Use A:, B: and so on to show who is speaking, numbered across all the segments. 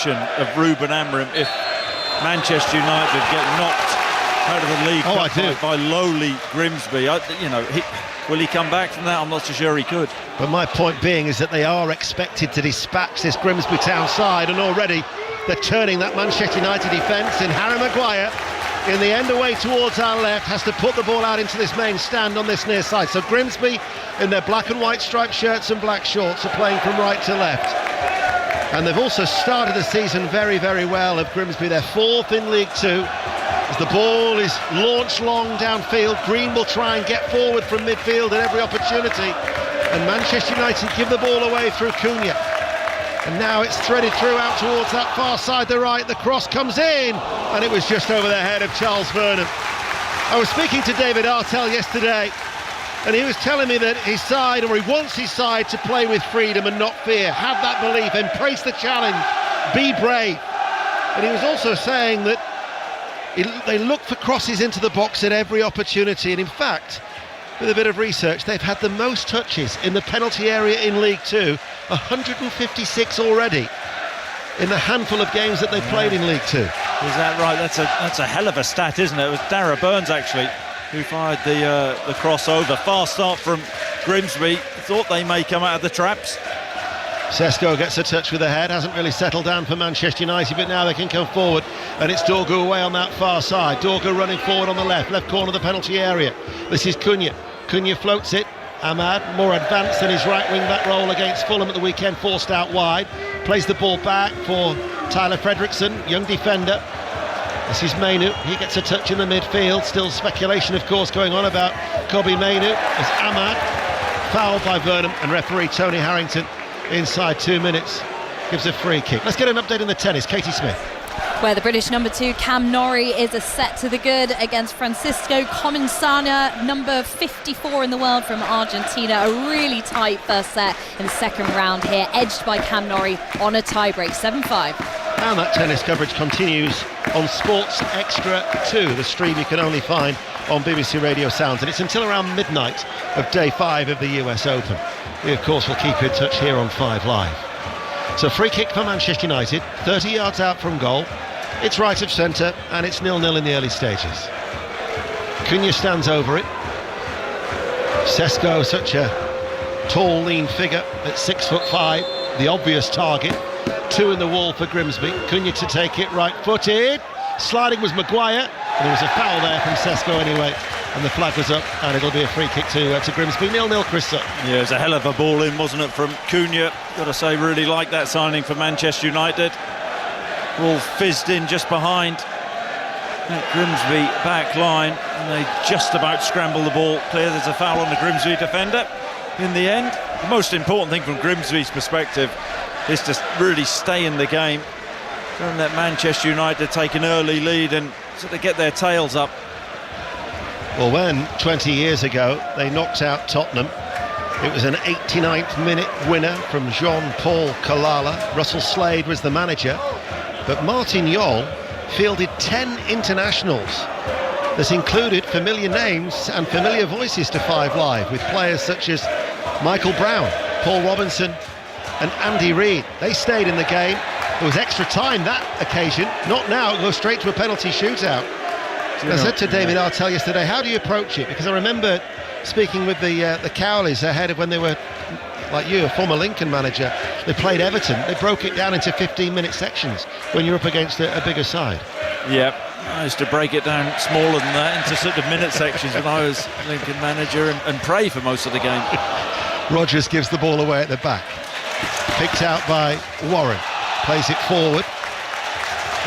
A: of Ruben Amorim if Manchester United get knocked out of the league by lowly Grimsby. Will he come back from that? I'm not so sure he could.
B: But my point being is that they are expected to dispatch this Grimsby Town side, and already they're turning that Manchester United defence, and Harry Maguire in the end away towards our left has to put the ball out into this main stand on this near side. So Grimsby in their black and white striped shirts and black shorts are playing from right to left. And they've also started the season very, very well of Grimsby. They're fourth in League Two. As the ball is launched long downfield, Green will try and get forward from midfield at every opportunity. And Manchester United give the ball away through Cunha. And now it's threaded through out towards that far side, the right. The cross comes in, and it was just over the head of Charles Vernon. I was speaking to David Artell yesterday, and he was telling me that his side, or he wants his side to play with freedom and not fear, have that belief, embrace the challenge, be brave. And he was also saying that they look for crosses into the box at every opportunity, and in fact, with a bit of research, they've had the most touches in the penalty area in League Two, 156 already in the handful of games that they've played in League Two.
A: Is that right? That's a hell of a stat, isn't it? It was Dara Burns actually who fired the crossover. Fast start from Grimsby. Thought they may come out of the traps.
B: Sesko gets a touch with the head, hasn't really settled down for Manchester United, but now they can come forward, and it's Dorgu away on that far side. Dorgu running forward on the left corner of the penalty area. This is Cunha. Cunha floats it. Ahmad, more advanced than his right wing back role against Fulham at the weekend, forced out wide. Plays the ball back for Tyler Fredrickson, young defender. This is Mainu. He gets a touch in the midfield. Still speculation, of course, going on about Kobbie Mainu. As Ahmad fouled by Vernon, and referee Tony Harrington inside 2 minutes gives a free kick. Let's get an update in the tennis. Katie Smith.
C: Where the British number 2 Cam Norrie is a set to the good against Francisco Comensana, number 54 in the world from Argentina. A really tight first set in the second round here, edged by Cam Norrie on a tiebreak, 7-5.
B: And that tennis coverage continues on Sports Extra 2, the stream you can only find on BBC Radio Sounds, and it's until around midnight of day 5 of the US Open. We of course will keep in touch here on 5 Live. So free kick for Manchester United, 30 yards out from goal. It's right of centre, and it's 0-0 in the early stages. Cunha stands over it. Sesko, such a tall, lean figure at 6'5", the obvious target. 2 in the wall for Grimsby. Cunha to take it, right-footed. Sliding was Maguire. And there was a foul there from Sesko anyway, and the flag was up, and it'll be a free kick to Grimsby. 0-0, Chris Sutton.
A: Yeah, it was a hell of a ball in, wasn't it, from Cunha. Got to say, really like that signing for Manchester United. Ball fizzed in just behind that Grimsby back line, and they just about scramble the ball clear. There's a foul on the Grimsby defender in the end. The most important thing from Grimsby's perspective is to really stay in the game. Don't let Manchester United take an early lead and sort of get their tails up.
B: Well, when 20 years ago they knocked out Tottenham, it was an 89th minute winner from Jean-Paul Kalala. Russell Slade was the manager, but Martin Jol fielded 10 internationals that included familiar names and familiar voices to 5 Live, with players such as Michael Brown, Paul Robinson and Andy Reid. They stayed in the game. There was extra time that occasion, not now. It goes straight to a penalty shootout. I said to David Artell yesterday, how do you approach it? Because I remember speaking with the Cowleys ahead of when they were, like you, a former Lincoln manager. They played Everton. They broke it down into 15-minute sections when you're up against a bigger side.
A: Yep, I used to break it down smaller than that into sort of minute sections when I was Lincoln manager and pray for most of the game.
B: Rodgers gives the ball away at the back. Picked out by Warren. Plays it forward,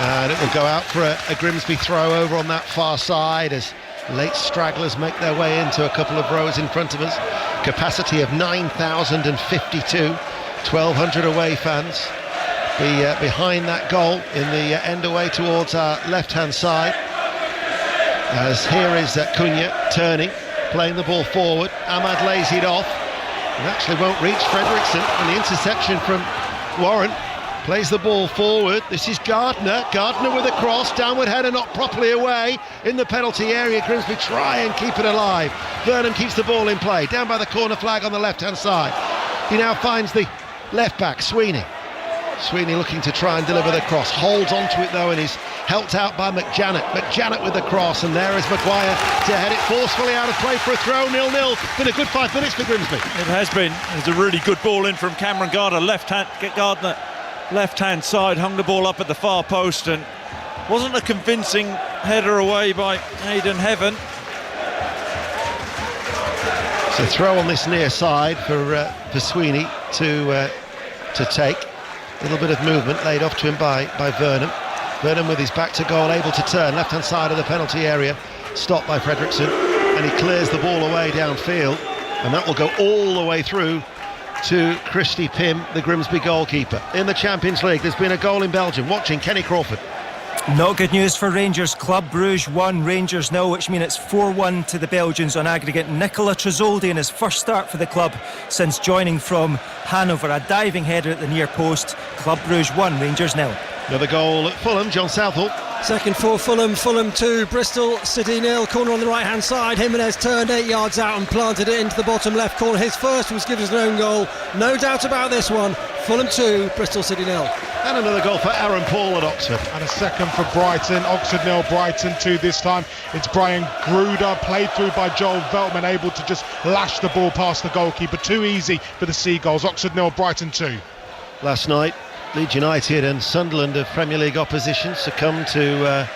B: and it will go out for a Grimsby throw over on that far side as late stragglers make their way into a couple of rows in front of us. Capacity of 9,052, 1,200 away fans behind that goal in the end away towards our left-hand side. As here is Cunha turning, playing the ball forward. Ahmad lays it off and actually won't reach Fredrickson, and the interception from Warren. Plays the ball forward. This is Gardner. Gardner with a cross. Downward header not properly away in the penalty area. Grimsby try and keep it alive. Vernon keeps the ball in play. Down by the corner flag on the left-hand side. He now finds the left back, Sweeney. Sweeney looking to try and deliver the cross, holds onto it though and is helped out by McJanet with the cross, and there is Maguire to head it forcefully out of play for a throw. 0-0. Been a good 5 minutes for Grimsby.
A: It has been. There's a really good ball in from Cameron Gardner, Gardner left-hand side, hung the ball up at the far post, and wasn't a convincing header away by Aidan Heaven.
B: So throw on this near side for Sweeney to take. A little bit of movement laid off to him by Vernon. Vernon with his back to goal, able to turn left-hand side of the penalty area, stopped by Fredrickson, and he clears the ball away downfield, and that will go all the way through to Christy Pym, the Grimsby goalkeeper. In the Champions League, there's been a goal in Belgium. Watching Kenny Crawford.
D: Not good news for Rangers. Club Brugge 1, Rangers 0, which means it's 4-1 to the Belgians on aggregate. Nicola Tresoldi in his first start for the club since joining from Hanover. A diving header at the near post. Club Brugge 1, Rangers 0.
B: Another goal at Fulham, John Southall.
E: Second for Fulham 2, Bristol City 0. Corner on the right hand side. Jimenez turned 8 yards out and planted it into the bottom left corner. His first was given as an own goal. No doubt about this one. Fulham 2, Bristol City 0.
B: And another goal for Aaron Paul at Oxford.
F: And a second for Brighton. Oxford 0, Brighton 2 this time. It's Brian Gruder, played through by Joel Veltman, able to just lash the ball past the goalkeeper. Too easy for the Seagulls. Oxford 0, Brighton 2.
B: Last night, Leeds United and Sunderland of Premier League opposition succumbed to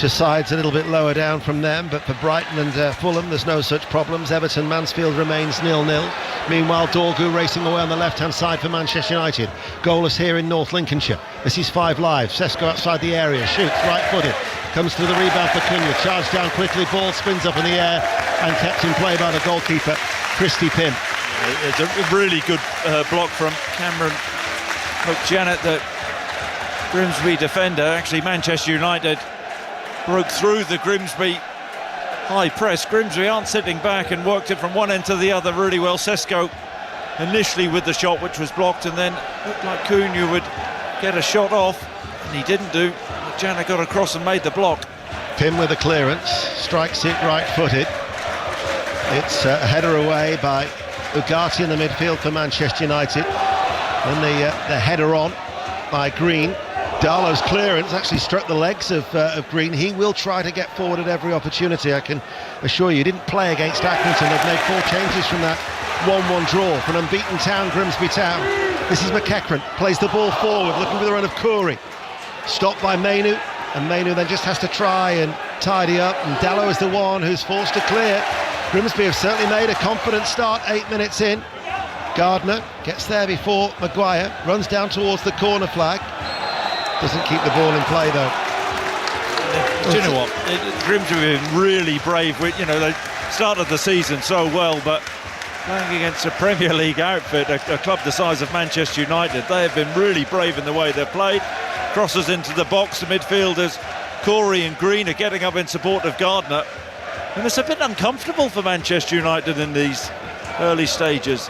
B: sides a little bit lower down from them, but for Brighton and Fulham there's no such problems. Everton Mansfield remains 0-0. Meanwhile, Dorgu racing away on the left hand side for Manchester United. Goalless here in North Lincolnshire. This is 5 Live. Sesko outside the area, shoots right footed, comes to the rebound for Cunha, charged down quickly, ball spins up in the air and kept in play by the goalkeeper Christy Pym.
A: It's a really good block from Cameron McJanet, the Grimsby defender. Actually, Manchester United broke through the Grimsby high press. Grimsby aren't sitting back and worked it from one end to the other really well. Sesko initially with the shot, which was blocked, and then looked like Cunha would get a shot off, and he didn't do. McJanet got across and made the block.
B: Pym with a clearance, strikes it right-footed. It's a header away by Ugarte in the midfield for Manchester United. And the header on by Green. Darlow's clearance actually struck the legs of Green. He will try to get forward at every opportunity, I can assure you. He didn't play against Accrington. They've made 4 changes from that 1-1 draw for an unbeaten town, Grimsby Town. This is McEachran, plays the ball forward, looking for the run of Corey. Stopped by Mainu, and Mainu then just has to try and tidy up, and Dallow is the one who's forced to clear. Grimsby have certainly made a confident start 8 minutes in. Gardner gets there before Maguire, runs down towards the corner flag. Doesn't keep the ball in play though.
A: Do you know what? Grimsby have been really brave. They started the season so well, but playing against a Premier League outfit, a club the size of Manchester United, they have been really brave in the way they've played. Crosses into the box, the midfielders Corey and Green are getting up in support of Gardner, and it's a bit uncomfortable for Manchester United in these early stages.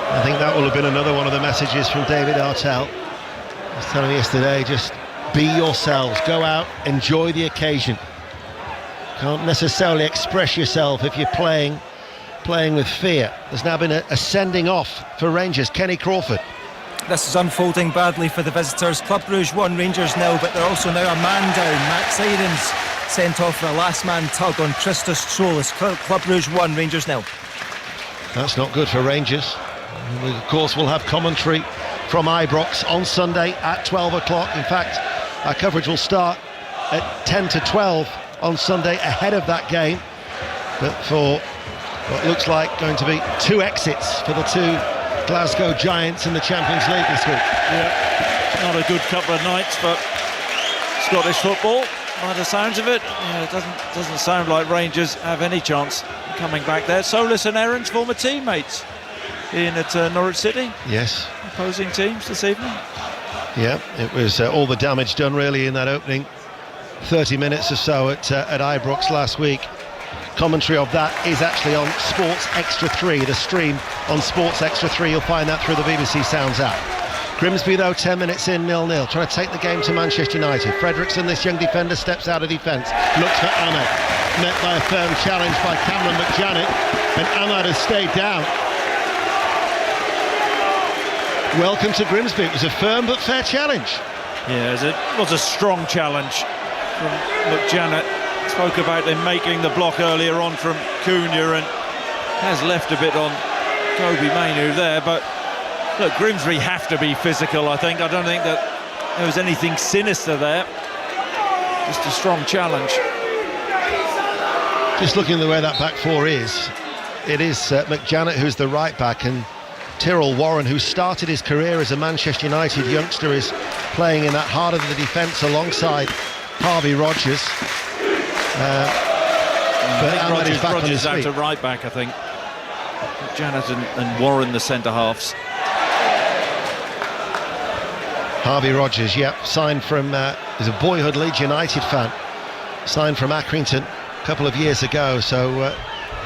B: I think that will have been another one of the messages from David Artell. He was telling me yesterday, just be yourselves, go out, enjoy the occasion. Can't necessarily express yourself if you're playing with fear. There's now been a sending off for Rangers. Kenny Crawford.
D: This is unfolding badly for the visitors. Club Brugge 1, Rangers 0, but they're also now a man down. Max Irons sent off for a last man tug on Tristas Trolis. Club Brugge 1, Rangers 0.
B: That's not good for Rangers. We, of course, will have commentary from Ibrox on Sunday at 12 o'clock. In fact, our coverage will start at 10 to 12 on Sunday ahead of that game. But for what looks like going to be 2 exits for the 2 Glasgow Giants in the Champions League this week.
A: Yeah, not a good couple of nights for Scottish football by the sounds of it. Yeah, it doesn't sound like Rangers have any chance coming back there. Solis and Aaron's former teammates in at Norwich City.
B: Yes.
A: Opposing teams this evening.
B: Yeah, it was all the damage done really in that opening 30 minutes or so at Ibrox last week. Commentary of that is actually on Sports Extra 3, the stream on Sports Extra 3. You'll find that through the BBC Sounds app. Grimsby though 10 minutes in, 0-0, trying to take the game to Manchester United. Fredrickson, this young defender, steps out of defence, looks for Ahmed, met by a firm challenge by Cameron McJanet, and Ahmed has stayed down. Welcome to Grimsby. It was a firm but fair challenge.
A: Yeah, it was a strong challenge from McJanet. Spoke about them making the block earlier on from Cunha, and has left a bit on Kobe Mainu there. But look, Grimsby have to be physical, I think. I don't think that there was anything sinister there. Just a strong challenge.
B: Just looking at the way that back four is, it is McJanet who's the right back, and Tyrrell Warren, who started his career as a Manchester United youngster, is playing in that heart of the defence alongside Harvey Rogers.
A: I think Rogers out to right back, I think. McJanet and Warren the centre halves.
B: Harvey Rogers, signed from, he's a boyhood Leeds United fan, signed from Accrington a couple of years ago, so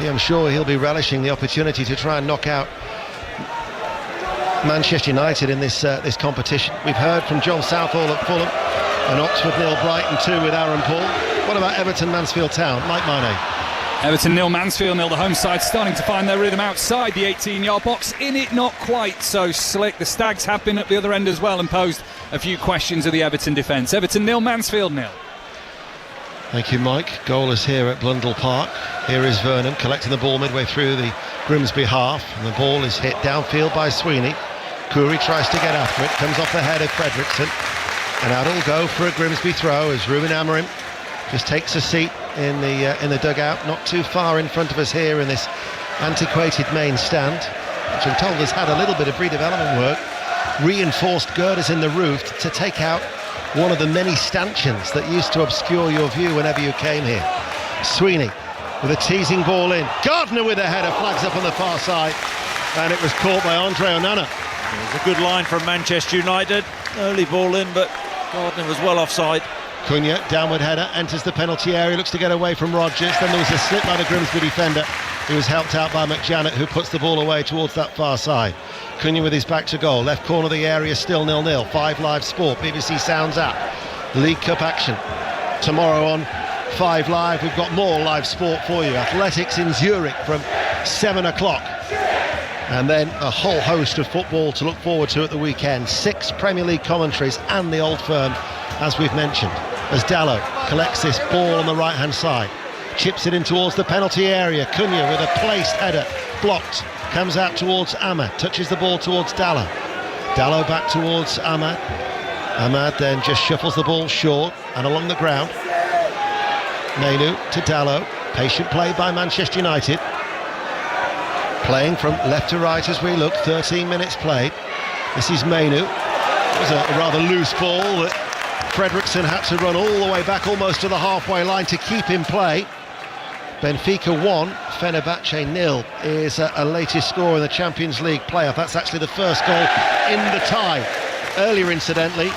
B: I'm sure he'll be relishing the opportunity to try and knock out Manchester United in this competition. We've heard from John Southall at Fulham, and Oxford 0, Brighton 2 with Aaron Paul. What about Everton Mansfield Town? Mike Mane.
G: Everton 0, Mansfield 0. The home side starting to find their rhythm outside the 18-yard box. In it, not quite so slick. The Stags have been at the other end as well and posed a few questions of the Everton defence. Everton 0, Mansfield 0.
B: Thank you, Mike. Goal is here at Blundell Park. Here is Vernon collecting the ball midway through the Grimsby half, and the ball is hit downfield by Sweeney. Coury tries to get after it, comes off the head of Fredrickson, and out it'll go for a Grimsby throw as Ruben Amorim just takes a seat in the dugout, not too far in front of us here in this antiquated main stand, which I'm told has had a little bit of redevelopment work. Reinforced girders in the roof to take out one of the many stanchions that used to obscure your view whenever you came here. Sweeney with a teasing ball in. Gardner with a header, flags up on the far side, and it was caught by Andre Onana.
A: It was a good line from Manchester United. Early ball in, but Gardner was well offside.
B: Cunha, downward header, enters the penalty area, looks to get away from Rogers. Then there was a slip by the Grimsby defender, who was helped out by McJanet, who puts the ball away towards that far side. Cunha with his back to goal, left corner of the area, still 0-0. 5 Live Sport, BBC Sounds app. League Cup action tomorrow on 5 Live. We've got more live sport for you. Athletics in Zurich from 7 o'clock. And then a whole host of football to look forward to at the weekend. 6 Premier League commentaries and the Old Firm, as we've mentioned. As Dallow collects this ball on the right-hand side, chips it in towards the penalty area. Cunha with a placed header, blocked, comes out towards Ahmad, touches the ball towards Dallow. Dallow back towards Ahmad. Ahmad then just shuffles the ball short and along the ground. Mainu to Dallow. Patient play by Manchester United. Playing from left to right as we look, 13 minutes played. This is Mainu. It was a rather loose ball that Fredrickson had to run all the way back almost to the halfway line to keep in play. Benfica 1, Fenerbahce 0 is a latest score in the Champions League playoff. That's actually the first goal in the tie. Earlier, incidentally,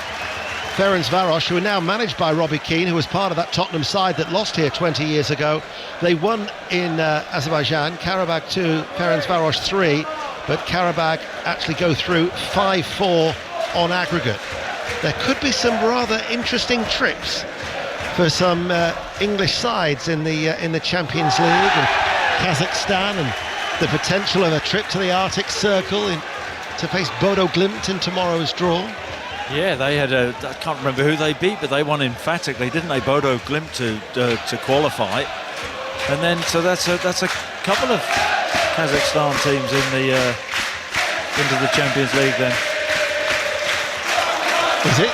B: Ferencváros, who are now managed by Robbie Keane, who was part of that Tottenham side that lost here 20 years ago. They won in Azerbaijan, Karabag 2, Ferencváros 3, but Karabag actually go through 5-4 on aggregate. There could be some rather interesting trips for some English sides in the Champions League, and Kazakhstan, and the potential of a trip to the Arctic Circle to face Bodo Glimt in tomorrow's draw.
A: Yeah, they had I can't remember who they beat, but they won emphatically, didn't they? Bodo Glimt to qualify, and then so that's a couple of Kazakhstan teams into the Champions League then.
B: Is it?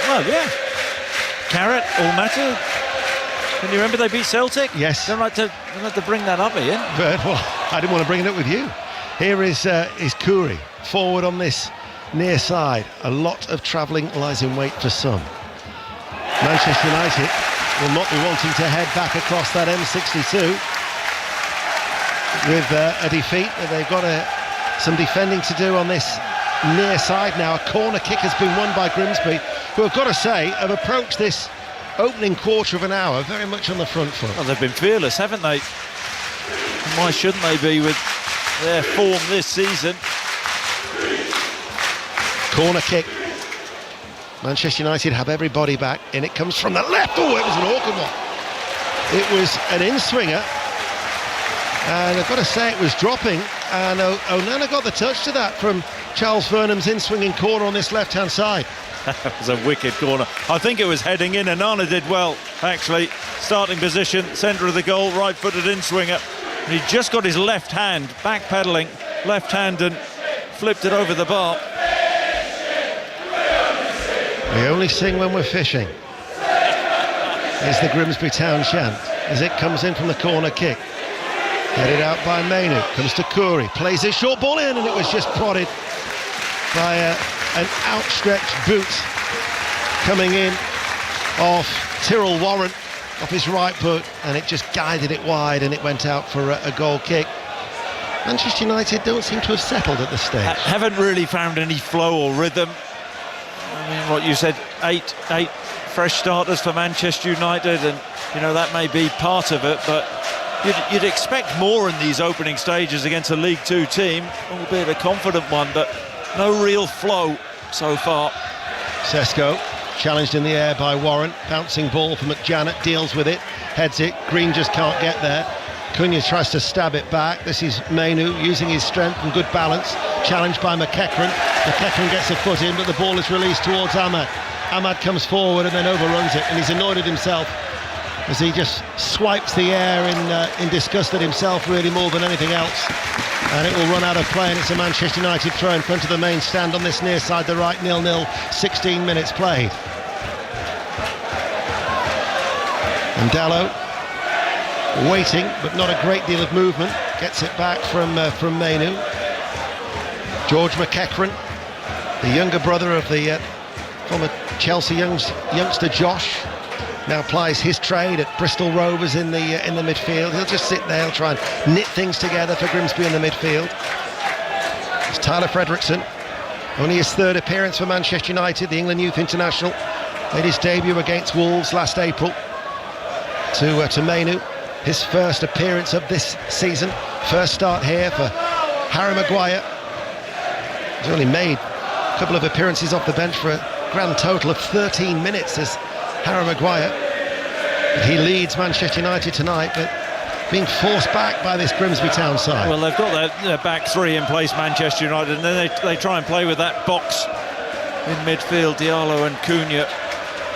A: Well, yeah. Carrot, Almaty. Can you remember they beat Celtic?
B: Yes.
A: Don't like to bring that up, Ian.
B: But, well, I didn't want to bring it up with you. Here is Coury, forward on this near side. A lot of travelling lies in wait for some. Manchester United will not be wanting to head back across that M62 with a defeat. They've got some defending to do on this near side now. A corner kick has been won by Grimsby, who I've got to say have approached this opening quarter of an hour very much on the front foot.
A: Well, they've been fearless, haven't they? Why shouldn't they be with their form this season?
B: Corner kick. Manchester United have everybody back, and it comes from the left. Oh, it was an awkward one. It was an in-swinger, and I've got to say it was dropping, and Onana got the touch to that from Charles Vernham's in-swinging corner on this left-hand side.
A: That was a wicked corner. I think it was heading in, and Nana did well, actually. Starting position, centre of the goal, right-footed in-swinger. And he just got his left hand, back-pedalling, left hand, and flipped it over the bar.
B: We only sing when we're fishing. Is the Grimsby Town chant as it comes in from the corner kick. Headed out by Mainu, comes to Curry, plays his short ball in, and it was just prodded by an outstretched boot coming in off Tyrrell Warren, off his right boot, and it just guided it wide, and it went out for a goal kick. Manchester United don't seem to have settled at this stage.
A: Haven't really found any flow or rhythm. I mean, what you said, eight fresh starters for Manchester United, and you know that may be part of it, but you'd expect more in these opening stages against a League Two team, albeit a confident one, but no real flow so far.
B: Sesko challenged in the air by Warren, bouncing ball for McJanet, deals with it, heads it, Green just can't get there. Cunha tries to stab it back. This is Mainu using his strength and good balance, challenged by McEachran. McEachran gets a foot in, but the ball is released towards Ahmad. Ahmad comes forward and then overruns it, and he's annoyed at himself as he just swipes the air in disgust at himself, really, more than anything else. And it will run out of play, and it's a Manchester United throw in front of the main stand on this near side, the right, 0-0, 16 minutes played. And Dallow waiting, but not a great deal of movement, gets it back from Mainu. George McEachran, the younger brother of the former Chelsea youngster Josh, now plies his trade at Bristol Rovers in the midfield. He'll just sit there, he'll try and knit things together for Grimsby in the midfield. It's Tyler Fredrickson, only his third appearance for Manchester United, the England Youth International. Made his debut against Wolves last April. To Mainu, his first appearance of this season, first start here for Harry Maguire. He's only made a couple of appearances off the bench for a grand total of 13 minutes as Harry Maguire. He leads Manchester United tonight, but being forced back by this Grimsby Town side.
A: Well, they've got their back three in place, Manchester United, and then they try and play with that box in midfield. Diallo and Cunha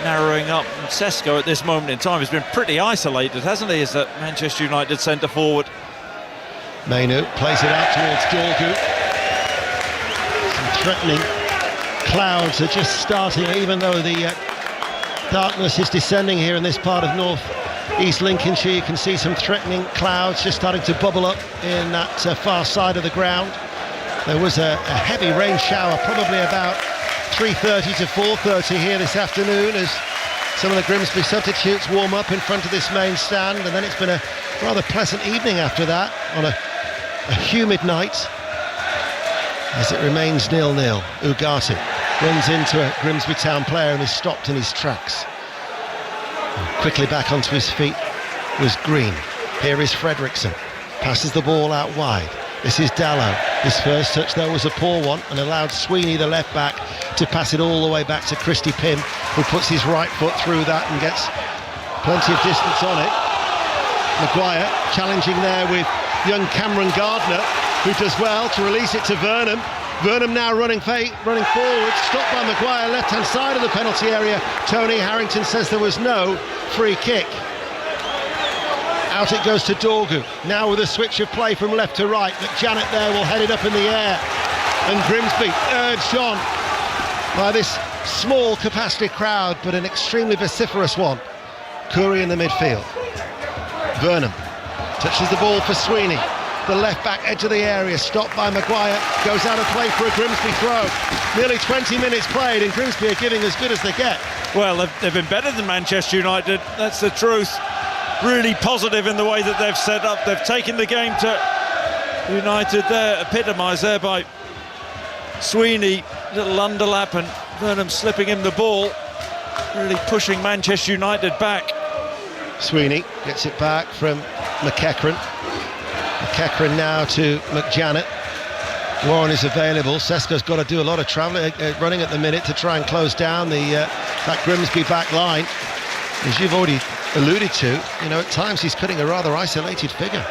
A: narrowing up. And Sesko at this moment in time has been pretty isolated, hasn't he, as that Manchester United centre forward.
B: Mainu plays it out towards Dorgu. Some threatening clouds are just starting, even though the darkness is descending here in this part of North East Lincolnshire. You can see some threatening clouds just starting to bubble up in that far side of the ground. There was a heavy rain shower, probably about 3:30 to 4:30 here this afternoon, as some of the Grimsby substitutes warm up in front of this main stand, and then it's been a rather pleasant evening after that on a humid night as it remains 0-0. Ugarte runs into a Grimsby Town player and is stopped in his tracks. And quickly back onto his feet was Green. Here is Fredrickson, passes the ball out wide. This is Dallow. His first touch though was a poor one, and allowed Sweeney, the left back, to pass it all the way back to Christy Pym, who puts his right foot through that and gets plenty of distance on it. Maguire challenging there with young Cameron Gardner, who does well to release it to Vernham. Vernham now running forward, stopped by Maguire, left-hand side of the penalty area. Tony Harrington says there was no free kick. Out it goes to Dorgu, now with a switch of play from left to right. McJanet there will head it up in the air, and Grimsby urged on by this small capacity crowd, but an extremely vociferous one. Curry in the midfield. Vernham touches the ball for Sweeney. The left back edge of the area, stopped by Maguire, goes out of play for a Grimsby throw. Nearly 20 minutes played, and Grimsby are giving as good as they get.
A: Well, they've been better than Manchester United, that's the truth. Really positive in the way that they've set up. They've taken the game to United there, epitomised there by Sweeney. Little underlap and Vernham slipping him the ball, really pushing Manchester United back.
B: Sweeney gets it back from McEachran. McEachran now to McJanet. Warren is available. Sesko's got to do a lot of travelling, running at the minute to try and close down that Grimsby back line. As you've already alluded to, you know, at times he's cutting a rather isolated figure.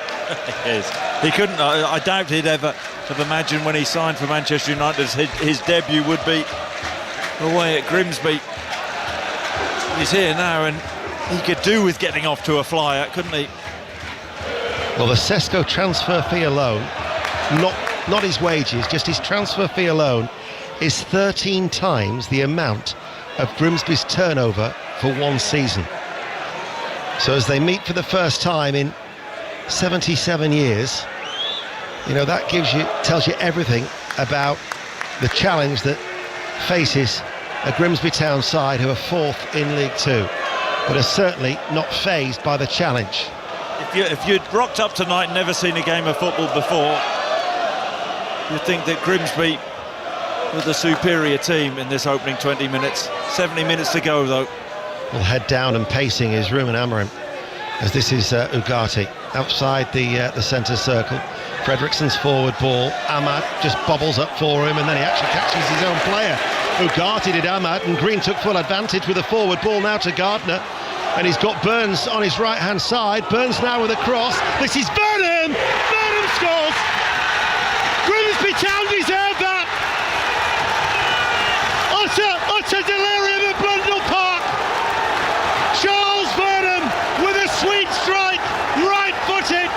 A: He is. He couldn't. I doubt he'd ever have imagined when he signed for Manchester United his debut would be away at Grimsby. He's here now, and he could do with getting off to a flyer, couldn't he?
B: Well, the Sesko transfer fee alone, not his wages, just his transfer fee alone, is 13 times the amount of Grimsby's turnover for one season. So as they meet for the first time in 77 years, you know, that tells you everything about the challenge that faces a Grimsby Town side who are fourth in League Two, but are certainly not fazed by the challenge.
A: If you'd rocked up tonight and never seen a game of football before, you'd think that Grimsby were the superior team in this opening 20 minutes. 70 minutes to go, though.
B: Well, head down and pacing is Ruben Amorim, as this is Ugarte outside the centre circle. Fredrickson's forward ball. Ahmad just bobbles up for him, and then he actually catches his own player. Ugarte did Ahmad, and Green took full advantage with a forward ball now to Gardner. And he's got Burns on his right-hand side. Burns now with a cross. This is Burnham! Burnham scores! Grimsby Town deserve that! Utter delirium at Blundell Park! Charles Burnham with a sweet strike, right-footed.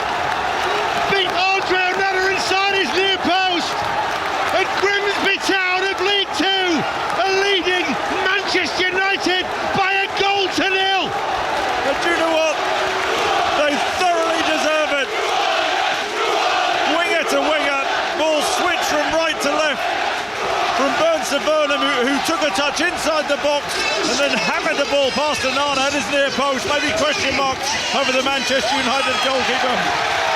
B: Beat Andre Onana inside his near post. And Grimsby Town of League Two are leading Manchester United by a goal to nil.
A: And do you know what? They thoroughly deserve it. Winger to winger, ball switched from right to left. From Burns to Burnham, who took a touch inside the box and then hammered the ball past Onana at his near post. Maybe question marks over the Manchester United goalkeeper.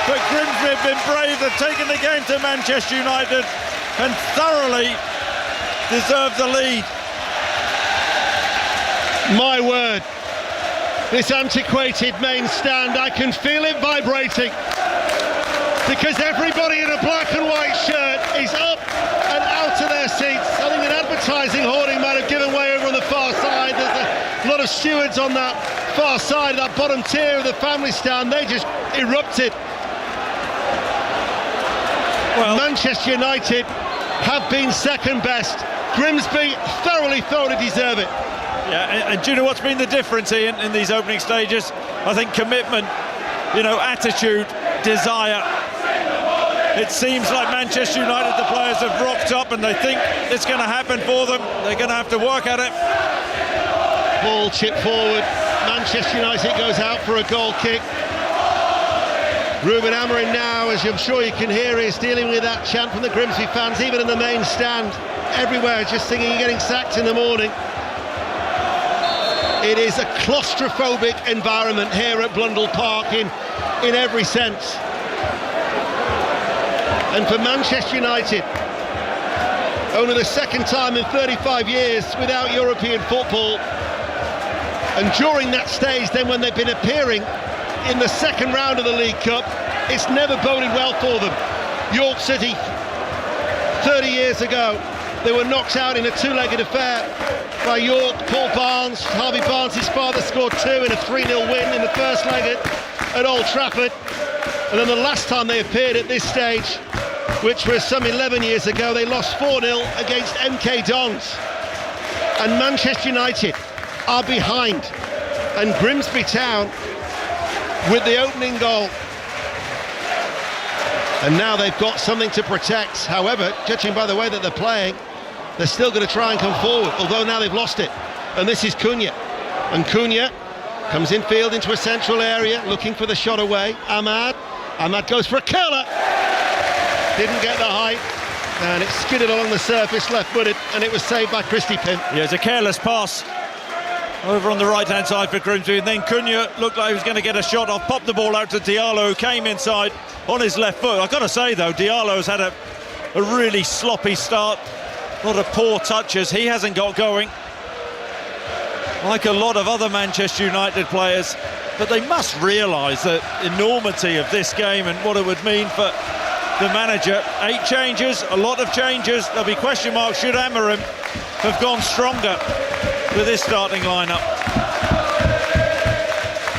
A: But Grimsby have been brave. They've taken the game to Manchester United and thoroughly deserve the lead.
B: My word, this antiquated main stand, I can feel it vibrating, because everybody in a black and white shirt is up and out of their seats. I think an advertising hoarding might have given way over on the far side. There's a lot of stewards on that far side, that bottom tier of the family stand. They just erupted. Well, Manchester United have been second best. Grimsby thoroughly deserve it.
A: Yeah, and do you know what's been the difference, Ian, in these opening stages? I think commitment, attitude, desire. It seems like Manchester United, the players have rocked up and they think it's going to happen for them. They're going to have to work at it.
B: Ball chipped forward. Manchester United goes out for a goal kick. Ruben Amorim now, as I'm sure you can hear, is dealing with that chant from the Grimsby fans, even in the main stand. Everywhere, just thinking you're getting sacked in the morning. It is a claustrophobic environment here at Blundell Park in every sense. And for Manchester United, only the second time in 35 years without European football. And during that stage, then when they've been appearing in the second round of the League Cup, it's never boded well for them. York City, 30 years ago, they were knocked out in a two-legged affair by York. Paul Barnes, Harvey Barnes, his father, scored two in a 3-0 win in the first leg at Old Trafford. And then the last time they appeared at this stage, which was some 11 years ago, they lost 4-0 against MK Dons. And Manchester United are behind. And Grimsby Town with the opening goal. And now they've got something to protect. However, judging by the way that they're playing, they're still going to try and come forward, although now they've lost it. And this is Cunha. And Cunha comes infield into a central area, looking for the shot away. Ahmad goes for a curler. Didn't get the height, and it skidded along the surface, left-footed, and it was saved by Christy Pym.
A: Yeah, it's a careless pass over on the right-hand side for Grimsby, and then Cunha looked like he was going to get a shot off, popped the ball out to Diallo, who came inside on his left foot. I've got to say, though, Diallo's had a really sloppy start. A lot of poor touches. He hasn't got going, like a lot of other Manchester United players. But they must realise the enormity of this game and what it would mean for the manager. 8 changes, a lot of changes. There'll be question marks should Amorim have gone stronger with his starting lineup.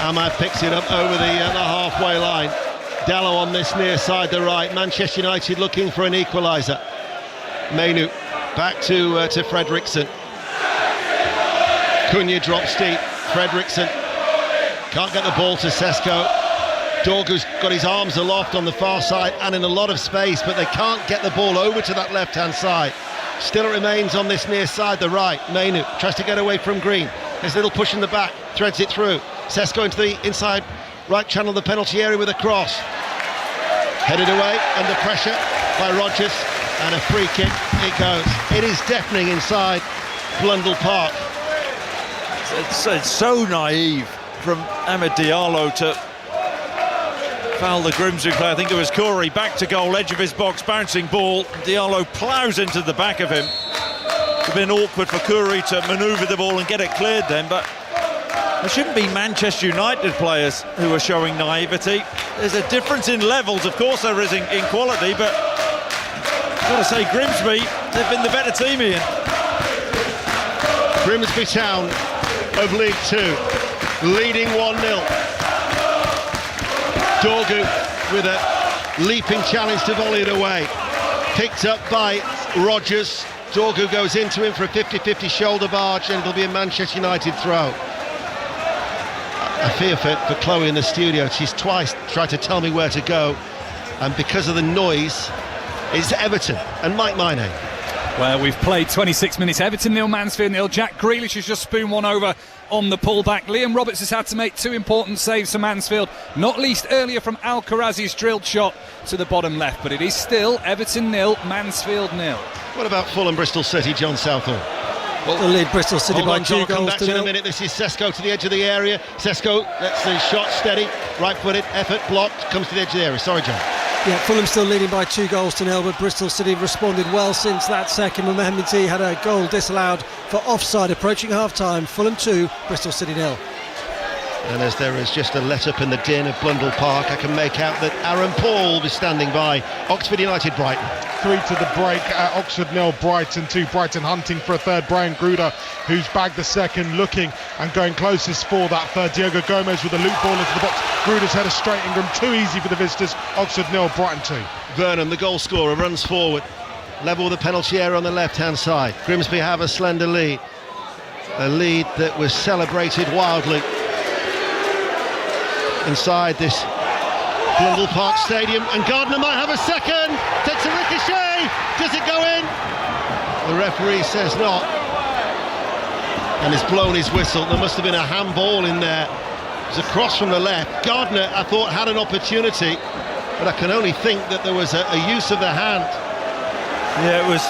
B: Ahmad picks it up over the halfway line. Dallow on this near side, the right. Manchester United looking for an equaliser. Mainu back to Fredrickson. Cunha drops deep. Fredrickson can't get the ball to Sesko. Dorgu's got his arms aloft on the far side and in a lot of space, but they can't get the ball over to that left-hand side. Still it remains on this near side, the right. Mainu tries to get away from Green. There's a little push in the back, threads it through. Sesko into the inside right channel of the penalty area with a cross. Headed away under pressure by Rodgers, and a free kick it goes. It is deafening inside Blundell Park.
A: It's so naive from Amad Diallo to foul the Grimsby player. I think it was Corey. Back to goal, edge of his box, bouncing ball. Diallo ploughs into the back of him. It's been awkward for Corey to manoeuvre the ball and get it cleared then, but there shouldn't be Manchester United players who are showing naivety. There's a difference in levels, of course there is in quality, but I've got to say Grimsby, they've been the better team, Ian.
B: Grimsby Town of League Two, leading 1-0. Dorgu with a leaping challenge to volley it away. Picked up by Rodgers. Dorgu goes into him for a 50-50 shoulder barge, and it'll be a Manchester United throw. I fear for Chloe in the studio. She's twice tried to tell me where to go, and because of the noise, it's Everton and Mike Minay.
G: Well, we've played 26 minutes. Everton 0, Mansfield 0. Jack Grealish has just spooned one over on the pullback. Liam Roberts has had to make two important saves for Mansfield, not least earlier from Alcarazi's drilled shot to the bottom left. But it is still Everton 0, Mansfield 0.
B: What about Fulham Bristol City, John Southall?
E: Well, the lead Bristol City by 2
B: I'll come
E: goals
B: back
E: to
B: to in a
E: 0.
B: minute. This is Sesko to the edge of the area. Sesko lets the shot steady, right-footed, effort, blocked, comes to the edge of the area. Sorry, John.
E: Yeah, Fulham still leading by 2 goals to 0, but Bristol City responded well since that second. Mohamed T had a goal disallowed for offside approaching half-time. Fulham 2, Bristol City 0.
B: And as there is just a let-up in the din of Blundell Park, I can make out that Aaron Paul will be standing by. Oxford United Brighton.
F: 3 to the break at Oxford 0, Brighton 2. Brighton hunting for a third. Brian Gruder, who's bagged the second, looking and going closest for that third. Diogo Gomez with a loop ball into the box. Gruder's header straight in room. Too easy for the visitors. Oxford 0, Brighton 2.
B: Vernon, the goal scorer, runs forward. Level with the penalty area on the left-hand side. Grimsby have a slender lead. A lead that was celebrated wildly inside this Blundell Park Stadium, and Gardner might have a second. Takes a ricochet. Does it go in? The referee says not, and has blown his whistle. There must have been a handball in there. It was a cross from the left. Gardner, I thought, had an opportunity, but I can only think that there was a use of the hand.
A: Yeah, it was.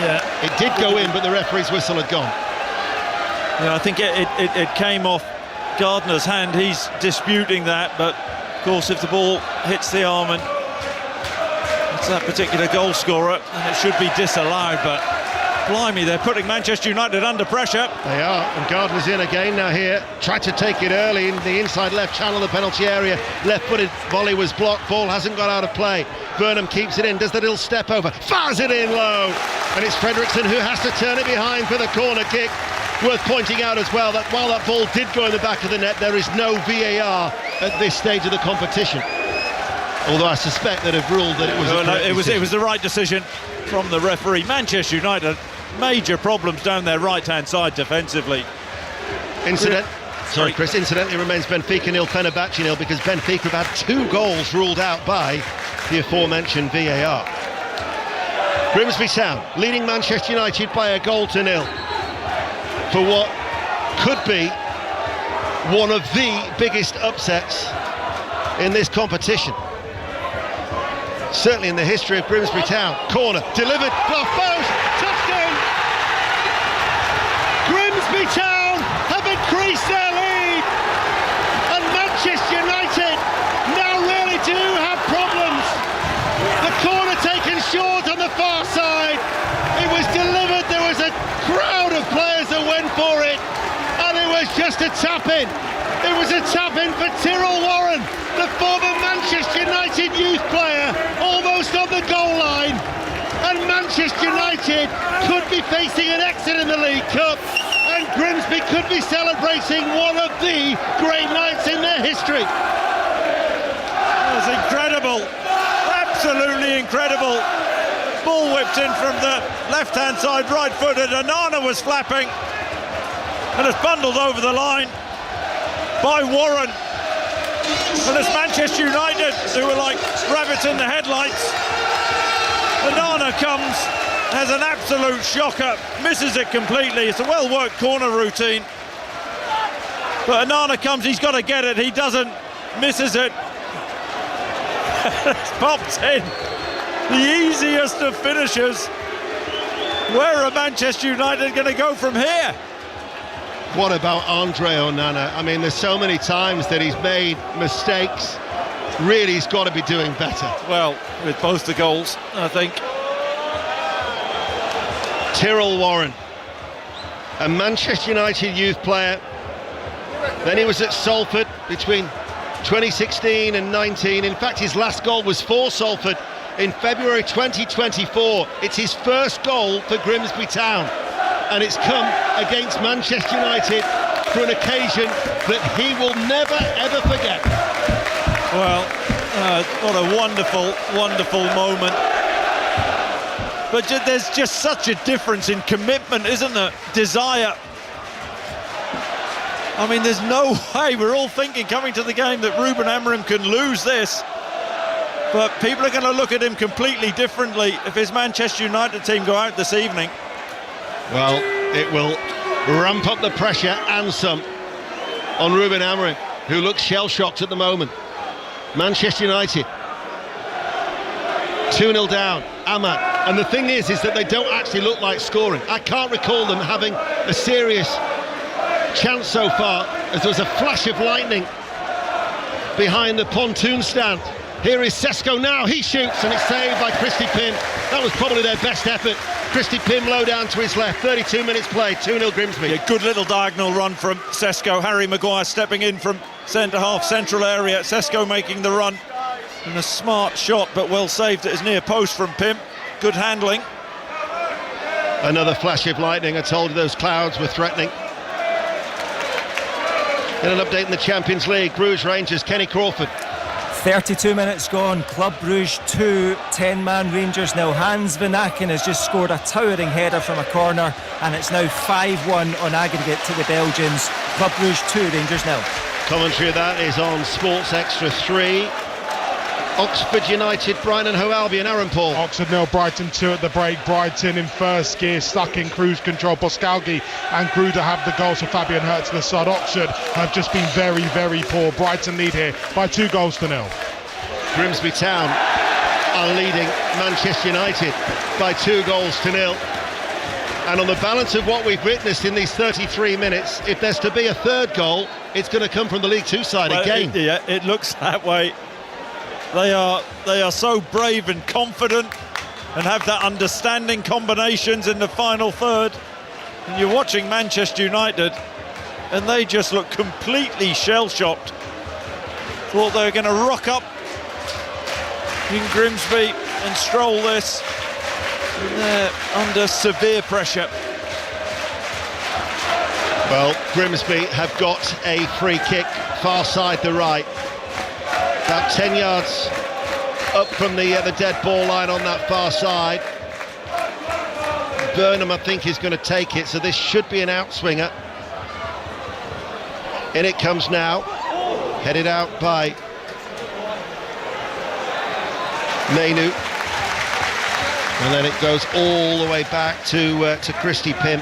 A: Yeah,
B: it did go in, but the referee's whistle had gone.
A: Yeah, I think it came off Gardner's hand. He's disputing that, but of course if the ball hits the arm and it's that particular goal scorer, then it should be disallowed. But blimey, they're putting Manchester United under pressure.
B: They are, and Gardner's in again now here. Tried to take it early in the inside left channel of the penalty area. Left-footed volley was blocked. Ball hasn't got out of play. Burnham keeps it in, does the little step over, fires it in low, and it's Fredrickson who has to turn it behind for the corner kick. Worth pointing out as well that while that ball did go in the back of the net, there is no VAR at this stage of the competition. Although I suspect they'd have ruled that it was
A: it was the right decision from the referee. Manchester United, major problems down their right-hand side defensively.
B: Sorry, Chris. Incidentally, remains Benfica 0, Fenerbahce 0, because Benfica have had 2 goals ruled out by the aforementioned VAR. Grimsby Town leading Manchester United by a goal to 0 for what could be one of the biggest upsets in this competition, certainly in the history of Grimsby Town. Corner delivered, off post, touchdown. Grimsby Town have increased their lead, and Manchester United now really do have problems. The corner taken short on the far side. It was delivered. There was a crowd of players that went for it, and it was just a tap-in. It was a tap-in for Tyrrell Warren, the former Manchester United youth player, almost on the goal line. And Manchester United could be facing an exit in the League Cup, and Grimsby could be celebrating one of the great nights in their history.
A: It was incredible. incredible, absolutely incredible. Ball whipped in from the left-hand side, right-footed. Onana was flapping and it's bundled over the line by Warren. And it's Manchester United who were like rabbits in the headlights. Onana comes, has an absolute shocker, misses it completely. It's a well-worked corner routine. But Onana comes, he's got to get it, he doesn't, misses it. It's popped in. The easiest of finishers. Where are Manchester United going to go from here?
B: What about Andre Onana? I mean, there's so many times that he's made mistakes. Really, he's got to be doing better.
A: Well, with both the goals, I think.
B: Tyrrell Warren, a Manchester United youth player. Then he was at Salford between 2016 and 19. In fact, his last goal was for Salford in February 2024. It's his first goal for Grimsby Town, and it's come against Manchester United for an occasion that he will never ever forget.
A: Well, what a wonderful, wonderful moment. But there's just such a difference in commitment, isn't there? Desire. I mean, there's no way, we're all thinking coming to the game that Ruben Amorim can lose this. But people are going to look at him completely differently if his Manchester United team go out this evening.
B: Well, it will ramp up the pressure and some on Ruben Amorim, who looks shell-shocked at the moment. Manchester United 2-0 down, Ahmad. And the thing is that they don't actually look like scoring. I can't recall them having a serious chance so far, as there was a flash of lightning behind the pontoon stand. Here is Sesko now, he shoots and it's saved by Christy Pym. That was probably their best effort. Christy Pym low down to his left, 32 minutes played, 2-0 Grimsby.
A: Yeah, good little diagonal run from Sesko. Harry Maguire stepping in from centre-half, central area. Sesko making the run. And a smart shot, but well saved at his near post from Pym. Good handling.
B: Another flash of lightning, I told you those clouds were threatening. In an update in the Champions League, Bruges Rangers, Kenny Crawford.
D: 32 minutes gone, Club Bruges 2, 10-man Rangers nil. Hans Van Aken has just scored a towering header from a corner, and it's now 5-1 on aggregate to the Belgians. Club Bruges 2, Rangers nil.
B: Commentary of that is on Sports Extra 3. Oxford United, Brighton and Hove Albion, Aaron Paul.
F: Oxford 0, Brighton 2 at the break. Brighton in first gear, stuck in cruise control. Boscalgi and Gruder have the goals for Fabian Hurt to the side. Oxford have just been very, very poor. Brighton lead here by 2-0.
B: Grimsby Town are leading Manchester United by 2-0. And on the balance of what we've witnessed in these 33 minutes, if there's to be a third goal, it's going to come from the League Two side again.
A: It looks that way. They are so brave and confident and have that understanding combinations in the final third. And you're watching Manchester United and they just look completely shell-shocked. Thought they were going to rock up in Grimsby and stroll this. And they're under severe pressure.
B: Well, Grimsby have got a free kick far side the right. About 10 yards up from the dead ball line on that far side. Burnham, I think, is going to take it, so this should be an outswinger. In it comes now, headed out by Mainu. And then it goes all the way back to Christy Pym.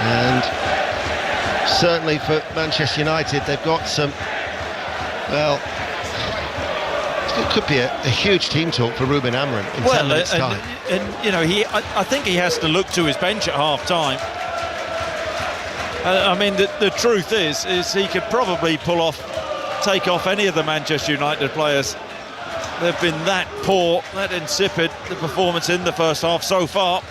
B: And certainly for Manchester United, they've got some, well, it could be a huge team talk for Ruben Amorim in 10 minutes' time.
A: And you know, I think he has to look to his bench at half-time. I mean, the truth is he could probably take off any of the Manchester United players. They've been that poor, that insipid, the performance in the first half so far.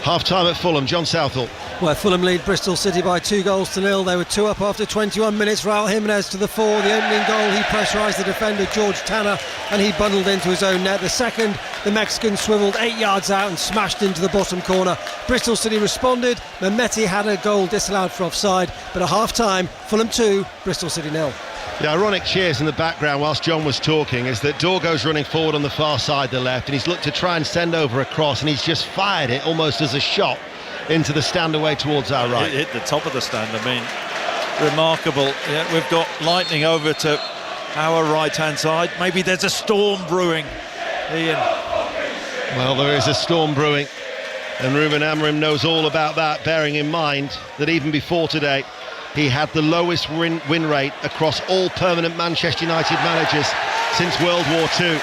B: Half-time at Fulham, John Southall.
E: Well, Fulham lead Bristol City by 2-0. They were 2 up after 21 minutes. Raul Jimenez to the fore. The opening goal, he pressurised the defender George Tanner and he bundled into his own net. The second, the Mexican swivelled 8 yards out and smashed into the bottom corner. Bristol City responded. Mehmeti had a goal disallowed for offside, but at half-time, Fulham 2, Bristol City 0.
B: The ironic cheers in the background whilst John was talking is that Dorgo's running forward on the far side, the left, and he's looked to try and send over a cross, and he's just fired it almost as a shot into the stand away towards our right.
A: It hit the top of the stand. I mean, remarkable. Yeah, we've got lightning over to our right-hand side. Maybe there's a storm brewing, Ian.
B: Well, there is a storm brewing, and Ruben Amorim knows all about that, bearing in mind that even before today, he had the lowest win rate across all permanent Manchester United managers since World War II.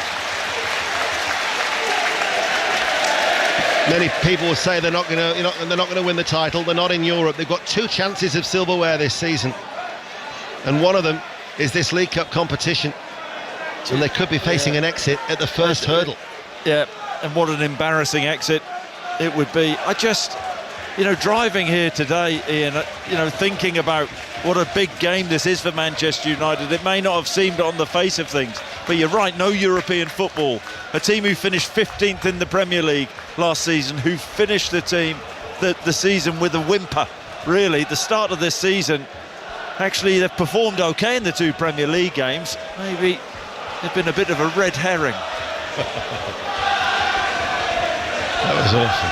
B: Many people will say they're not going to win the title. They're not in Europe. They've got 2 chances of silverware this season, and one of them is this League Cup competition, and they could be facing an exit at the first hurdle.
A: Yeah, and what an embarrassing exit it would be. I just, driving here today, Ian, thinking about what a big game this is for Manchester United. It may not have seemed on the face of things, but you're right, no European football. A team who finished 15th in the Premier League last season, who finished the season with a whimper, really. The start of this season, actually, they've performed okay in the 2 Premier League games. Maybe they've been a bit of a red herring.
B: That was awful.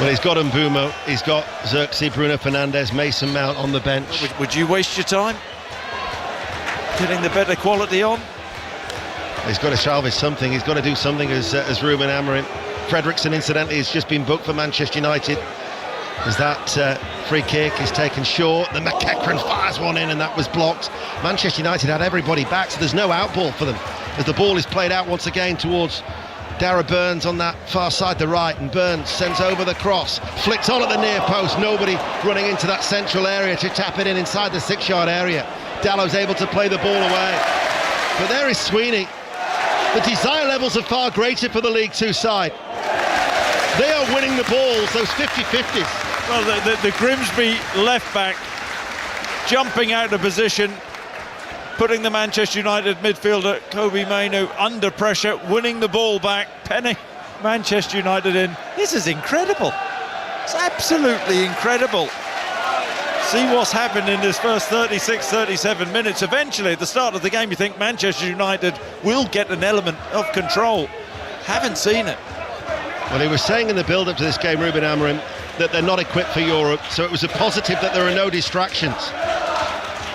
B: Well, he's got Mbumo, he's got Xerxes, Bruno Fernandes, Mason Mount on the bench.
A: Would you waste your time getting the better quality on?
B: He's got to salvage something. He's got to do something as Ruben Amorim. Fredrickson, incidentally, has just been booked for Manchester United as that free kick is taken short. The McEachran fires one in and that was blocked. Manchester United had everybody back, so there's no outball for them as the ball is played out once again towards Darragh Burns on that far side, the right, and Burns sends over the cross, flicks on at the near post, nobody running into that central area to tap it in inside the 6-yard area. Dallow's able to play the ball away, but there is Sweeney. The desire levels are far greater for the League Two side. They are winning the balls, those 50-50s.
A: Well, the Grimsby left back jumping out of position, putting the Manchester United midfielder Kobe Mainoo under pressure, winning the ball back, penning Manchester United in. This is incredible. It's absolutely incredible. See what's happened in this first 36-37 minutes. Eventually, at the start of the game, you think Manchester United will get an element of control. Haven't seen it.
B: Well, he was saying in the build-up to this game, Ruben Amorim, that they're not equipped for Europe, so it was a positive that there are no distractions.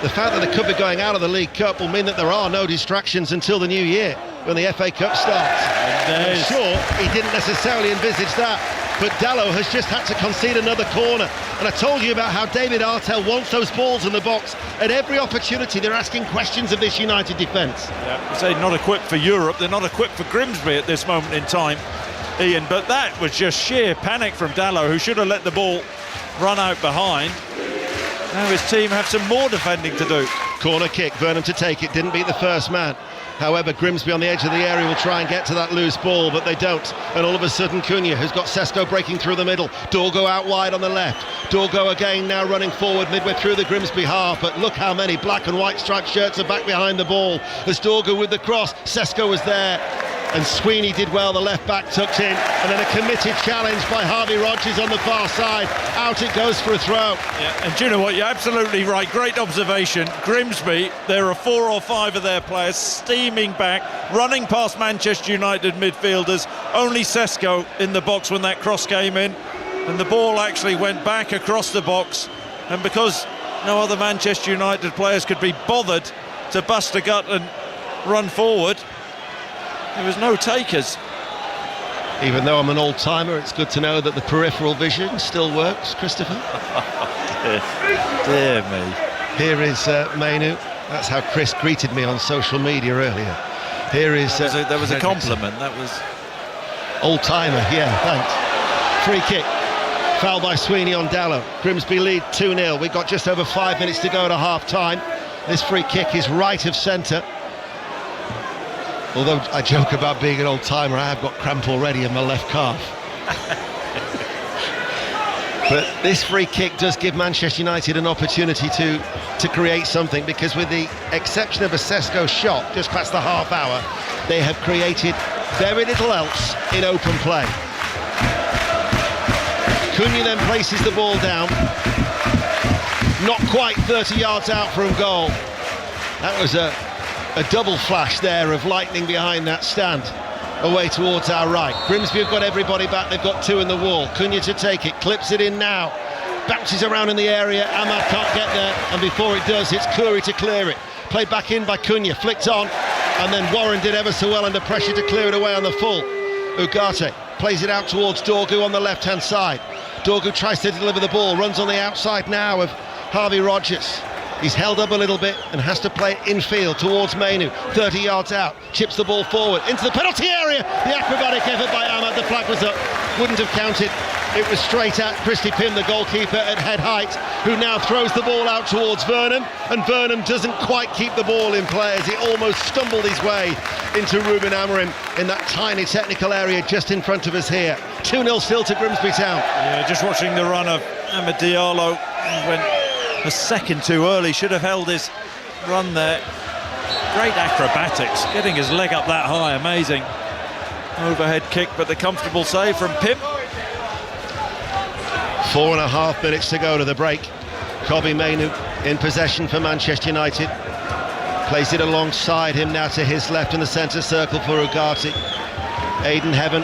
B: The fact that they could be going out of the League Cup will mean that there are no distractions until the new year, when the FA Cup starts. I'm sure he didn't necessarily envisage that, but Dalot has just had to concede another corner. And I told you about how David Artell wants those balls in the box. At every opportunity, they're asking questions of this United defence.
A: Yeah, you say not equipped for Europe, they're not equipped for Grimsby at this moment in time, Ian, but that was just sheer panic from Dalot, who should have let the ball run out behind. Now his team have some more defending to do.
B: Corner kick, Burnham to take it, didn't beat the first man. However, Grimsby on the edge of the area will try and get to that loose ball, but they don't. And all of a sudden, Cunha, who's got Sesko breaking through the middle. Dorgo out wide on the left. Dorgo again now running forward midway through the Grimsby half, but look how many black and white striped shirts are back behind the ball. As Dorgo with the cross, Sesko was there. And Sweeney did well, the left back tucked in, and then a committed challenge by Harvey Rodgers on the far side. Out it goes for a throw.
A: Yeah, and do you know what, you're absolutely right, great observation. Grimsby, there are 4 or 5 of their players steaming back, running past Manchester United midfielders. Only Sesko in the box when that cross came in, and the ball actually went back across the box, and because no other Manchester United players could be bothered to bust a gut and run forward, there was no takers.
B: Even though I'm an old-timer, it's good to know that the peripheral vision still works, Christopher.
A: Dear me.
B: Here is Mainoo. That's how Chris greeted me on social media earlier. Here is...
A: There was a compliment, that was...
B: Old-timer, yeah, thanks. Free kick. Foul by Sweeney on Dalot. Grimsby lead 2-0. We've got just over 5 minutes to go to half-time. This free kick is right of centre. Although I joke about being an old-timer, I have got cramp already in my left calf. But this free kick does give Manchester United an opportunity to create something, because with the exception of a Sesko shot just past the half hour, they have created very little else in open play. Cunha then places the ball down, not quite 30 yards out from goal. That was a double flash there of lightning behind that stand, away towards our right. Grimsby have got everybody back, they've got two in the wall. Cunha to take it, clips it in now, bounces around in the area, Ahmad can't get there, and before it does, it's Curry to clear it. Played back in by Cunha, flicked on, and then Warren did ever so well under pressure to clear it away on the full. Ugarte plays it out towards Dorgu on the left-hand side. Dorgu tries to deliver the ball, runs on the outside now of Harvey Rogers. He's held up a little bit and has to play it infield towards Mainu, 30 yards out, chips the ball forward into the penalty area. The acrobatic effort by Ahmad, the flag was up, wouldn't have counted. It was straight at Christy Pym, the goalkeeper, at head height, who now throws the ball out towards Vernon, and Vernon doesn't quite keep the ball in play as he almost stumbled his way into Ruben Amorim in that tiny technical area just in front of us here. 2-0 still to Grimsby Town.
A: Yeah, just watching the run of Amad Diallo, he went a second too early, should have held his run there. Great acrobatics, getting his leg up that high, amazing. Overhead kick, but the comfortable save from Pym.
B: 4.5 minutes to go to the break. Kobbie Mainoo in possession for Manchester United. Plays it alongside him now to his left in the centre circle for Ugarte. Aidan Heaven,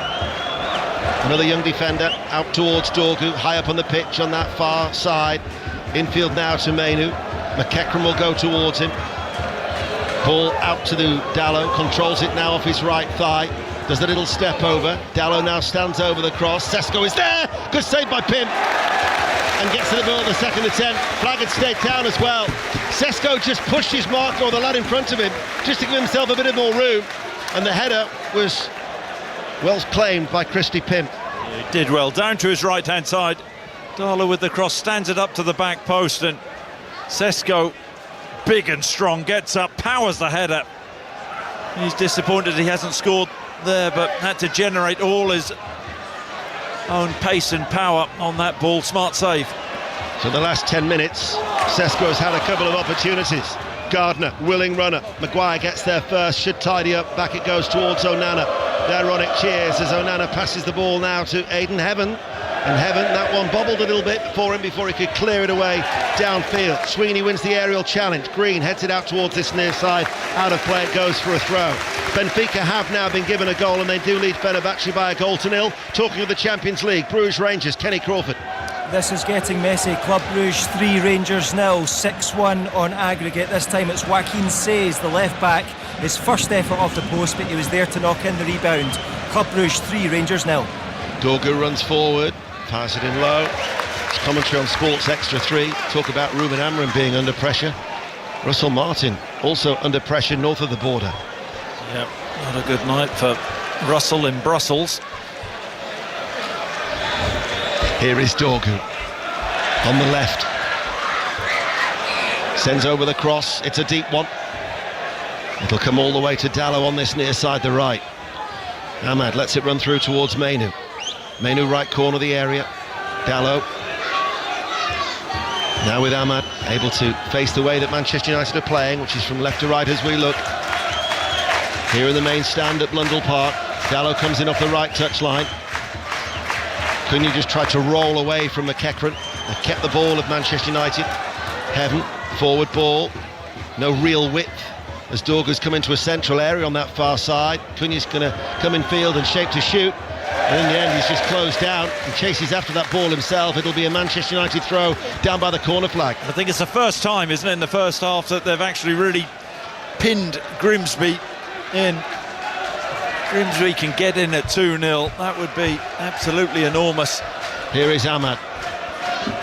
B: another young defender, out towards Dorgu, high up on the pitch on that far side. Infield now to Mainoo. McEachran will go towards him. Ball out to the Dallo, controls it now off his right thigh. Does a little step over. Dallo now stands over the cross. Sesko is there. Good save by Pym. And gets to the ball at the second attempt. Flag had stayed down as well. Sesko just pushed his marker, or the lad in front of him, just to give himself a bit of more room. And the header was well claimed by Christy Pym.
A: He did well. Down to his right-hand side. Darla with the cross, stands it up to the back post, and Sesko, big and strong, gets up, powers the header. He's disappointed he hasn't scored there, but had to generate all his own pace and power on that ball. Smart save.
B: So the last 10 minutes, Sesko's had a couple of opportunities. Gardner, willing runner. Maguire gets there first, should tidy up. Back it goes towards Onana. The ironic cheers as Onana passes the ball now to Aidan Heaven. And Heaven, that one bobbled a little bit for him before he could clear it away downfield. Sweeney wins the aerial challenge. Green heads it out towards this near side. Out of play, it goes for a throw. Benfica have now been given a goal, and they do lead Fenerbahce by 1-0. Talking of the Champions League, Bruges Rangers, Kenny Crawford.
D: This is getting messy. Club Bruges 3, Rangers 0, 6-1 on aggregate. This time it's Joaquin Says, the left back. His first effort off the post, but he was there to knock in the rebound. Club Bruges 3, Rangers 0.
B: Dorgu runs forward, pass it in low. It's commentary on Sports Extra 3. Talk about Ruben Amorim being under pressure. Russell Martin also under pressure north of the border.
A: Yep, not a good night for Russell in Brussels.
B: Here is Dorgu on the left. Sends over the cross. It's a deep one. It'll come all the way to Dallo on this near side, the right. Ahmad lets it run through towards Mainoo. Mainoo right corner of the area. Dallo. Now with Ahmad, able to face the way that Manchester United are playing, which is from left to right as we look. Here in the main stand at Blundell Park. Dallo comes in off the right touchline. Cunha just tried to roll away from McEachran. They've kept the ball of Manchester United. Heaven, forward ball. No real width as Dorgu's come into a central area on that far side. Cunha's going to come in field and shape to shoot. And in the end, he's just closed down and chases after that ball himself. It'll be a Manchester United throw down by the corner flag.
A: I think it's the first time, isn't it, in the first half that they've actually really pinned Grimsby in. Grimsby can get in at 2-0. That would be absolutely enormous.
B: Here is Ahmad.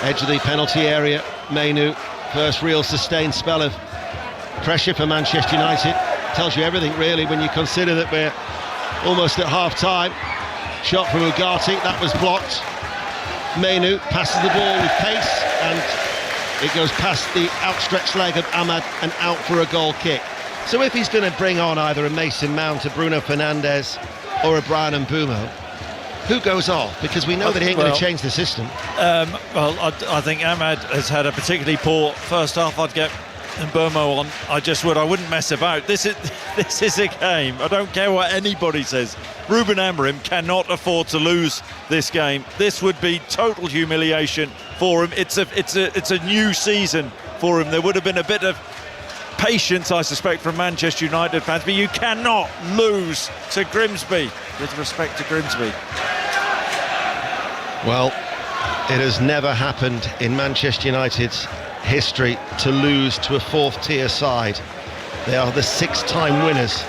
B: Edge of the penalty area. Mainoo. First real sustained spell of pressure for Manchester United. Tells you everything, really, when you consider that we're almost at half-time. Shot from Ugarte. That was blocked. Mainoo passes the ball with pace, and it goes past the outstretched leg of Ahmad and out for a goal kick. So if he's going to bring on either a Mason Mount, a Bruno Fernandes or a Brian Mbeumo, who goes off? Because we know that he ain't going to change the system.
A: I think Ahmad has had a particularly poor first half. I'd get Mbeumo on. I wouldn't mess about. This is a game. I don't care what anybody says. Ruben Amorim cannot afford to lose this game. This would be total humiliation for him. It's a new season for him. There would have been a bit of patience, I suspect, from Manchester United fans, but you cannot lose to Grimsby, with respect to Grimsby.
B: Well, it has never happened in Manchester United's history to lose to a fourth-tier side. They are the 6-time winners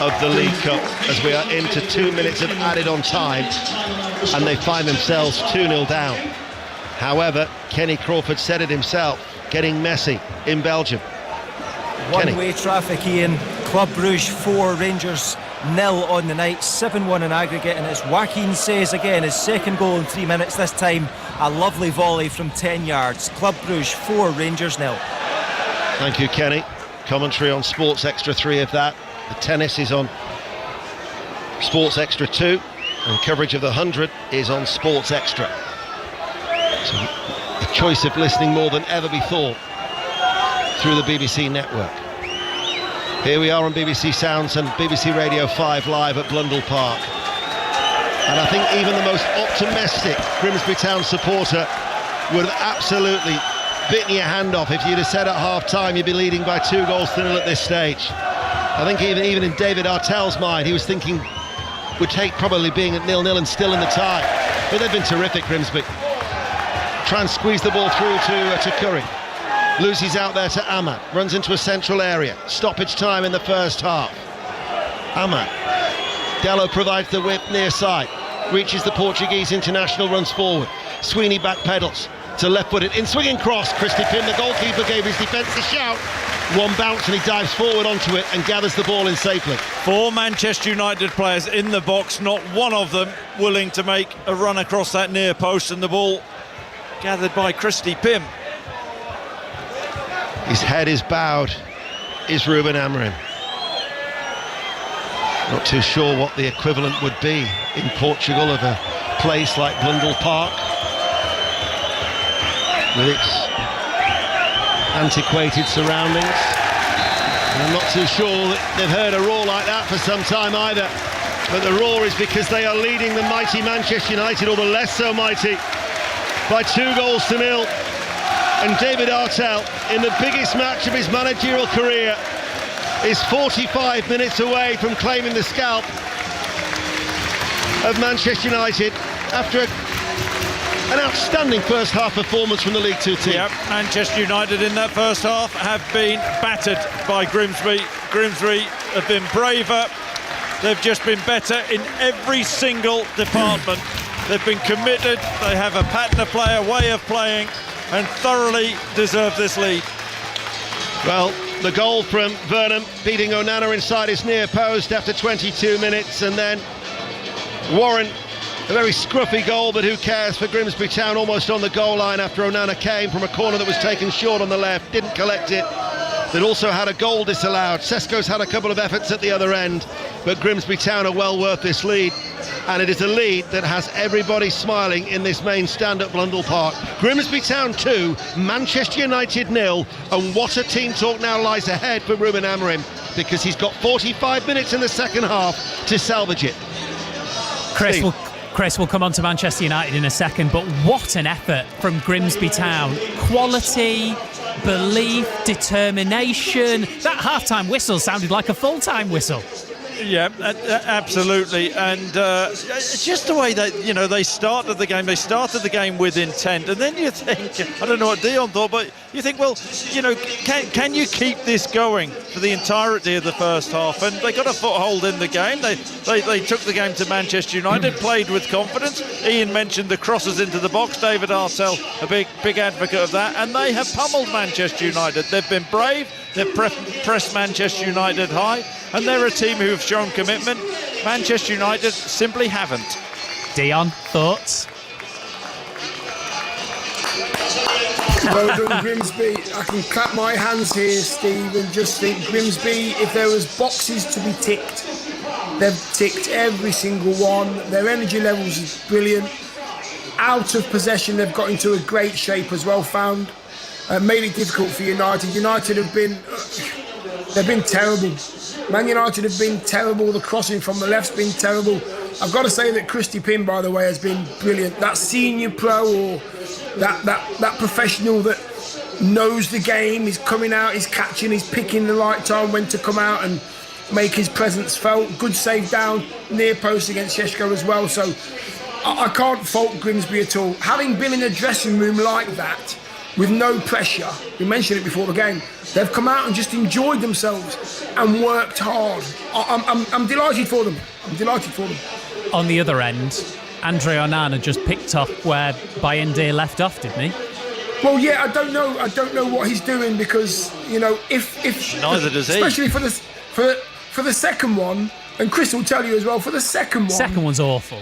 B: of the League Cup, as we are into 2 minutes of added on time, and they find themselves 2-0 down. However, Kenny Crawford said it himself, getting messy in Belgium.
D: One-way traffic, Ian. Club Brugge 4, Rangers 0 on the night, 7-1 in aggregate, and as Joaquin says again, his second goal in 3 minutes, this time a lovely volley from 10 yards. Club Brugge 4, Rangers 0.
B: Thank you, Kenny. Commentary on Sports Extra 3 of that. The tennis is on Sports Extra 2, and coverage of the 100 is on Sports Extra. So a choice of listening more than ever before through the BBC network. Here we are on BBC Sounds and BBC Radio 5 live at Blundell Park. And I think even the most optimistic Grimsby Town supporter would have absolutely bitten your hand off if you'd have said at half-time you'd be leading by 2-0 at this stage. I think even in David Artell's mind, he was thinking would take probably being at 0-0 and still in the tie. But they've been terrific, Grimsby. Try and squeeze the ball through to Curry. Loses out there to Ahmad, runs into a central area. Stoppage time in the first half. Ahmad. Dello provides the whip near side. Reaches the Portuguese international, runs forward. Sweeney backpedals to left-footed in swinging cross. Christy Pym, the goalkeeper, gave his defence a shout. One bounce and he dives forward onto it and gathers the ball in safely.
A: 4 Manchester United players in the box, not one of them willing to make a run across that near post, and the ball gathered by Christy Pym.
B: His head is bowed, is Ruben Amorim. Not too sure what the equivalent would be in Portugal of a place like Blundell Park, with its antiquated surroundings. And I'm not too sure that they've heard a roar like that for some time either. But the roar is because they are leading the mighty Manchester United, or the less so mighty, by 2-0. And David Artell, in the biggest match of his managerial career, is 45 minutes away from claiming the scalp of Manchester United after an outstanding first half performance from the League Two team.
A: Yep, Manchester United in that first half have been battered by Grimsby. Grimsby have been braver. They've just been better in every single department. They've been committed. They have a pattern of play, a way of playing, and thoroughly deserve this lead.
B: Well, the goal from Vernon beating Onana inside his near post after 22 minutes, and then Warren, a very scruffy goal, but who cares for Grimsby Town, almost on the goal line after Onana came from a corner that was taken short on the left, didn't collect it. They'd also had a goal disallowed. Sesko's had a couple of efforts at the other end, but Grimsby Town are well worth this lead, and it is a lead that has everybody smiling in this main stand at Blundell Park. Grimsby Town 2, Manchester United 0, and what a team talk now lies ahead for Ruben Amorim, because he's got 45 minutes in the second half to salvage it.
H: Chris will come on to Manchester United in a second, but what an effort from Grimsby Town. Quality, belief, determination. That half-time whistle sounded like a full-time whistle.
A: Yeah, absolutely, and just the way that they started the game. They started the game with intent, and then you think, I don't know what Dion thought, but you think, well, can you keep this going for the entirety of the first half? And they got a foothold in the game. They took the game to Manchester United, played with confidence. Ian mentioned the crosses into the box. David Artell, a big advocate of that, and they have pummeled Manchester United. They've been brave. They've pressed Manchester United high, and they're a team who have shown commitment. Manchester United simply haven't.
H: Dion, thoughts?
I: Well done, Grimsby. I can clap my hands here, Steve, and just think Grimsby, if there was boxes to be ticked, they've ticked every single one. Their energy levels is brilliant. Out of possession, they've got into a great shape as well, found. Made it difficult for United. United have been, they've been terrible. Man United have been terrible. The crossing from the left's been terrible. I've got to say that Christy Pym, by the way, has been brilliant. That senior pro or that professional that knows the game, is coming out, is catching, is picking the right time when to come out and make his presence felt. Good save down near post against Sheshko as well. So I can't fault Grimsby at all. Having been in a dressing room like that with no pressure, we mentioned it before the game, they've come out and just enjoyed themselves and worked hard. I'm delighted for them.
H: On the other end, Andre Onana just picked up where Bayindir left off, didn't he?
I: Well, yeah, I don't know what he's doing, because if
A: neither does he.
I: Especially for the second one, and Chris will tell you as well, for the second one.
H: Second one's awful.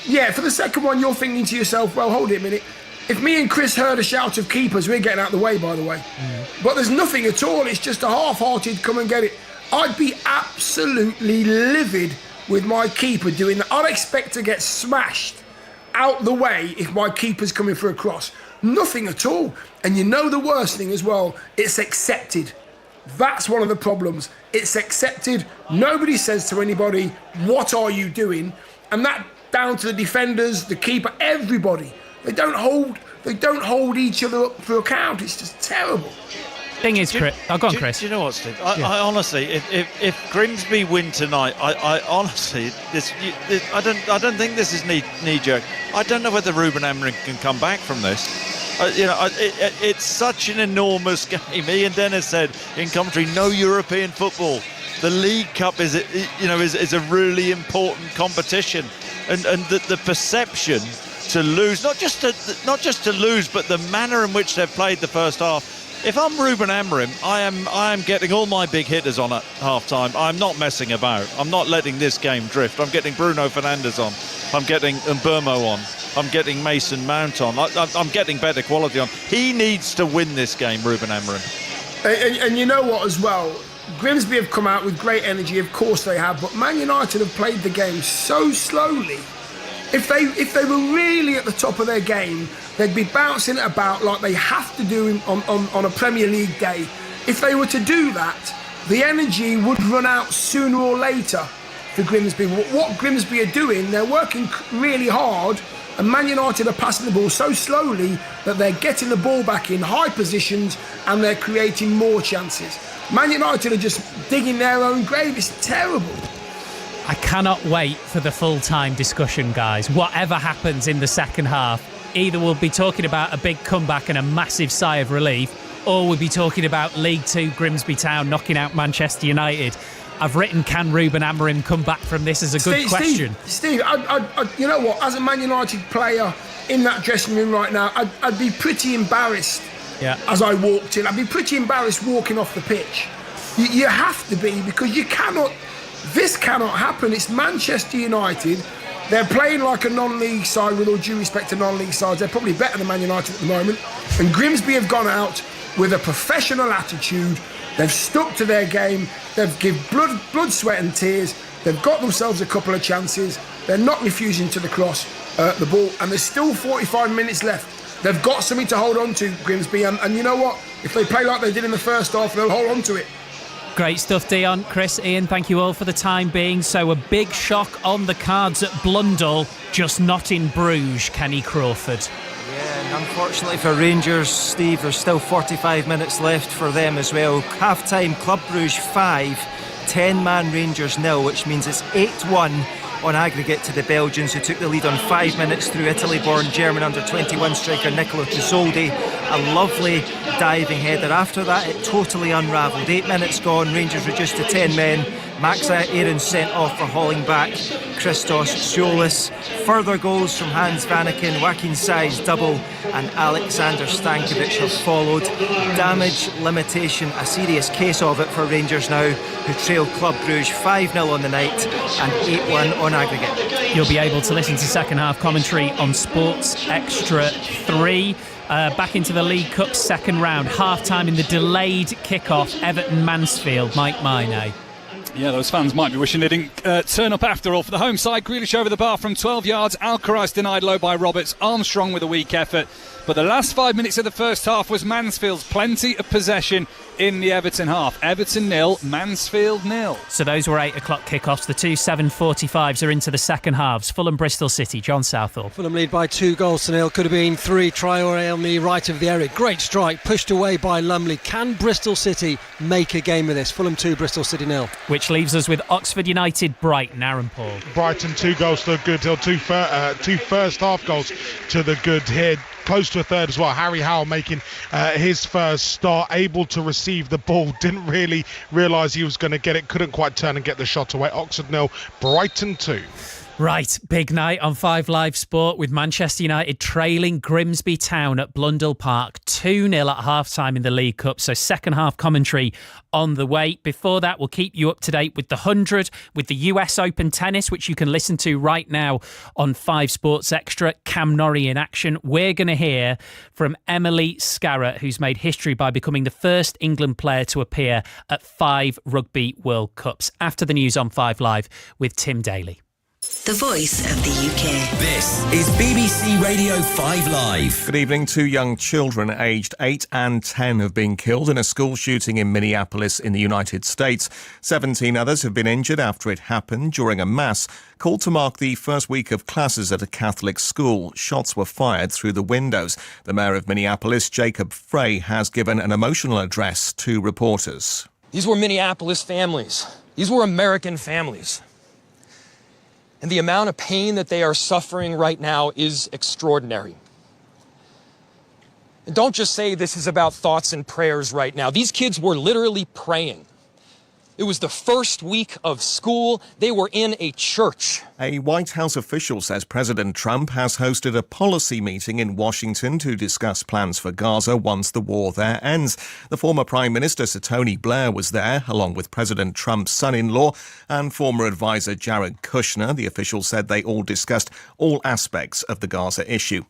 I: Yeah, for the second one, you're thinking to yourself, well, hold it a minute. If me and Chris heard a shout of keepers, we're getting out of the way, by the way. But there's nothing at all. It's just a half-hearted come and get it. I'd be absolutely livid with my keeper doing that. I'd expect to get smashed out the way if my keeper's coming for a cross. Nothing at all. And you know the worst thing as well, it's accepted. That's one of the problems. It's accepted. Nobody says to anybody, what are you doing? And that down to the defenders, the keeper, everybody. They don't hold each other up for account. It's just terrible.
H: Thing is, Chris, go on, Chris.
A: Do you know what, Steve? I honestly, if Grimsby win tonight, I honestly, I don't think this is knee jerk. I don't know whether Ruben Amorim can come back from this. It's such an enormous game. Ian Dennis said in commentary, no European football. The League Cup is a really important competition, and the perception to lose, not just to lose, but the manner in which they've played the first half. If I'm Ruben Amorim, I am getting all my big hitters on at half-time. I'm not messing about. I'm not letting this game drift. I'm getting Bruno Fernandes on. I'm getting Mbermo on. I'm getting Mason Mount on. I'm getting better quality on. He needs to win this game, Ruben Amorim.
I: And you know what as well? Grimsby have come out with great energy, of course they have, but Man United have played the game so slowly. If they were really at the top of their game, they'd be bouncing it about like they have to do on a Premier League day. If they were to do that, the energy would run out sooner or later for Grimsby. What Grimsby are doing, they're working really hard, and Man United are passing the ball so slowly that they're getting the ball back in high positions and they're creating more chances. Man United are just digging their own grave. It's terrible.
H: I cannot wait for the full-time discussion, guys. Whatever happens in the second half, either we'll be talking about a big comeback and a massive sigh of relief, or we'll be talking about League Two Grimsby Town knocking out Manchester United. I've written, can Ruben Amorim come back from this, as a good question.
I: Steve, you know what? As a Man United player in that dressing room right now, I'd be pretty embarrassed as I walked in. I'd be pretty embarrassed walking off the pitch. You have to be, because you cannot... This cannot happen. It's Manchester United. They're playing like a non-league side, with all due respect to non-league sides. They're probably better than Man United at the moment. And Grimsby have gone out with a professional attitude. They've stuck to their game. They've given blood, sweat and tears. They've got themselves a couple of chances. They're not refusing to cross the ball. And there's still 45 minutes left. They've got something to hold on to, Grimsby. And you know what? If they play like they did in the first half, they'll hold on to it.
H: Great stuff, Dion, Chris, Ian, thank you all for the time being. So a big shock on the cards at Blundell, just not in Bruges, Kenny Crawford.
D: Yeah, and unfortunately for Rangers, Steve, there's still 45 minutes left for them as well. Half-time, Club Bruges 5, 10-man Rangers 0, which means it's 8-1 on aggregate to the Belgians, who took the lead on 5 minutes through Italy-born German under-21 striker Nicola Trizoldi. A lovely diving header. After that, it totally unravelled. 8 minutes gone, Rangers reduced to 10 men. Max Aarons sent off for hauling back Christos Ziolis. Further goals from Hans Vanaken, Joaquin Sai's double, and Alexander Stankovic have followed. Damage limitation, a serious case of it for Rangers now, who trail Club Bruges 5-0 on the night and 8-1 on aggregate.
H: You'll be able to listen to second half commentary on Sports Extra 3. Back into the League Cup second round, half time in the delayed kick-off, Everton Mansfield. Mike Maine.
G: Yeah, those fans might be wishing they didn't turn up after all. For the home side, Grealish over the bar from 12 yards. Alcaraz denied low by Roberts. Armstrong with a weak effort. But the last 5 minutes of the first half was Mansfield's. Plenty of possession in the Everton half. Everton 0, Mansfield 0.
H: So those were 8 o'clock kickoffs. The two 7:45s are into the second halves. Fulham, Bristol City. John Southall.
E: Fulham lead by 2-0. Could have been 3. Traore on the right of the area. Great strike, pushed away by Lumley. Can Bristol City make a game of this? Fulham 2, Bristol City 0.
H: Which leaves us with Oxford United, Brighton. Aaron Paul.
F: Brighton 2 goals to the good hill, two first half goals to the good here. Close to a third as well. Harry Howell making his first start, able to receive the ball, didn't really realise he was going to get it, couldn't quite turn and get the shot away. Oxford 0, Brighton 2.
H: Right, big night on 5 Live Sport with Manchester United trailing Grimsby Town at Blundell Park 2-0 at half-time in the League Cup. So second half commentary on the way. Before that, we'll keep you up to date with the 100, with the US Open tennis, which you can listen to right now on 5 Sports Extra. Cam Norrie in action. We're going to hear from Emily Scarratt, who's made history by becoming the first England player to appear at 5 Rugby World Cups. After the news on 5 Live with Tim Daly.
J: The voice of the UK.
K: This is BBC Radio 5 Live.
L: Good evening. 2 young children aged 8 and 10 have been killed in a school shooting in Minneapolis in the United States. 17 others have been injured after it happened during a mass called to mark the first week of classes at a Catholic school. Shots were fired through the windows. The mayor of Minneapolis, Jacob Frey, has given an emotional address to reporters.
M: These were Minneapolis families. These were American families. And the amount of pain that they are suffering right now is extraordinary. And don't just say this is about thoughts and prayers right now. These kids were literally praying. It was the first week of school. They were in a church.
L: A White House official says President Trump has hosted a policy meeting in Washington to discuss plans for Gaza once the war there ends. The former Prime Minister, Sir Tony Blair, was there, along with President Trump's son-in-law and former advisor Jared Kushner. The official said they all discussed all aspects of the Gaza issue.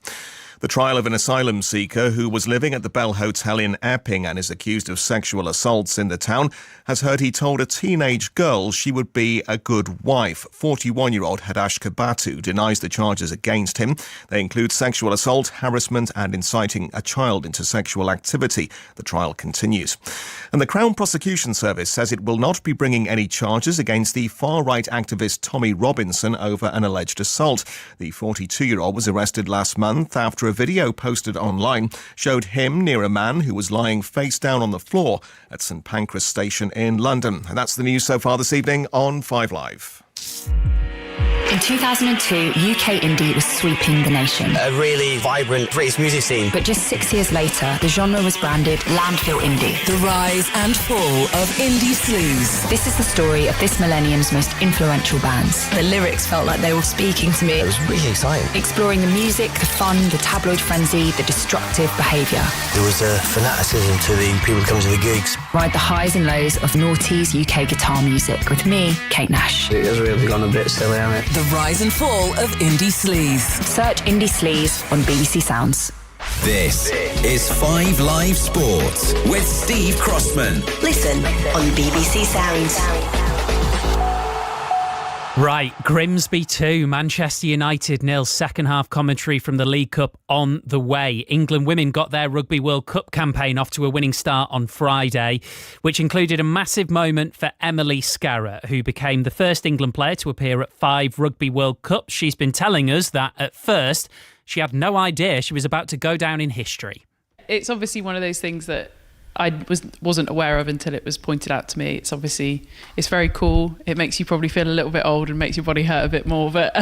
L: The trial of an asylum seeker who was living at the Bell Hotel in Epping and is accused of sexual assaults in the town has heard he told a teenage girl she would be a good wife. 41-year-old Hadash Kabatu denies the charges against him. They include sexual assault, harassment and inciting a child into sexual activity. The trial continues. And the Crown Prosecution Service says it will not be bringing any charges against the far-right activist Tommy Robinson over an alleged assault. The 42-year-old was arrested last month after a video posted online showed him near a man who was lying face down on the floor at St Pancras Station in London. And that's the news so far this evening on 5 Live.
J: In 2002, UK indie was sweeping the nation.
N: A really vibrant British music scene.
J: But just 6 years later, the genre was branded landfill indie.
K: The rise and fall of indie sleaze.
J: This is the story of this millennium's most influential bands.
N: The lyrics felt like they were speaking to me. It was really exciting.
J: Exploring the music, the fun, the tabloid frenzy, the destructive behaviour.
N: There was a fanaticism to the people coming to the gigs.
J: Ride the highs and lows of noughties UK guitar music with me, Kate Nash.
N: It has really gone a bit silly, hasn't it?
K: The rise and fall of indie sleaze.
J: Search Indie Sleaze on BBC Sounds.
K: This is 5 Live Sports with Steve Crossman.
J: Listen on BBC Sounds.
H: Right, Grimsby 2, Manchester United 0. Second half commentary from the League Cup on the way. England women got their Rugby World Cup campaign off to a winning start on Friday, which included a massive moment for Emily Scarratt, who became the first England player to appear at 5 Rugby World Cups. She's been telling us that at first she had no idea she was about to go down in history.
O: It's obviously one of those things that I wasn't aware of until it was pointed out to me. It's very cool. It makes you probably feel a little bit old and makes your body hurt a bit more, but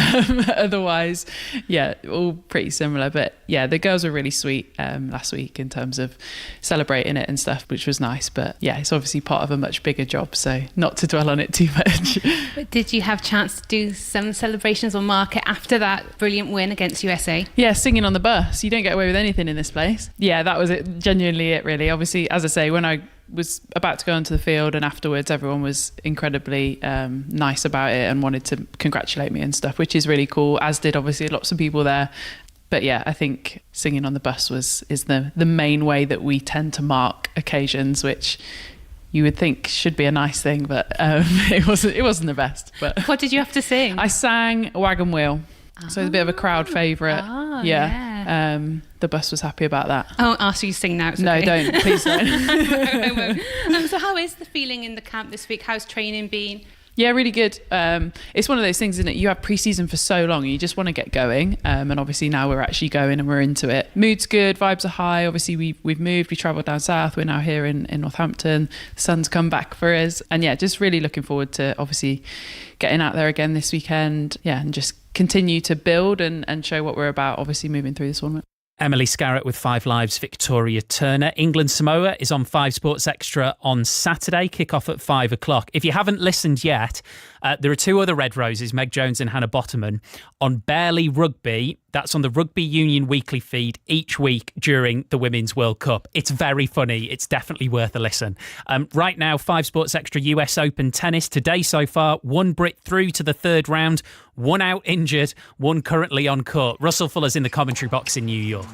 O: otherwise, yeah, all pretty similar. But yeah, the girls were really sweet last week in terms of celebrating it and stuff, which was nice. But yeah, it's obviously part of a much bigger job, so not to dwell on it too much.
P: But did you have a chance to do some celebrations or market after that brilliant win against USA?
O: Yeah, singing on the bus. You don't get away with anything in this place. Yeah, that was it. Genuinely it, really. Obviously, as I say, when I was about to go onto the field and afterwards, everyone was incredibly nice about it and wanted to congratulate me and stuff, which is really cool, as did obviously lots of people there. But yeah, I think singing on the bus is the main way that we tend to mark occasions, which you would think should be a nice thing, but it wasn't the best. But
P: what did you have to sing?
O: I sang Wagon Wheel, so it's a bit of a crowd favourite.
P: Oh, yeah.
O: The bus was happy about that.
P: I won't ask you to sing now.
O: No,
P: okay.
O: don't. Please don't.
P: I won't. So how is the feeling in the camp this week? How's training been?
O: Yeah, really good. It's one of those things, isn't it? You have pre-season for so long, you just want to get going. And obviously now we're actually going and we're into it. Mood's good, vibes are high. Obviously we've moved, we travelled down south. We're now here in Northampton. The sun's come back for us. And yeah, just really looking forward to obviously getting out there again this weekend. Yeah, and just continue to build and show what we're about, obviously moving through this tournament.
H: Emily Scarrett with 5 Live's Victoria Turner. England-Samoa is on 5 Sports Extra on Saturday, kick-off at 5 o'clock. If you haven't listened yet, there are 2 other Red Roses, Meg Jones and Hannah Bottoman, on Barely Rugby. That's on the Rugby Union weekly feed each week during the Women's World Cup. It's very funny. It's definitely worth a listen. Right now, 5 Sports Extra US Open tennis. Today so far, 1 Brit through to the 3rd round, 1 out injured, 1 currently on court. Russell Fuller's in the commentary box in New York.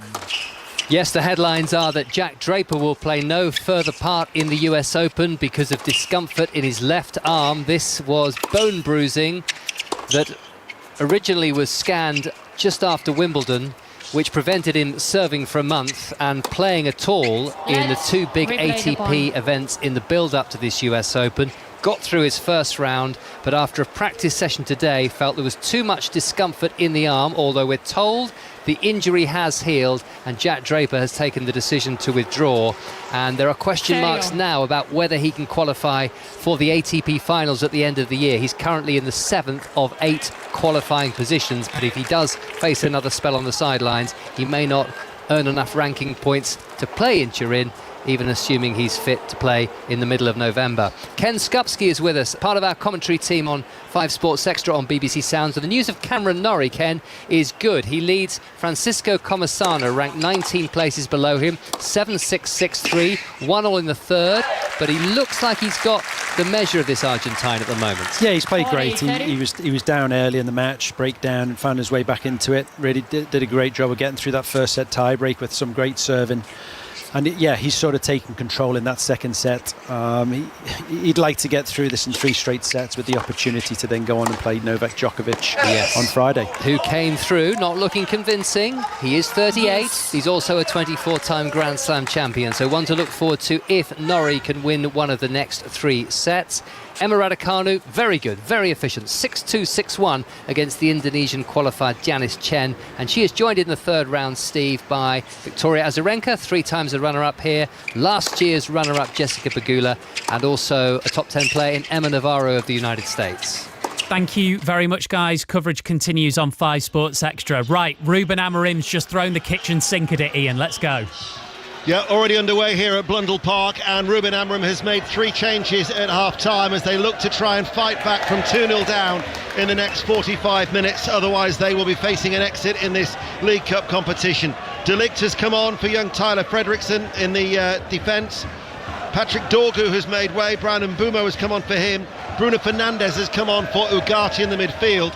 Q: Yes, the headlines are that Jack Draper will play no further part in the US Open because of discomfort in his left arm. This was bone bruising that originally was scanned just after Wimbledon, which prevented him serving for a month and playing at all in the 2 big ATP events in the build-up to this US Open. Got through his first round, but after a practice session today felt there was too much discomfort in the arm, although we're told the injury has healed and Jack Draper has taken the decision to withdraw. And there are question marks now about whether he can qualify for the ATP finals at the end of the year. He's currently in the 7th of 8 qualifying positions, but if he does face another spell on the sidelines, he may not earn enough ranking points to play in Turin, even assuming he's fit to play in the middle of November. Ken Skupski is with us, part of our commentary team on 5 Sports Extra on BBC Sounds. And the news of Cameron Norrie, Ken, is good. He leads Francisco Comesaña, ranked 19 places below him, 7-6-6-3, 1-all in the 3rd, but he looks like he's got the measure of this Argentine at the moment.
R: Yeah, he's played great. He was down early in the match, break down and found his way back into it. Really did a great job of getting through that first set tie break with some great serving. And he's sort of taken control in that second set. He'd like to get through this in 3 straight sets with the opportunity to then go on and play Novak Djokovic on Friday.
Q: Who came through, not looking convincing. He is 38. He's also a 24-time Grand Slam champion. So one to look forward to if Norrie can win one of the next 3 sets. Emma Raducanu, very good, very efficient, 6-2, 6-1 against the Indonesian qualified Janice Chen. And she is joined in the 3rd round, Steve, by Victoria Azarenka, 3 times a runner-up here, last year's runner-up Jessica Pegula, and also a top 10 player in Emma Navarro of the United States.
H: Thank you very much, guys. Coverage continues on 5 Sports Extra. Right, Ruben Amorim's just thrown the kitchen sink at it, Ian. Let's go.
B: Yeah, already underway here at Blundell Park, and Ruben Amorim has made 3 changes at half-time as they look to try and fight back from 2-0 down in the next 45 minutes. Otherwise, they will be facing an exit in this League Cup competition. De Ligt has come on for young Tyler Fredrickson in the defence. Patrick Dorgu has made way. Brian Mbumo has come on for him. Bruno Fernandes has come on for Ugarte in the midfield.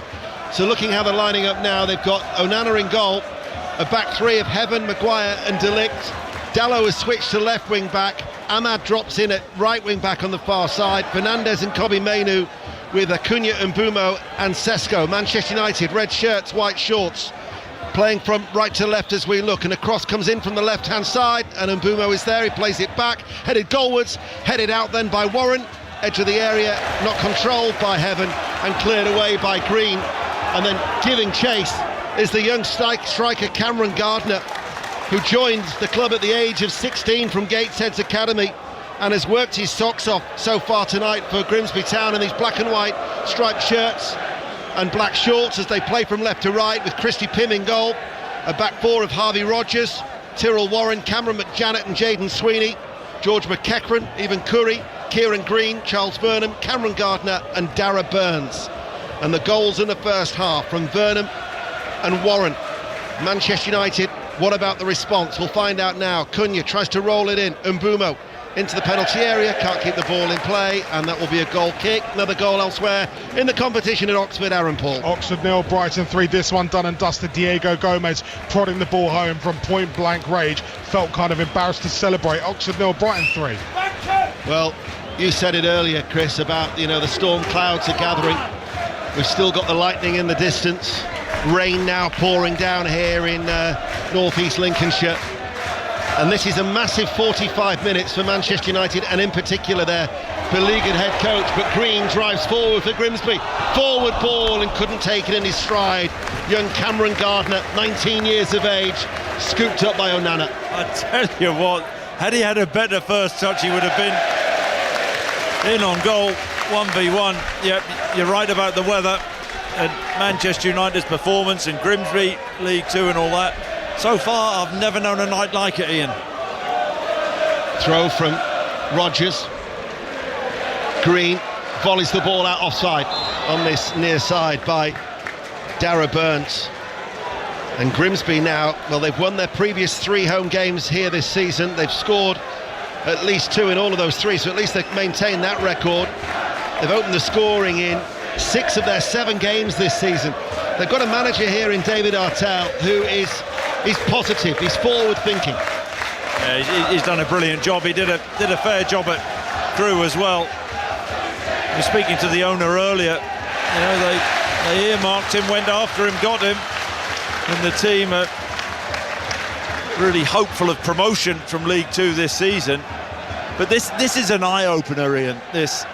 B: So looking how they're lining up now, they've got Onana in goal, a back 3 of Heaven, Maguire and De Ligt. Dallo has switched to left wing back. Ahmad drops in at right wing back on the far side. Fernandes and Kobbie Mainoo with Acuna, Mbumo and Sesko. Manchester United, red shirts, white shorts, playing from right to left as we look, and a cross comes in from the left hand side and Mbumo is there. He plays it back, headed goalwards, headed out then by Warren, edge of the area, not controlled by Heaven and cleared away by Green. And then giving chase is the young striker Cameron Gardner, who joined the club at the age of 16 from Gateshead's Academy and has worked his socks off so far tonight for Grimsby Town in these black and white striped shirts and black shorts as they play from left to right with Christy Pym in goal, a back 4 of Harvey Rogers, Tyrrell Warren, Cameron McJanet and Jaden Sweeney, George McEachran, Evan Curry, Kieran Green, Charles Burnham, Cameron Gardner and Dara Burns. And the goals in the first half from Burnham and Warren. Manchester United, what about the response? We'll find out now. Cunha tries to roll it in. Mbumo into the penalty area, can't keep the ball in play, and that will be a goal kick. Another goal elsewhere in the competition at Oxford, Aaron Paul.
F: Oxford 0, Brighton 3. This one done and dusted. Diego Gomez prodding the ball home from point blank range. Felt kind of embarrassed to celebrate. Oxford 0, Brighton 3.
B: Well, You said it earlier, Chris, about the storm clouds are gathering. We've still got the lightning in the distance. Rain now pouring down here in northeast Lincolnshire. And this is a massive 45 minutes for Manchester United, and in particular their beleaguered head coach. But Green drives forward for Grimsby. Forward ball and couldn't take it in his stride. Young Cameron Gardner, 19 years of age, scooped up by Onana.
A: I tell you what, had he had a better first touch, he would have been in on goal, 1v1. Yep, you're right about the weather and Manchester United's performance in Grimsby, League Two and all that. So far, I've never known a night like it, Ian.
B: Throw from Rodgers. Green volleys the ball out offside on this near side by Dara Burns. And Grimsby now, well, they've won their previous 3 home games here this season. They've scored at least 2 in all of those 3, so at least they've maintained that record. They've opened the scoring in 6 of their 7 games this season. They've got a manager here in David Artell who is positive, he's forward thinking.
A: Yeah, he's done a brilliant job. He did a fair job at Crewe as well. I was speaking to the owner earlier. They earmarked him, went after him, got him, and the team are really hopeful of promotion from League Two this season. But this is an eye-opener, Ian, this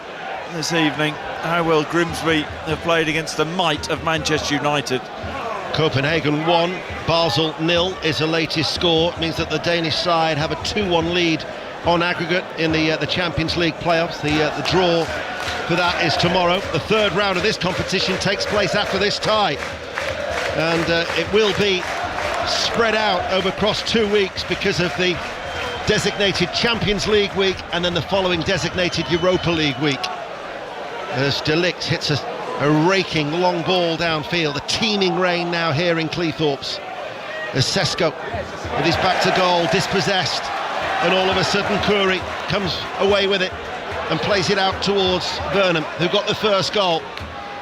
A: evening. How well Grimsby have played against the might of Manchester United.
B: Copenhagen 1, Basel 0 is the latest score. It means that the Danish side have a 2-1 lead on aggregate in the Champions League playoffs. The draw for that is tomorrow. The third round of this competition takes place after this tie, and it will be spread out across 2 weeks because of the designated Champions League week and then the following designated Europa League week. As De Ligt hits a raking long ball downfield, a teeming rain now here in Cleethorpes. As Sesko, with his back to goal, dispossessed, and all of a sudden Curry comes away with it and plays it out towards Burnham, who got the first goal.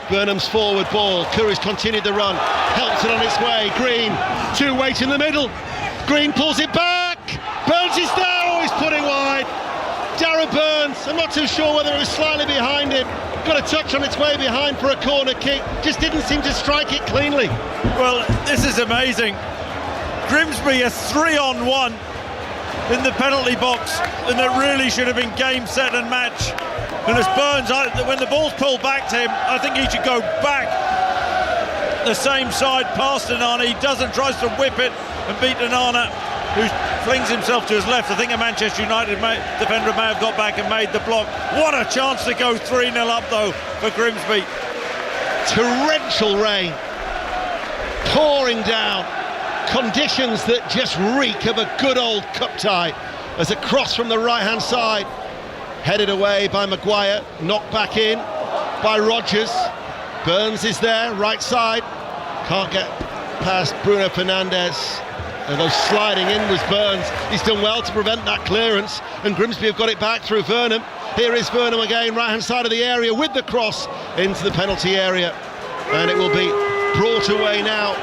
B: Burnham's forward ball, Curry's continued the run, helps it on its way. Green, 2 weight in the middle. Green pulls it back. Burns is there. Oh, he's putting wide. Dara Burns, I'm not too sure whether it was slightly behind him. Got a touch on its way behind for a corner kick. Just didn't seem to strike it cleanly.
A: Well, this is amazing. Grimsby are 3-on-1 in the penalty box, and it really should have been game, set and match. And as Burns, when the ball's pulled back to him, I think he should go back the same side past Onana. He doesn't, tries to whip it and beat Onana, who flings himself to his left. I think a Manchester United defender may have got back and made the block. What a chance to go 3-0 up though for Grimsby.
B: Torrential rain pouring down, conditions that just reek of a good old cup tie, as a cross from the right hand side, headed away by Maguire, knocked back in by Rodgers. Burns is there, right side, can't get past Bruno Fernandes. Although sliding in was Burns. He's done well to prevent that clearance, and Grimsby have got it back through Vernon. Here is Vernon again, right hand side of the area with the cross into the penalty area, and it will be brought away now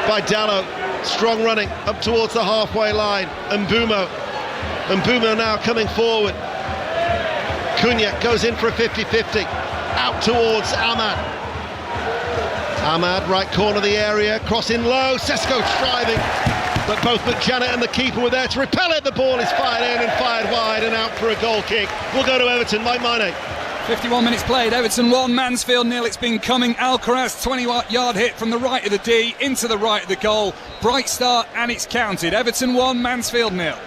B: by Dallo. Strong running up towards the halfway line, and Mbumo now coming forward. Cunha goes in for a 50-50 out towards Ahmad. Ahmad, right corner of the area, crossing low, Sesko striving, but both McJanet and the keeper were there to repel it. The ball is fired in and fired wide and out for a goal kick. We'll go to Everton, Mike Maine.
G: 51 minutes played, Everton 1, Mansfield 0. It's been coming. Alcaraz, 20-yard hit from the right of the D into the right of the goal. Bright start, and it's counted. Everton 1, Mansfield 0.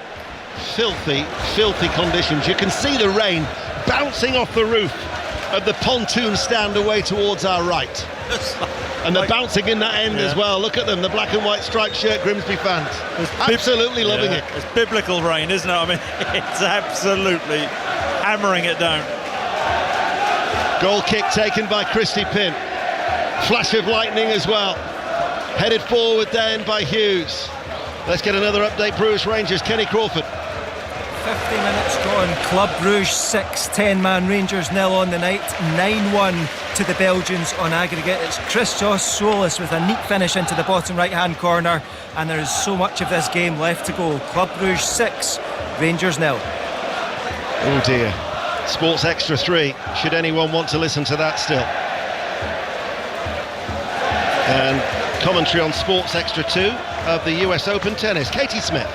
B: Filthy conditions. You can see the rain bouncing off the roof of the pontoon stand away towards our right. And they're bouncing in that end as well. Look at them, the black and white striped shirt Grimsby fans. Absolutely loving it.
A: It's biblical rain, isn't it? I mean, it's absolutely hammering it down.
B: Goal kick taken by Christy Pinn. Flash of lightning as well. Headed forward then by Hughes. Let's get another update. Bruges Rangers, Kenny Crawford.
D: 50 minutes gone. Club Bruges 6, 10-man Rangers 0 on the night. 9-1 to the Belgians on aggregate. It's Christos Solis with a neat finish into the bottom right-hand corner, and there is so much of this game left to go. Club Bruges 6, Rangers 0.
B: Oh dear. Sports Extra 3, should anyone want to listen to that still. And commentary on Sports Extra 2 of the US Open Tennis. Katie Smith.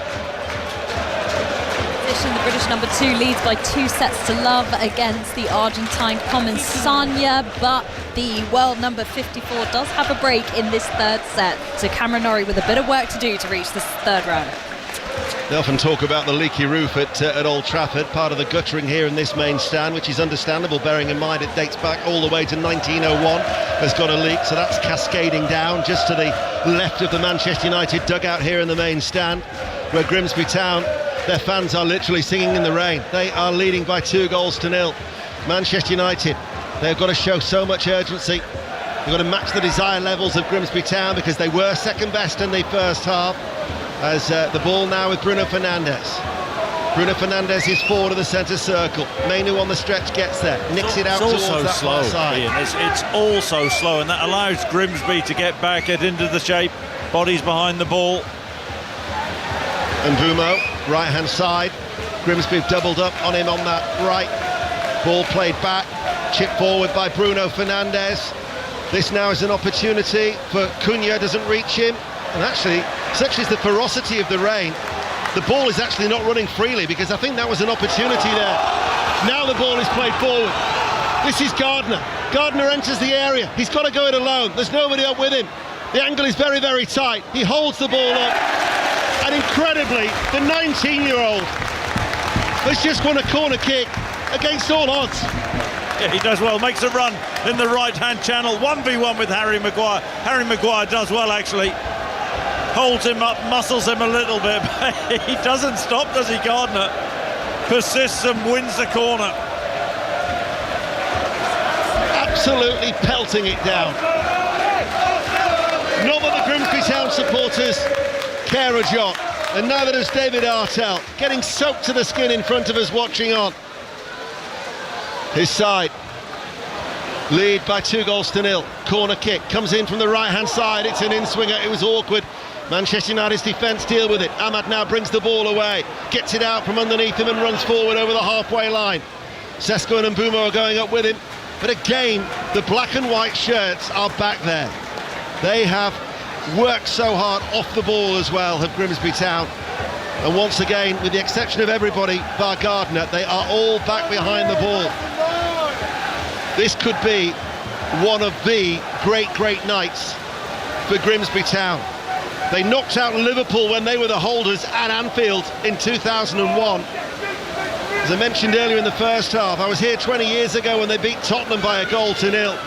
C: The British number 2 leads by 2-0 against the Argentine Comensania, but the world number 54 does have a break in this third set. So Cameron Norrie with a bit of work to do to reach this third round.
B: They often talk about the leaky roof at Old Trafford, part of the guttering here in this main stand, which is understandable, bearing in mind it dates back all the way to 1901, has got a leak, so that's cascading down just to the left of the Manchester United dugout here in the main stand, where Grimsby Town, their fans are literally singing in the rain. They are leading by 2-0. Manchester United, they've got to show so much urgency. They've got to match the desired levels of Grimsby Town, because they were second best in the first half. As the ball now with Bruno Fernandes. Bruno Fernandes is forward of the centre circle. Mainu on the stretch gets there, nicks it out towards that far side.
A: Ian. It's all so slow, and that allows Grimsby to get back, get into the shape, bodies behind the ball.
B: And Bumo, right-hand side. Grimsby doubled up on him on that right. Ball played back, chipped forward by Bruno Fernandes. This now is an opportunity for Cunha, doesn't reach him. And actually, such is the ferocity of the rain, the ball is actually not running freely, because I think that was an opportunity there. Now the ball is played forward. This is Gardner. Gardner enters the area. He's got to go it alone. There's nobody up with him. The angle is very, very tight. He holds the ball up. And incredibly, the 19-year-old has just won a corner kick against all odds.
A: Yeah, he does well, makes a run in the right-hand channel. 1v1 with Harry Maguire. Harry Maguire does well, actually. Holds him up, muscles him a little bit, but he doesn't stop, does he, Gardner? Persists and wins the corner.
B: Absolutely pelting it down. Not that the Grimsby Town supporters care a jot, and neither does David Artell, getting soaked to the skin in front of us watching on. His side lead by 2-0. Corner kick comes in from the right-hand side. It's an in-swinger. It was awkward. Manchester United's defence deal with it. Ahmad now brings the ball away, gets it out from underneath him and runs forward over the halfway line. Sesko and Mbumo are going up with him, but again the black and white shirts are back there. They have worked so hard off the ball as well, have Grimsby Town, and once again, with the exception of everybody bar Gardner, they are all back behind the ball. This could be one of the great nights for Grimsby Town. They knocked out Liverpool when they were the holders at Anfield in 2001. As I mentioned earlier in the first half, I was here 20 years ago when they beat Tottenham by 1-0.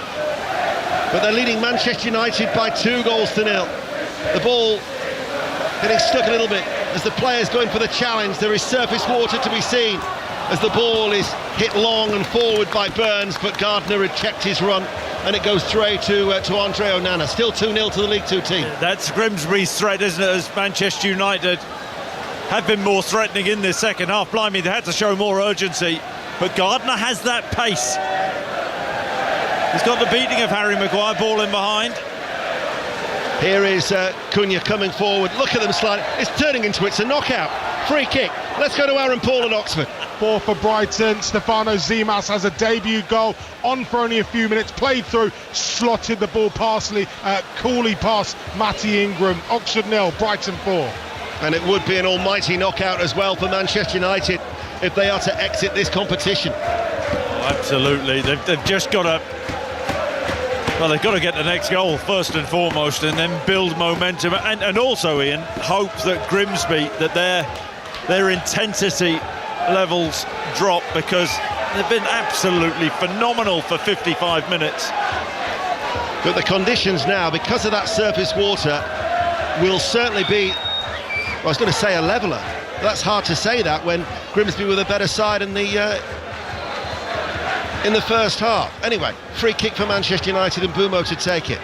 B: But they're leading Manchester United by 2-0. The ball getting stuck a little bit as the players going for the challenge. There is surface water to be seen as the ball is hit long and forward by Burns, but Gardner had checked his run, and it goes straight to Andre Onana. Still 2-0 to the League Two team.
A: That's Grimsby's threat, isn't it, as Manchester United have been more threatening in this second half. Blimey, they had to show more urgency, but Gardner has that pace. He's got the beating of Harry Maguire, ball in behind.
B: Here is Cunha coming forward. Look at them sliding. It's turning into a knockout. Free kick. Let's go to Aaron Paul at Oxford.
F: 4 for Brighton. Stefano Zimas has a debut goal on for only a few minutes. Played through, slotted the ball coolly past Matty Ingram. Oxford 0, Brighton 4.
B: And it would be an almighty knockout as well for Manchester United if they are to exit this competition.
A: Oh, absolutely. They've just got to... Well, they've got to get the next goal first and foremost, and then build momentum, and also, Ian, hope that Grimsby, that their intensity levels drop, because they've been absolutely phenomenal for 55 minutes.
B: But the conditions now, because of that surface water, will certainly be, well, I was going to say a leveller. That's hard to say that when Grimsby were the better side in the first half. Anyway, free kick for Manchester United and Mbumo to take it.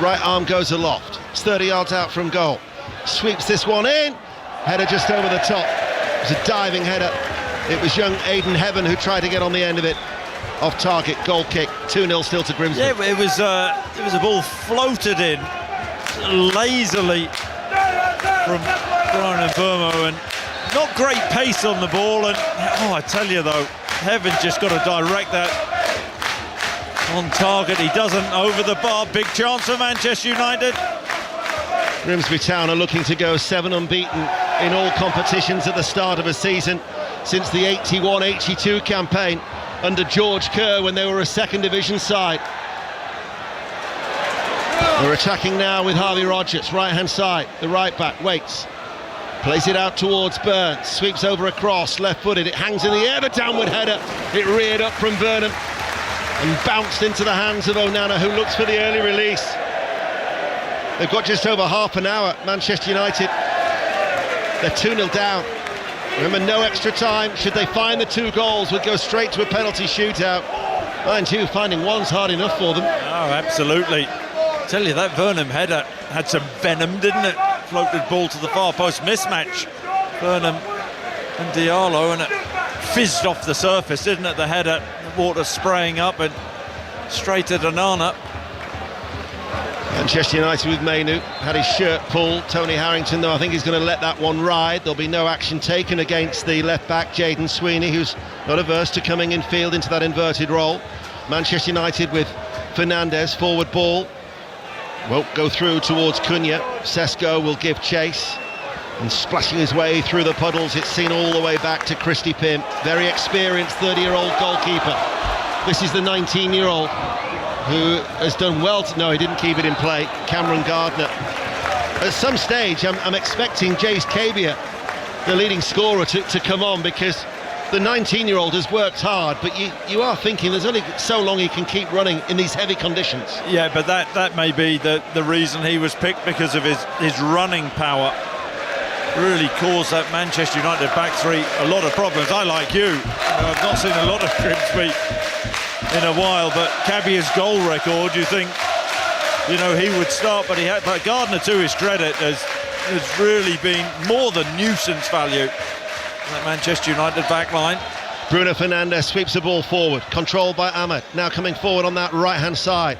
B: Right arm goes aloft. It's 30 yards out from goal. Sweeps this one in. Header just over the top. It was a diving header. It was young Aidan Heaven who tried to get on the end of it. Off target, goal kick. 2-0 still to Grimsby.
A: Yeah, it was a ball floated in lazily from Brian Mbumo, and not great pace on the ball. And I tell you though, Heaven's just got to direct that on target. He doesn't. Over the bar. Big chance for Manchester United.
B: Grimsby Town are looking to go 7 unbeaten in all competitions at the start of a season since the 81-82 campaign under George Kerr when they were a second division side. They're attacking now with Harvey Rogers, right hand side, the right back waits, plays it out towards Burns, sweeps over a cross, left footed, it hangs in the air, the downward header, it reared up from Burnham and bounced into the hands of Onana, who looks for the early release. They've got just over half an hour, Manchester United. They're 2-0 down. Remember, no extra time. Should they find the 2 goals, would go straight to a penalty shootout. Mind you, finding one's hard enough for them.
A: Oh, absolutely. I tell you, that Burnham header had some venom, didn't it? Floated ball to the far post, mismatch. Burnham and Diallo, and it fizzed off the surface, didn't it? The header, the water spraying up and straight at Onana.
B: Manchester United with Mainu, had his shirt pulled. Tony Harrington, though, I think he's going to let that one ride. There'll be no action taken against the left-back, Jayden Sweeney, who's not averse to coming in field into that inverted role. Manchester United with Fernandes, forward ball. Won't go through towards Cunha. Sesko will give chase. And splashing his way through the puddles, it's seen all the way back to Christy Pym. Very experienced 30-year-old goalkeeper. This is the 19-year-old who has done well no, he didn't keep it in play, Cameron Gardner. At some stage, I'm expecting Jace Cabia, the leading scorer, to come on, because the 19-year-old has worked hard, but you are thinking there's only so long he can keep running in these heavy conditions.
A: Yeah, but that may be the reason he was picked, because of his running power. Really caused that Manchester United back three a lot of problems. I, like you, I've not seen a lot of Grimsby in a while, but Cabia's goal record, you think, he would start, but but Gardner, to his credit, has really been more than nuisance value in that Manchester United back line.
B: Bruno Fernandes sweeps the ball forward, controlled by Ahmed, now coming forward on that right hand side.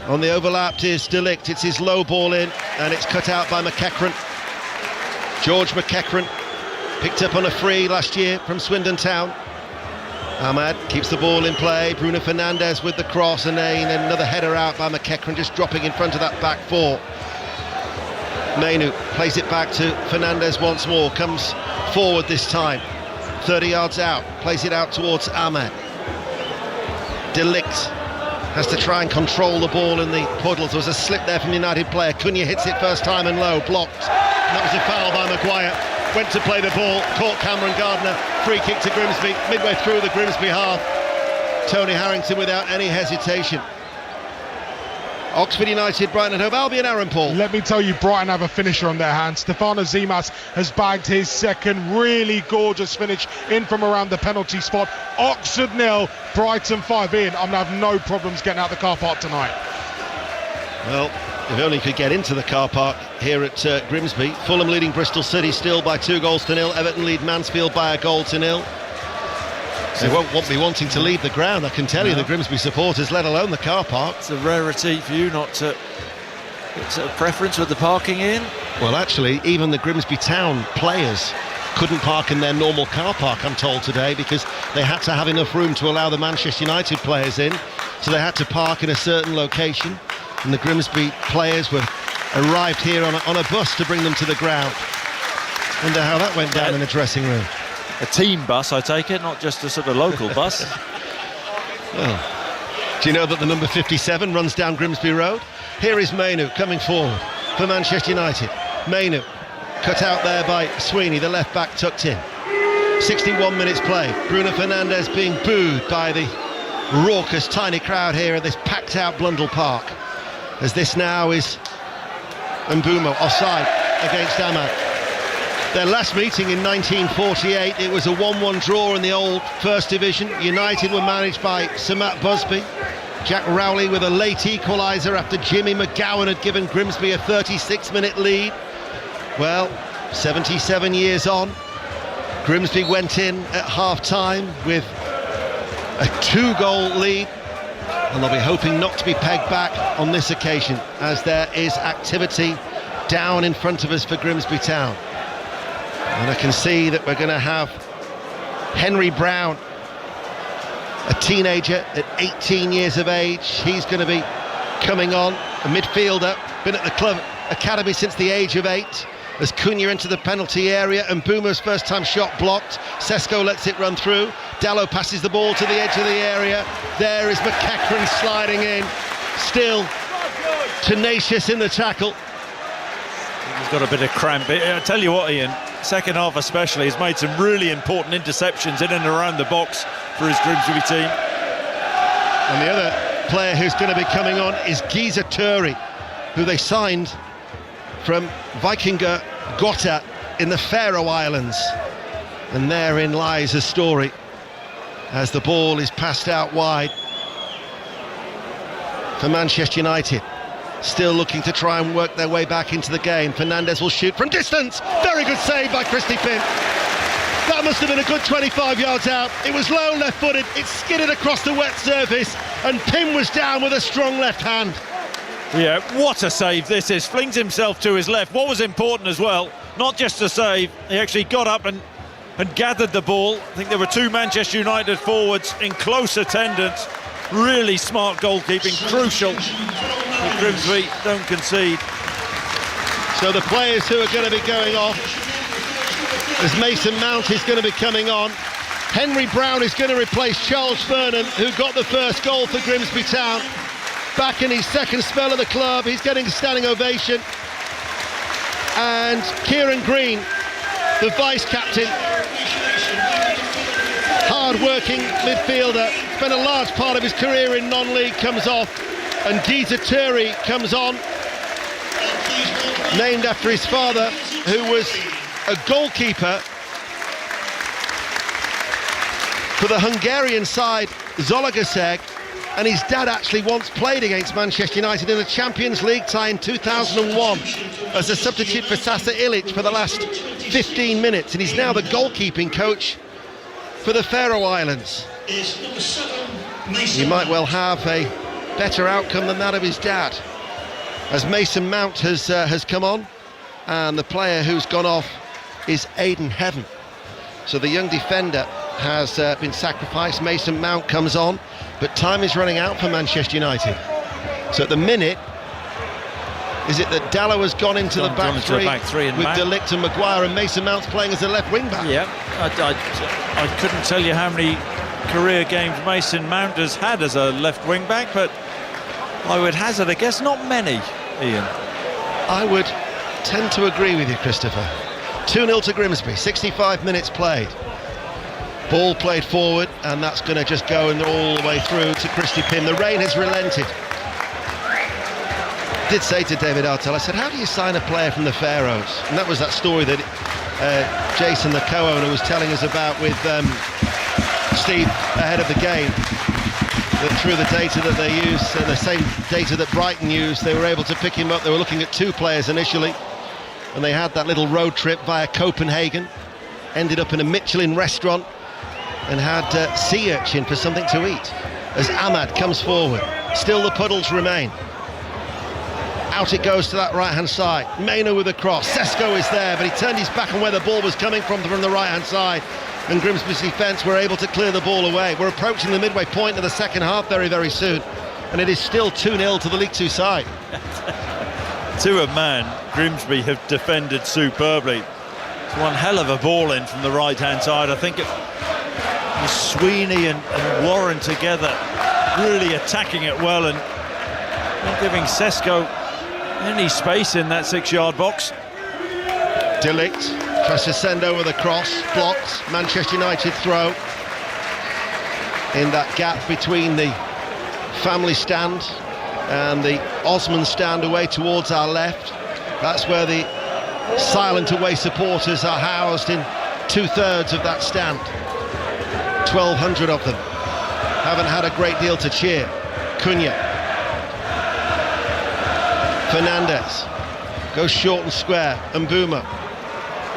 B: On the overlapped is De Ligt, it's his low ball in, and it's cut out by McEachran. George McEachran, picked up on a free last year from Swindon Town. Ahmad keeps the ball in play. Bruno Fernandes with the cross, and then another header out by McEachran, just dropping in front of that back four. Mainu plays it back to Fernandes once more, comes forward this time, 30 yards out, plays it out towards Ahmad. De Ligt has to try and control the ball in the puddles. There was a slip there from the United player. Cunha hits it first time and low, blocked. And that was a foul by Maguire. Went to play the ball, caught Cameron Gardner. Free kick to Grimsby, midway through the Grimsby half. Tony Harrington without any hesitation. Oxford United, Brighton and Hove Albion, Aaron Paul.
F: Let me tell you, Brighton have a finisher on their hands. Stefano Zimas has bagged his second really gorgeous finish in from around the penalty spot. Oxford 0, Brighton 5. In, I'm going to have no problems getting out the car park tonight.
B: Well, if only could get into the car park here at Grimsby. Fulham leading Bristol City still by 2-0. Everton lead Mansfield by 1-0. They won't be wanting to leave the ground, I can tell you, the Grimsby supporters, let alone the car park.
A: It's a rarity for you not to get a preference with the parking in.
B: Well, actually, even the Grimsby Town players couldn't park in their normal car park, I'm told today, because they had to have enough room to allow the Manchester United players in, so they had to park in a certain location, and the Grimsby players arrived here on a bus to bring them to the ground. Wonder how that went down in the dressing room.
A: A team bus, I take it, not just a sort of local bus.
B: Well, do you know that the number 57 runs down Grimsby Road? Here is Mainu coming forward for Manchester United. Mainu cut out there by Sweeney, the left back tucked in. 61 minutes play. Bruno Fernandes being booed by the raucous tiny crowd here at this packed out Blundell Park, as this now is Mbumo offside against Ahmad. Their last meeting in 1948, it was a 1-1 draw in the old First Division. United were managed by Sir Matt Busby. Jack Rowley with a late equaliser after Jimmy McGowan had given Grimsby a 36-minute lead. Well, 77 years on, Grimsby went in at half-time with a 2-goal lead, and they'll be hoping not to be pegged back on this occasion, as there is activity down in front of us for Grimsby Town. And I can see that we're going to have Henry Brown a teenager at 18 years of age. He's going to be coming on, a midfielder, been at the club academy since the age of 8. As Cunha into the penalty area and Boomer's first time shot blocked. Sesko lets it run through. Dallo passes the ball to the edge of the area. There is McEachran sliding in, still tenacious in the tackle.
A: He's got a bit of cramp. I tell you what, Ian, second half especially, he's made some really important interceptions in and around the box for his Grimsby team.
B: And the other player who's going to be coming on is Giza Turi, who they signed from Vikingur Gotha in the Faroe Islands. And therein lies a story as the ball is passed out wide for Manchester United. Still looking to try and work their way back into the game. Fernandez will shoot from distance. Very good save by Christy Pym. That must have been a good 25 yards out. It was low left-footed. It skidded across the wet surface and Pym was down with a strong left hand.
A: Yeah, what a save this is. Flings himself to his left. What was important as well, not just a save, he actually got up and gathered the ball. I think there were 2 Manchester United forwards in close attendance. Really smart goalkeeping, crucial that Grimsby don't concede.
B: So the players who are going to be going off, as Mason Mount is going to be coming on, Henry Brown is going to replace Charles Fernand, who got the first goal for Grimsby Town. Back in his second spell of the club, he's getting a standing ovation. And Kieran Green, the vice-captain, hard-working midfielder, spent a large part of his career in non-league, comes off, and Giza Turi comes on, named after his father, who was a goalkeeper for the Hungarian side Zalaegerszeg, and his dad actually once played against Manchester United in a Champions League tie in 2001 as a substitute for Sasa Ilic for the last 15 minutes, and he's now the goalkeeping coach for the Faroe Islands. He might well have a better outcome than that of his dad. As Mason Mount has come on, and the player who's gone off is Aidan Heaven. So the young defender has been sacrificed. Mason Mount comes on, but time is running out for Manchester United. So at the minute, is it that Dallo has gone into the back three with De Ligt and Maguire, and Mason Mount's playing as a left wing back?
A: Yeah, I couldn't tell you how many career games Mason Mount has had as a left wing back, but I would hazard a guess not many, Ian.
B: I would tend to agree with you, Christopher. 2-0 to Grimsby, 65 minutes played. Ball played forward, and that's going to just go all the way through to Christy Pym. The rain has relented. I did say to David Artell, I said, how do you sign a player from the Faroes? And that was that story that Jason, the co-owner, was telling us about with Steve ahead of the game. That through the data that they used, the same data that Brighton used, they were able to pick him up. They were looking at 2 players initially, and they had that little road trip via Copenhagen, ended up in a Michelin restaurant, and had sea urchin for something to eat. As Ahmad comes forward, still the puddles remain. Out it goes to that right-hand side. Maynard with a cross. Sesko is there, but he turned his back on where the ball was coming from the right-hand side. And Grimsby's defence were able to clear the ball away. We're approaching the midway point of the second half very, very soon. And it is still 2-0 to the League Two side.
A: To a man, Grimsby have defended superbly. It's one hell of a ball in from the right-hand side. I think it was Sweeney and Warren together, really attacking it well and not giving Sesko any space in that 6-yard box.
B: De Ligt tries to send over the cross, blocked. Manchester United throw in that gap between the family stand and the Osman stand away towards our left. That's where the silent away supporters are housed in 2/3 of that stand. 1,200 of them haven't had a great deal to cheer. Cunha, Fernandez goes short and square, and Mbuma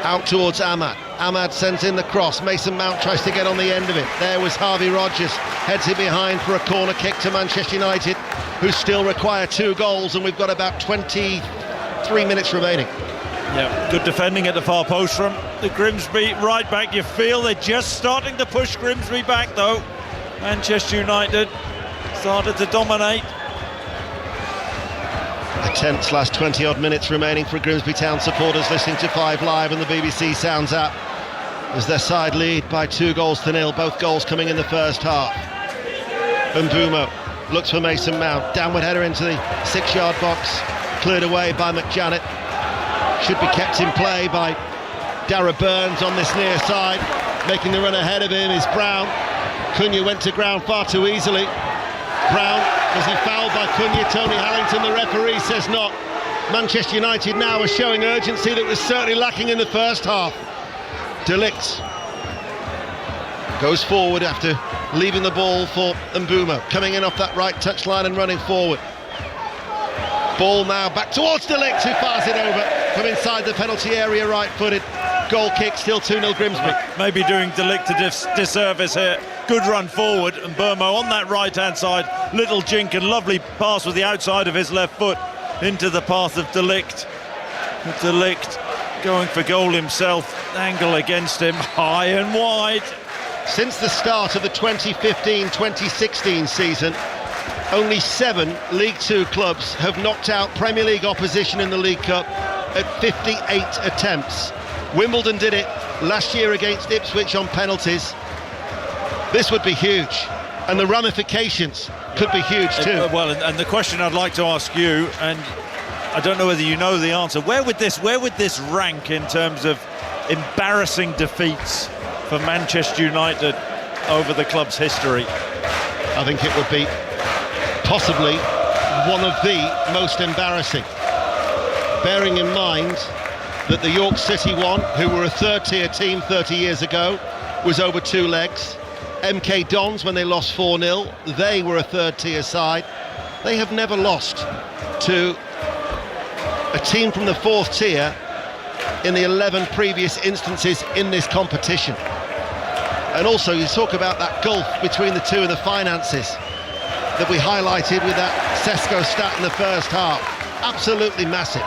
B: out towards Ahmad. Ahmad sends in the cross. Mason Mount tries to get on the end of it. There was Harvey Rodgers, heads it behind for a corner kick to Manchester United, who still require 2 goals, and we've got about 23 minutes remaining.
A: Yeah, good defending at the far post from the Grimsby right back. You feel they're just starting to push Grimsby back, though. Manchester United started to dominate.
B: A tense last 20-odd minutes remaining for Grimsby Town supporters listening to 5 Live and the BBC Sounds app as their side lead by 2-0, both goals coming in the first half. Mbeumo looks for Mason Mount, downward header into the 6-yard box, cleared away by McJanet. Should be kept in play by Dara Burns on this near side. Making the run ahead of him is Brown. Cunha went to ground far too easily. Brown, was he fouled by Cunha? Tony Harrington, the referee, says not. Manchester United now are showing urgency that was certainly lacking in the first half. De Ligt goes forward after leaving the ball for Mbeumo, coming in off that right touchline and running forward. Ball now back towards De Ligt, who fires it over from inside the penalty area, right-footed. Goal kick, still 2-0 Grimsby.
A: Maybe doing De Ligt a disservice here. Good run forward, and Mbeumo on that right-hand side. Little jink and lovely pass with the outside of his left foot into the path of De Ligt. De Ligt going for goal himself. Angle against him, high and wide.
B: Since the start of the 2015-2016 season, only 7 League Two clubs have knocked out Premier League opposition in the League Cup at 58 attempts. Wimbledon did it last year against Ipswich on penalties. This would be huge, and the ramifications could be huge too.
A: Well, and the question I'd like to ask you, and I don't know whether you know the answer, where would this rank in terms of embarrassing defeats for Manchester United over the club's history?
B: I think it would be possibly one of the most embarrassing, bearing in mind that the York City one, who were a third-tier team 30 years ago, was over 2 legs. MK Dons, when they lost 4-0, they were a third-tier side. They have never lost to a team from the 4th tier in the 11 previous instances in this competition. And also, you talk about that gulf between the two and the finances that we highlighted with that Sesko stat in the first half. Absolutely massive.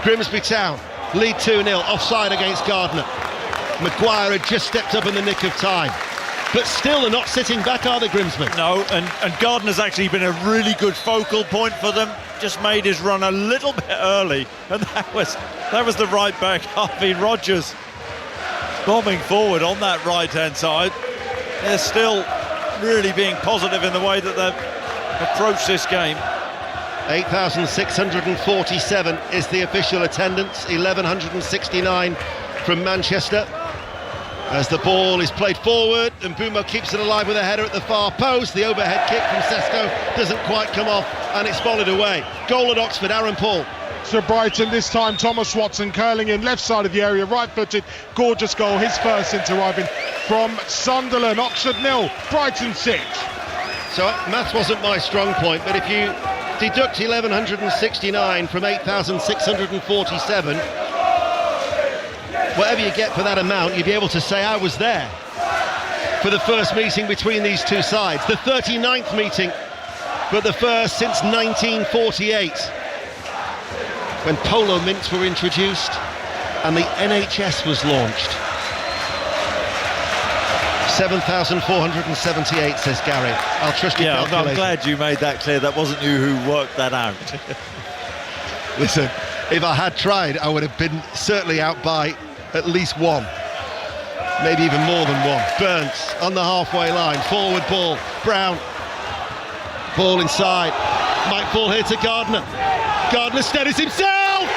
B: Grimsby Town lead 2-0, offside against Gardner. Maguire had just stepped up in the nick of time. But still, they're not sitting back, are they, Grimsby?
A: No, and Gardner's actually been a really good focal point for them. Just made his run a little bit early, and that was the right back, Harvey Rogers, bombing forward on that right-hand side. They're still really being positive in the way that they've approached this game.
B: 8,647 is the official attendance, 1,169 from Manchester. As the ball is played forward, and Mbeumo keeps it alive with a header at the far post. The overhead kick from Sesko doesn't quite come off, and it's volleyed away. Goal at Oxford, Aaron Paul.
F: So Brighton this time, Thomas Watson curling in left side of the area, right-footed, gorgeous goal, his first since arriving from Sunderland. Oxford 0, Brighton 6.
B: So maths wasn't my strong point, but if you deduct 1,169 from 8,647, whatever you get for that amount, you'd be able to say I was there for the first meeting between these two sides, the 39th meeting, but the first since 1948, when polo mints were introduced and the NHS was launched. 7,478, says Gary. I'll trust your calculation.
A: I'm glad you made that clear. That wasn't you who worked that out.
B: Listen, if I had tried, I would have been certainly out by at least 1, maybe even more than 1. Burns on the halfway line, forward ball, Brown, ball inside, might fall here to Gardner. Gardner steadies himself.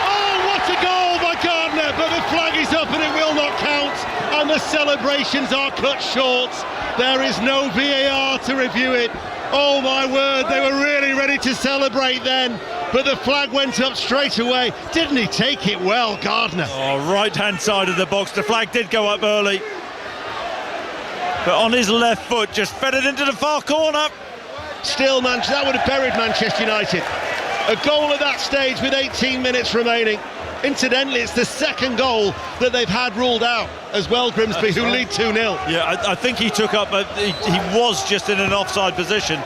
B: Oh, what a goal by Gardner, but the flag is up and it will not count, and the celebrations are cut short. There is no VAR to review it. Oh my word, they were really ready to celebrate then, but the flag went up straight away. Didn't he take it well, Gardner?
A: Oh, right-hand side of the box. The flag did go up early, but on his left foot, just fed it into the far corner.
B: Still, that would have buried Manchester United. A goal at that stage with 18 minutes remaining. Incidentally, it's the second goal that they've had ruled out as well, Grimsby, who lead 2-0.
A: Yeah, I think he took up, he was just in an offside position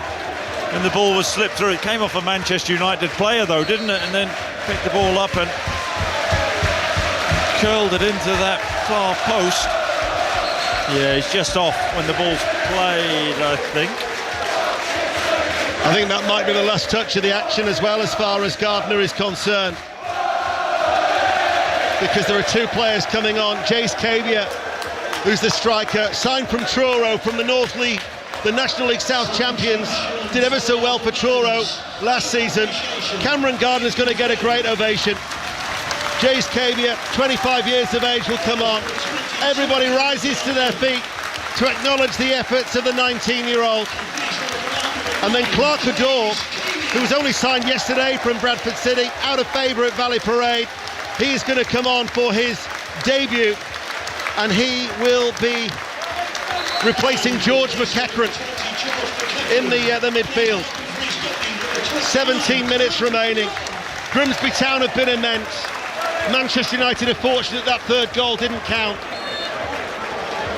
A: and the ball was slipped through. It came off a Manchester United player though, didn't it? And then picked the ball up and curled it into that far post. Yeah, he's just off when the ball's played, I think.
B: I think that might be the last touch of the action as well, as far as Gardner is concerned. Because there are two players coming on. Jace Cavia, who's the striker, signed from Truro from the North League, the National League South champions, did ever so well for Truro last season. Cameron Gardner's going to get a great ovation. Jace Cavia, 25 years of age, will come on. Everybody rises to their feet to acknowledge the efforts of the 19-year-old. And then Clark Adore, who was only signed yesterday from Bradford City, out of favour at Valley Parade, he's going to come on for his debut, and he will be replacing George McEachran in the midfield. 17 minutes remaining. Grimsby Town have been immense. Manchester United are fortunate that third goal didn't count.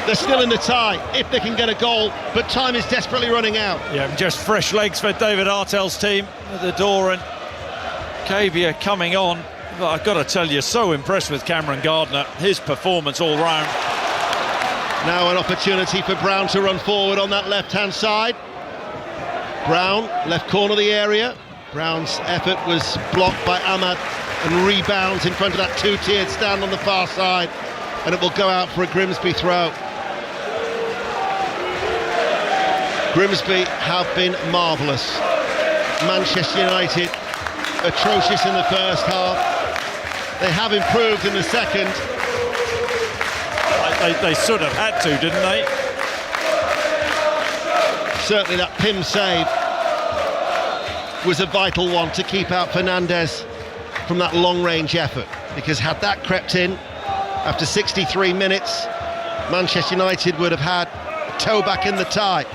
B: They're still in the tie if they can get a goal, but time is desperately running out.
A: Yeah, just fresh legs for David Artell's team at the door, and Cavia coming on. But I've got to tell you, so impressed with Cameron Gardner, his performance all round.
B: Now an opportunity for Brown to run forward on that left-hand side. Brown, left corner of the area. Brown's effort was blocked by Ahmad and rebounds in front of that two-tiered stand on the far side, and it will go out for a Grimsby throw. Grimsby have been marvellous. Manchester United atrocious in the first half. They have improved in the second.
A: They should have had to, didn't they?
B: Certainly that Pym save was a vital one to keep out Fernandez from that long-range effort, because had that crept in after 63 minutes, Manchester United would have had a toe back in the tie.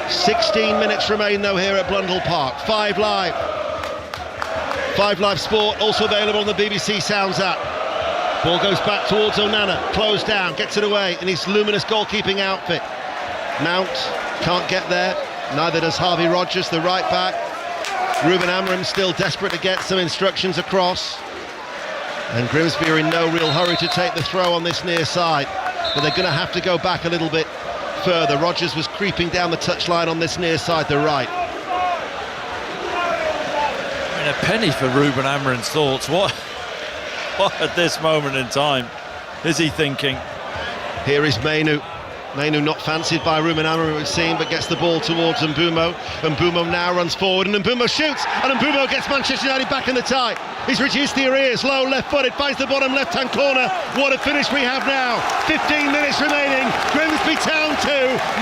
B: 16 minutes remain though here at Blundell Park. 5 Live. 5 Live Sport also available on the BBC Sounds app. Ball goes back towards Onana, closed down, gets it away in his luminous goalkeeping outfit. Mount can't get there, neither does Harvey Rogers, the right back. Ruben Amorim still desperate to get some instructions across. And Grimsby are in no real hurry to take the throw on this near side, but they're going to have to go back a little bit further. Rogers was creeping down the touchline on this near side, the right.
A: I mean, a penny for Ruben Amorim's thoughts. What at this moment in time is he thinking?
B: Here is Mainu. Mainu not fancied by Ruben Amorim, it would seem, but gets the ball towards Mbumo. Mbumo now runs forward, and Mbumo shoots, and Mbumo gets Manchester United back in the tie. He's reduced the arrears, low left-footed, finds the bottom left-hand corner. What a finish we have now. 15 minutes remaining. Grimsby Town 2,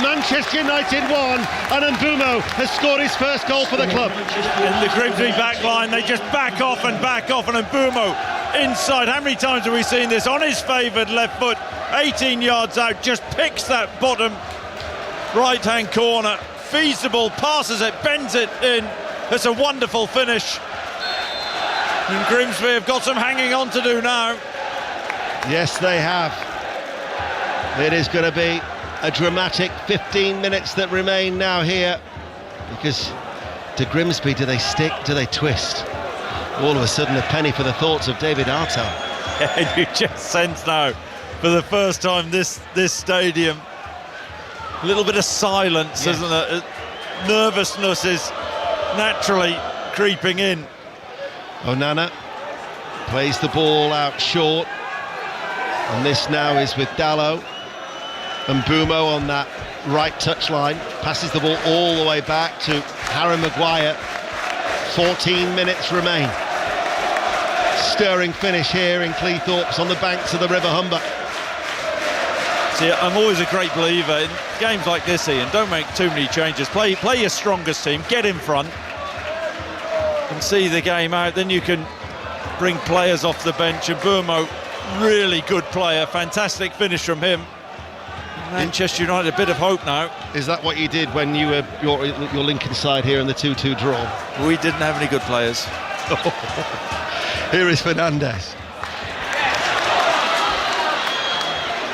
B: Manchester United 1, and Mbumo has scored his first goal for the club.
A: In the Grimsby back line, they just back off, and Mbumo inside. How many times have we seen this on his favoured left foot? 18 yards out, just picks that bottom right-hand corner. Feasible, passes it, bends it in. It's a wonderful finish. And Grimsby have got some hanging on to do now.
B: Yes, they have. It is going to be a dramatic 15 minutes that remain now here, because to Grimsby, do they stick, do they twist? All of a sudden a penny for the thoughts of David Artell.
A: And you just sense now, for the first time this stadium, a little bit of silence, yes. Isn't it? Nervousness is naturally creeping in.
B: Onana plays the ball out short, and this now is with Dallo. And Mbumo on that right touchline passes the ball all the way back to Harry Maguire. 14 minutes remain. Stirring finish here in Cleethorpes on the banks of the River Humber.
A: See, I'm always a great believer in games like this, Ian. Don't make too many changes. Play your strongest team, get in front and see the game out. Then you can bring players off the bench. And Mbumo, really good player, fantastic finish from him. Manchester United, a bit of hope now.
B: Is that what you did when you were your Lincoln side here in the 2-2 draw?
A: We didn't have any good players.
B: Here is Fernandez.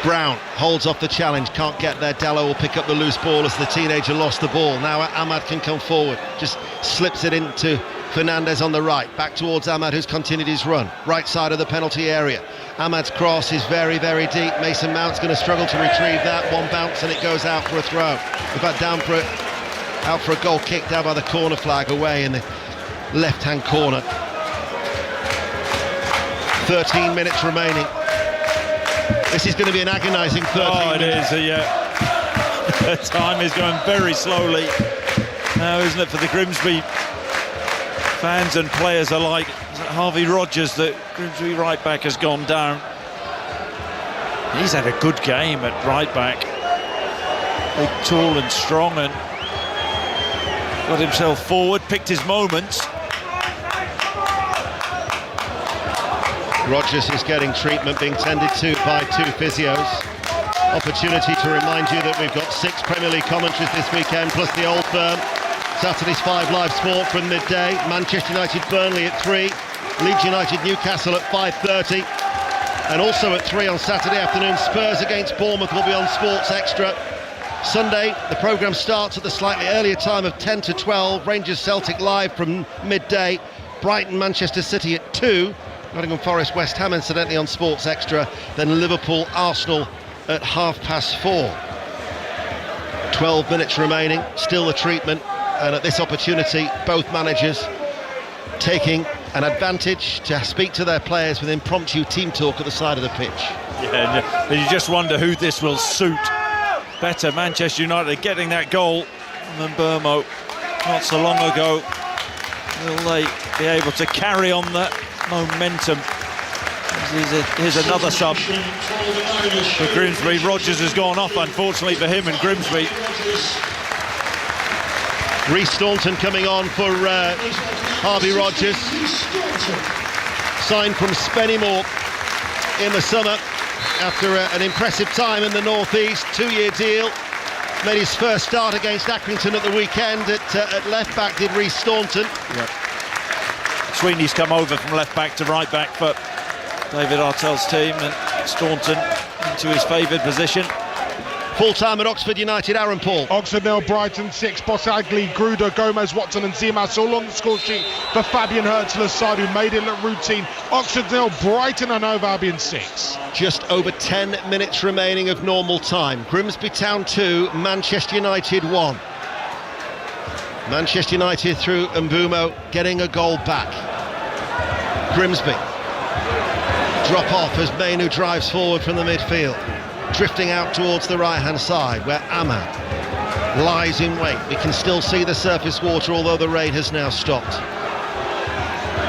B: Brown holds off the challenge, can't get there. Dallo will pick up the loose ball as the teenager lost the ball. Now Ahmad can come forward, just slips it into Fernandez on the right, back towards Ahmad, who's continued his run, right side of the penalty area. Ahmad's cross is very, very deep. Mason Mount's going to struggle to retrieve that. One bounce and it goes out for a throw. In fact, out for a goal kick down by the corner flag away in the left-hand corner. 13 minutes remaining. This is going to be an agonising 13 minutes.
A: It is, yeah. Time is going very slowly now, isn't it, for the Grimsby fans and players alike. Harvey Rogers, the Grimsby right back, has gone down. He's had a good game at right back. Big, tall and strong, and got himself forward, picked his moments.
B: Rogers is getting treatment, being tended to by 2 physios. Opportunity to remind you that we've got 6 Premier League commentaries this weekend, plus the Old Firm. Saturday's 5 Live Sport from midday. Manchester United Burnley at 3. Leeds United Newcastle at 5:30. And also at 3 on Saturday afternoon, Spurs against Bournemouth will be on Sports Extra. Sunday, the programme starts at the slightly earlier time of 10 to 12. Rangers Celtic live from midday. Brighton Manchester City at 2. Nottingham Forest West Ham incidentally on Sports Extra. Then Liverpool Arsenal at 4:30. 12 minutes remaining, still the treatment. And at this opportunity, both managers taking an advantage to speak to their players with impromptu team talk at the side of the pitch.
A: Yeah, and you just wonder who this will suit better. Manchester United getting that goal from Mbeumo not so long ago. Will they be able to carry on that momentum? Here's another sub for Grimsby. Rogers has gone off, unfortunately for him and Grimsby.
B: Rhys Staunton coming on for Harvey Rogers. Signed from Spennymoor in the summer after an impressive time in the North East. 2-year deal. Made his first start against Accrington at the weekend. At left back did Rhys Staunton.
A: Yep. Sweeney's come over from left back to right back for David Artell's team, and Staunton into his favoured position.
B: Full time at Oxford United, Aaron Paul.
F: Oxford 0, Brighton 6. Bossagli, Gruder, Gomez, Watson and Zimas all on the score sheet for Fabian Hurtzler's side, who made it look routine. Oxford 0, Brighton and Hove Albion 6.
B: Just over 10 minutes remaining of normal time. Grimsby Town 2, Manchester United 1. Manchester United through Mbeumo getting a goal back. Grimsby. Drop off as Mainu drives forward from the midfield. Drifting out towards the right-hand side where Ahmad lies in wait. We can still see the surface water, although the rain has now stopped.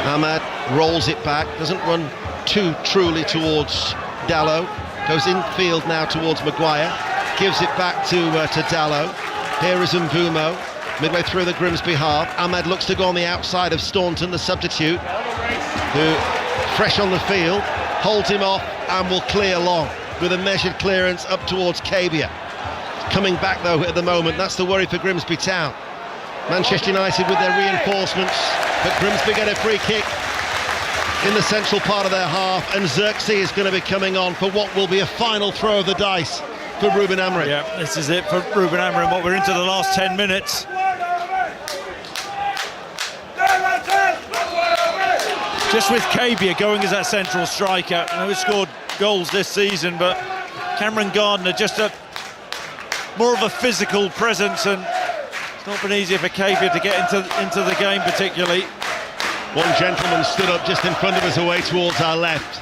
B: Ahmad rolls it back, doesn't run too truly towards Dallow. Goes infield now towards Maguire. Gives it back to Dallow. Here is Mbeumo, midway through the Grimsby half. Ahmad looks to go on the outside of Staunton, the substitute, who, fresh on the field, holds him off and will clear long with a measured clearance up towards Cabia. Coming back though at the moment, that's the worry for Grimsby Town. Manchester United with their reinforcements, but Grimsby get a free kick in the central part of their half, and Xerxes is going to be coming on for what will be a final throw of the dice for Ruben Amorim.
A: Yeah, this is it for Ruben Amorim. What we're into the last 10 minutes. Just with Cabia going as that central striker, I know he's scored goals this season, but Cameron Gardner just more of a physical presence, and it's not been easier for Cabia to get into the game particularly.
B: One gentleman stood up just in front of us away towards our left.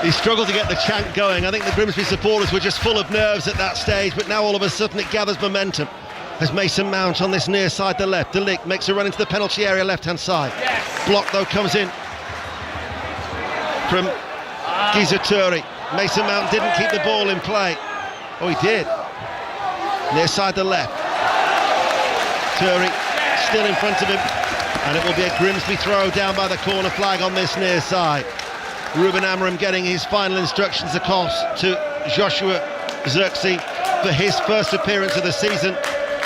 B: He struggled to get the chant going. I think the Grimsby supporters were just full of nerves at that stage, but now all of a sudden it gathers momentum as Mason Mount on this near side, the left. De Ligt makes a run into the penalty area, left-hand side. Yes. Block though comes in from Gizaturi. Mason Mount didn't keep the ball in play. Oh, he did. Near side the left. Turi still in front of him, and it will be a Grimsby throw down by the corner flag on this near side. Ruben Amorim getting his final instructions across to Joshua Xerxes for his first appearance of the season,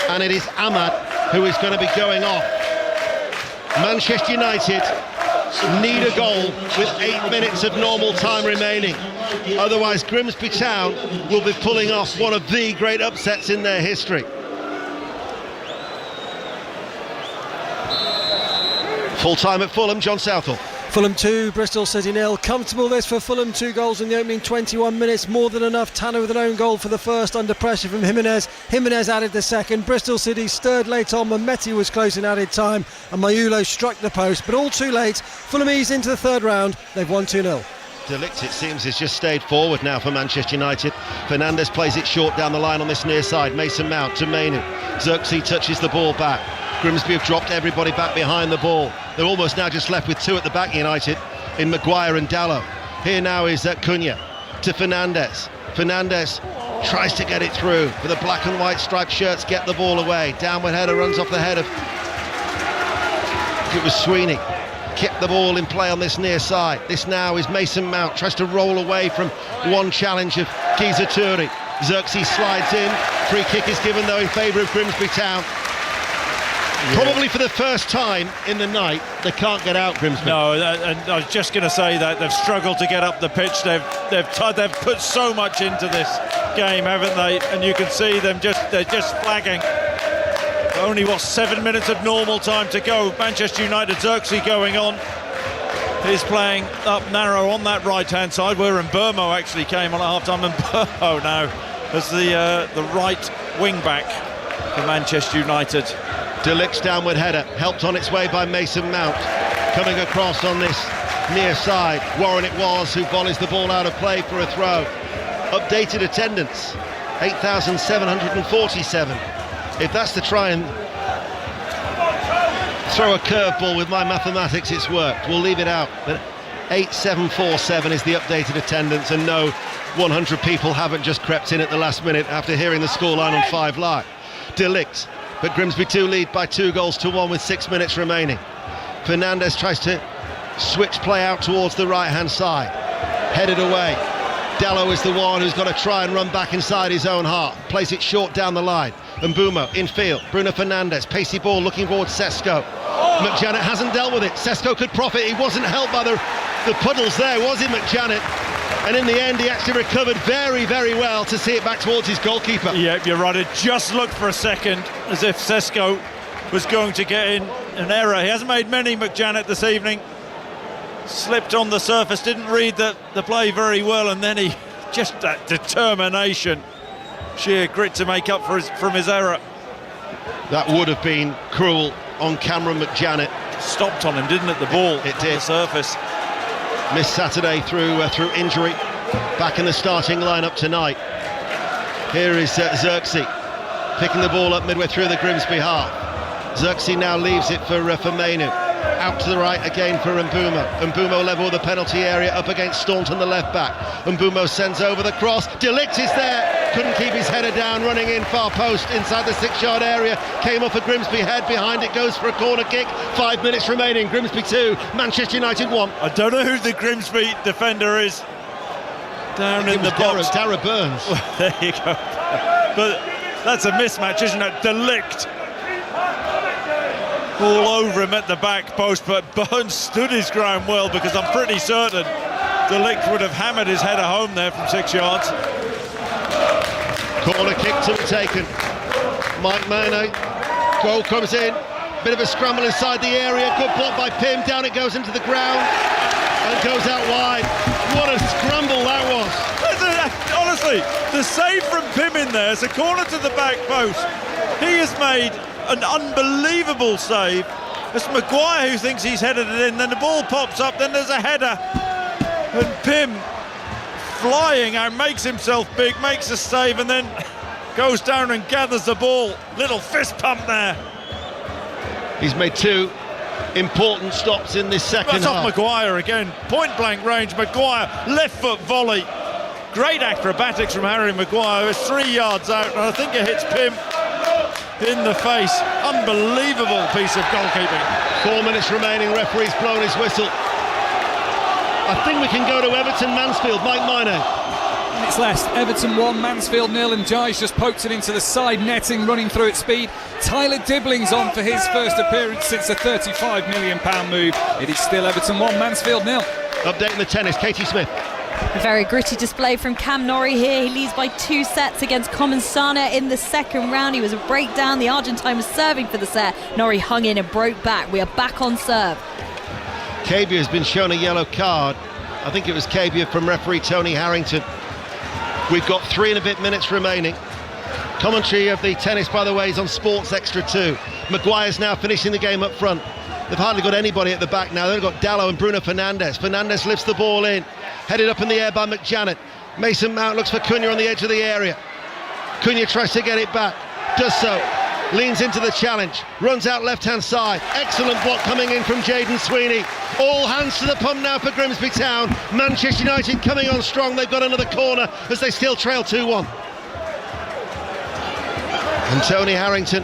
B: and it is Ahmad who is going to be going off. Manchester United need a goal with 8 minutes of normal time remaining. Otherwise, Grimsby Town will be pulling off one of the great upsets in their history. Full time at Fulham, John Southall.
E: Fulham 2, Bristol City 0. Comfortable this for Fulham. 2 goals in the opening 21 minutes. More than enough. Tanner with an own goal for the first under pressure from Jimenez. Jimenez added the second. Bristol City stirred late on. Mehmeti was close in added time. And Mayulo struck the post. But all too late. Fulham eased into the third round. They've won 2-0.
B: De Ligt, it seems, has just stayed forward now for Manchester United. Fernandes plays it short down the line on this near side. Mason Mount to Mainu. Xerxes touches the ball back. Grimsby have dropped everybody back behind the ball. They're almost now just left with 2 at the back, United, in Maguire and Dalot. Here now is Cunha to Fernandes. Fernandes tries to get it through, but the black and white striped shirts get the ball away. Downward header runs off the head of... it was Sweeney. Kept the ball in play on this near side. This now is Mason Mount, tries to roll away from one challenge of Giza Toure. Xerxes slides in. Free kick is given though in favour of Grimsby Town. Yeah. Probably for the first time in the night, they can't get out, Grimsby.
A: No, and I was just going to say that they've struggled to get up the pitch. They've put so much into this game, haven't they? And you can see them they're just flagging. Only 7 minutes of normal time to go. Manchester United, Xerxes going on. He's playing up narrow on that right-hand side, where Mburmo actually came on at half-time. And Mburmo now as the right wing-back for Manchester United.
B: De Ligt's downward header, helped on its way by Mason Mount. Coming across on this near side. Warren it was who volleys the ball out of play for a throw. Updated attendance, 8,747. If that's to try and throw a curveball with my mathematics, it's worked. We'll leave it out. But 8,747 is the updated attendance, and no, 100 people haven't just crept in at the last minute after hearing the scoreline on 5 Live. De Ligt, but Grimsby 2 lead by 2-1 with 6 minutes remaining. Fernandes tries to switch play out towards the right-hand side. Headed away. Dalot is the one who's got to try and run back inside his own half. Plays it short down the line. Mbumo in field. Bruno Fernandes, pacey ball looking towards Sesko. McJanet hasn't dealt with it. Sesko could profit. He wasn't helped by the puddles there, was he, McJanet? And in the end, he actually recovered very, very well to see it back towards his goalkeeper.
A: Yep, you're right. It just looked for a second as if Sesko was going to get in an error. He hasn't made many, McJanet, this evening. Slipped on the surface, didn't read the play very well, and then he just that determination, sheer grit to make up from his error.
B: That would have been cruel on Cameron McJanet.
A: Stopped on him, didn't it? The ball
B: it
A: on
B: did.
A: The surface.
B: Missed Saturday through injury. Back in the starting lineup tonight. Here is Xerxes picking the ball up midway through the Grimsby half. Xerxes now leaves it for Mainu. Out to the right again for Mbumo. Mbumo level with the penalty area up against Staunton, the left back. Mbumo sends over the cross. De Ligt is there. Couldn't keep his header down, running in far post inside the 6-yard area. Came off a Grimsby head. Behind it goes for a corner kick. 5 minutes remaining. Grimsby 2, Manchester United 1.
A: I don't know who the Grimsby defender is down in the box.
B: Dara Burns.
A: There you go. But that's a mismatch, isn't it? De Ligt all over him at the back post, but Burns stood his ground well, because I'm pretty certain De Ligt would have hammered his header home there from 6 yards.
B: Corner kick to be taken. Mike Mainu. Goal comes in. Bit of a scramble inside the area. Good block by Pym. Down it goes into the ground and goes out wide. What a scramble that was.
A: Honestly, the save from Pym in there is a corner to the back post. He has made an unbelievable save. It's Maguire who thinks he's headed it in, then the ball pops up, then there's a header, and Pym flying out, makes himself big, makes a save, and then goes down and gathers the ball. Little fist pump there.
B: He's made 2 important stops in this second half.
A: That's off Maguire again, point blank range. Maguire, left foot volley. Great acrobatics from Harry Maguire. It's 3 yards out, and I think it hits Pym in the face. Unbelievable piece of goalkeeping.
B: 4 minutes remaining. Referee's blown his whistle. I think we can go to Everton Mansfield. Mike Mainu.
G: Minutes left. Everton 1, Mansfield 0, and Jai's just poked it into the side netting, running through at speed. Tyler Dibling's on for his first appearance since a £35 million move. It is still Everton 1, Mansfield 0.
B: Updating the tennis, Katie Smith.
C: A very gritty display from Cam Norrie here. He leads by 2 sets against Comensana in the second round. He was a breakdown. The Argentine was serving for the set. Norrie hung in and broke back. We are back on serve.
B: Cabia has been shown a yellow card. I think it was Cabia from referee Tony Harrington. We've got 3 and a bit minutes remaining. Commentary of the tennis, by the way, is on Sports Extra 2. Maguire's now finishing the game up front. They've hardly got anybody at the back now. They've got Dallo and Bruno Fernandes. Fernandes lifts the ball in, headed up in the air by McJanet. Mason Mount looks for Cunha on the edge of the area. Cunha tries to get it back, does so, leans into the challenge, runs out left-hand side. Excellent block coming in from Jayden Sweeney. All hands to the pump now for Grimsby Town. Manchester United coming on strong. They've got another corner as they still trail 2-1. And Tony Harrington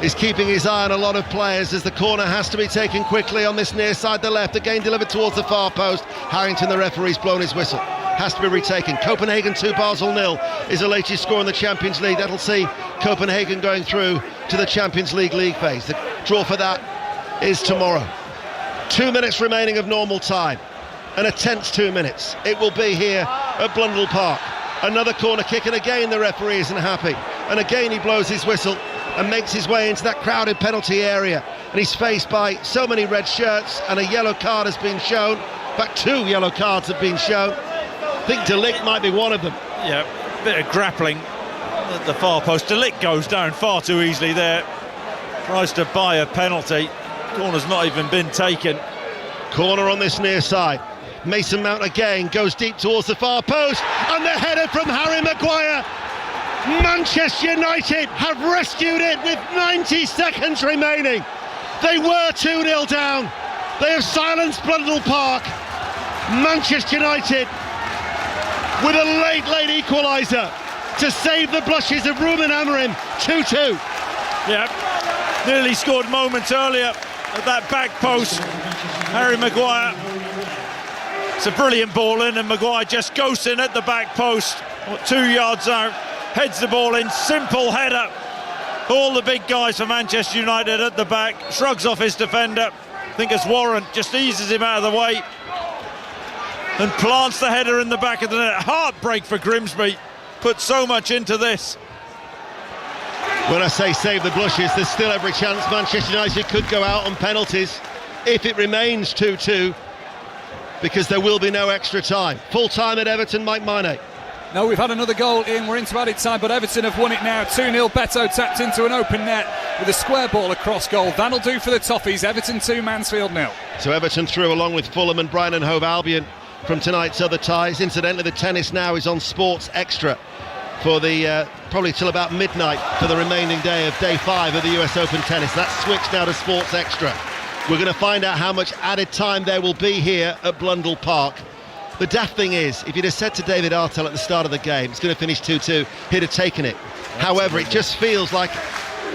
B: is keeping his eye on a lot of players as the corner has to be taken quickly on this near side, the left, again delivered towards the far post. Harrington, the referee's blown his whistle. Has to be retaken. Copenhagen 2, Basel 0 is the latest score in the Champions League. That'll see Copenhagen going through to the Champions League phase. The draw for that is tomorrow. 2 minutes remaining of normal time, and a tense 2 minutes. It will be here at Blundell Park. Another corner kick, and again the referee isn't happy. And again he blows his whistle and makes his way into that crowded penalty area. And he's faced by so many red shirts, and a yellow card has been shown. In fact, 2 yellow cards have been shown. I think De Ligt might be one of them.
A: Yeah, bit of grappling at the far post. De Ligt goes down far too easily there. Tries to buy a penalty. Corner's not even been taken.
B: Corner on this near side. Mason Mount again goes deep towards the far post, and the header from Harry Maguire. Manchester United have rescued it with 90 seconds remaining. They were 2-0 down. They have silenced Blundell Park. Manchester United with a late equaliser to save the blushes of Ruben Amorim. 2-2.
A: Yeah, nearly scored moments earlier at that back post. Harry Maguire. It's a brilliant ball in, and Maguire just goes in at the back post, 2 yards out, heads the ball in, simple header. All the big guys for Manchester United at the back, shrugs off his defender. I think it's Warren, just eases him out of the way and plants the header in the back of the net. Heartbreak for Grimsby, put so much into this.
B: When I say save the blushes, there's still every chance Manchester United could go out on penalties if it remains 2-2, because there will be no extra time. Full time at Everton, Mike Maine.
G: No, we've had another goal in, we're into added time, but Everton have won it now. 2-0, Beto tapped into an open net with a square ball across goal. That'll do for the Toffees. Everton 2, Mansfield 0.
B: So Everton through along with Fulham and Brighton and Hove Albion from tonight's other ties. Incidentally, the tennis now is on Sports Extra for the probably till about midnight for the remaining day of day 5 of the US Open tennis. That's switched now to Sports Extra. We're going to find out how much added time there will be here at Blundell Park. The daft thing is, if you'd have said to David Artell at the start of the game, it's going to finish 2-2, he'd have taken it. However, it just feels like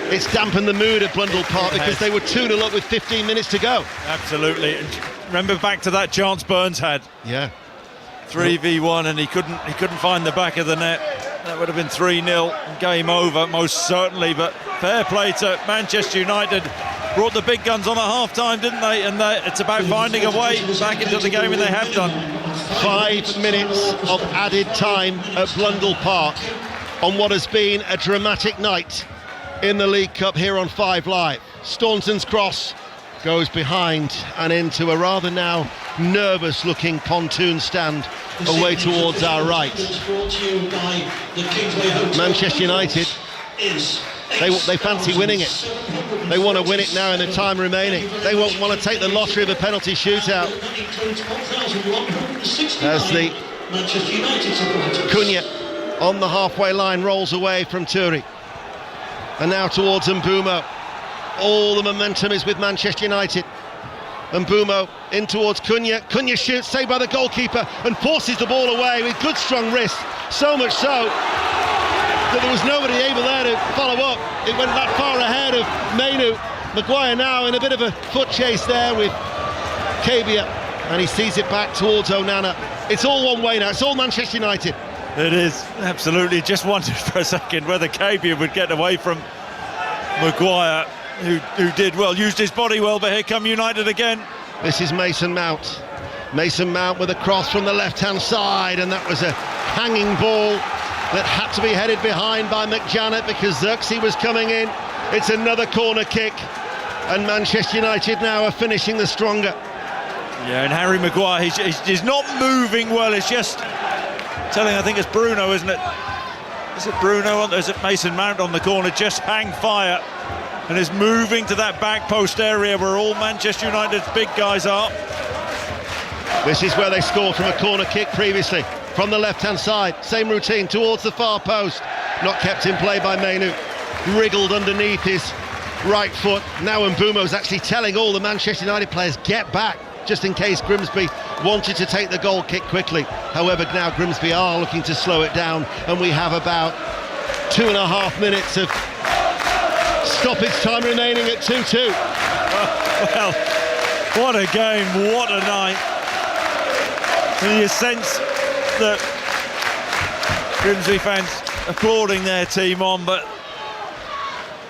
B: it's dampened the mood at Blundell Park because they were 2-0 up with 15 minutes to go.
A: Absolutely. And remember back to that chance Burns had.
B: Yeah.
A: 3v1, and he couldn't find the back of the net. That would have been 3-0, game over most certainly. But fair play to Manchester United. Brought the big guns on at half-time, didn't they? And it's about finding a way back into the game, and they have done.
B: 5 minutes of added time at Blundell Park on what has been a dramatic night in the League Cup here on 5 Live. Staunton's cross goes behind and into a rather now nervous-looking pontoon stand away towards our right. Manchester United, they fancy winning it. They want to win it now in the time remaining. They won't want to take the lottery of a penalty shootout. As the Cunha on the halfway line rolls away from Turi. And now towards Mbumo. All the momentum is with Manchester United. Mbumo in towards Cunha. Cunha shoots, saved by the goalkeeper, and forces the ball away with good strong wrist. So much so that there was nobody able there to follow up. It went that far ahead of Mainu. Maguire now in a bit of a foot chase there with Cabia, and he sees it back towards Onana. It's all one way now, it's all Manchester United.
A: It is, absolutely. Just wondered for a second whether Cabia would get away from Maguire, who did well, used his body well, but here come United again.
B: This is Mason Mount. Mason Mount with a cross from the left-hand side, and that was a hanging ball that had to be headed behind by McJanet because Xerxes was coming in. It's another corner kick, and Manchester United now are finishing the stronger.
A: Yeah, and Harry Maguire, he's not moving well. It's just telling, I think it's Bruno, isn't it? Is it Bruno? Is it Mason Mount on the corner? Just hang fire and is moving to that back post area where all Manchester United's big guys are.
B: This is where they scored from a corner kick previously. From the left-hand side, same routine towards the far post. Not kept in play by Mainu. Wriggled underneath his right foot. Now Mbeumo's actually telling all the Manchester United players, get back, just in case Grimsby wanted to take the goal kick quickly. However, now Grimsby are looking to slow it down, and we have about 2.5 minutes of stoppage time remaining at 2-2.
A: Well, what a game, what a night. And you sense that Grimsby fans applauding their team on, but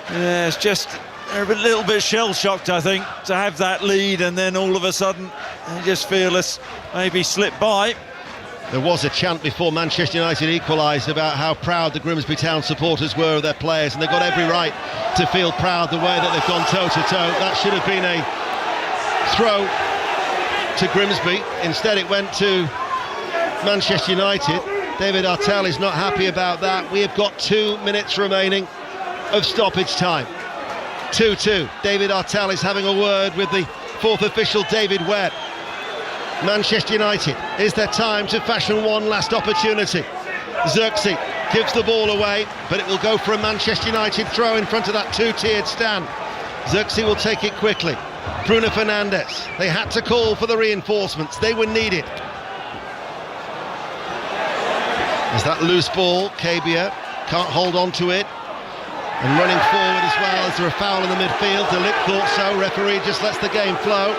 A: yeah, it's just they're a little bit shell-shocked, I think, to have that lead and then all of a sudden they just feel it's maybe slipped by.
B: There was a chant before Manchester United equalised about how proud the Grimsby Town supporters were of their players, and they've got every right to feel proud the way that they've gone toe-to-toe. That should have been a throw to Grimsby. Instead it went to Manchester United. David Artell is not happy about that. We have got 2 minutes remaining of stoppage time. 2-2. David Artell is having a word with the fourth official, David Webb. Manchester United, is there time to fashion one last opportunity? Xerxes gives the ball away, but it will go for a Manchester United throw in front of that two-tiered stand. Xerxes will take it quickly. Bruno Fernandes, they had to call for the reinforcements, they were needed. There's that loose ball, Kabia can't hold on to it. And running forward as well, is there a foul in the midfield? De Ligt thought so, referee just lets the game flow.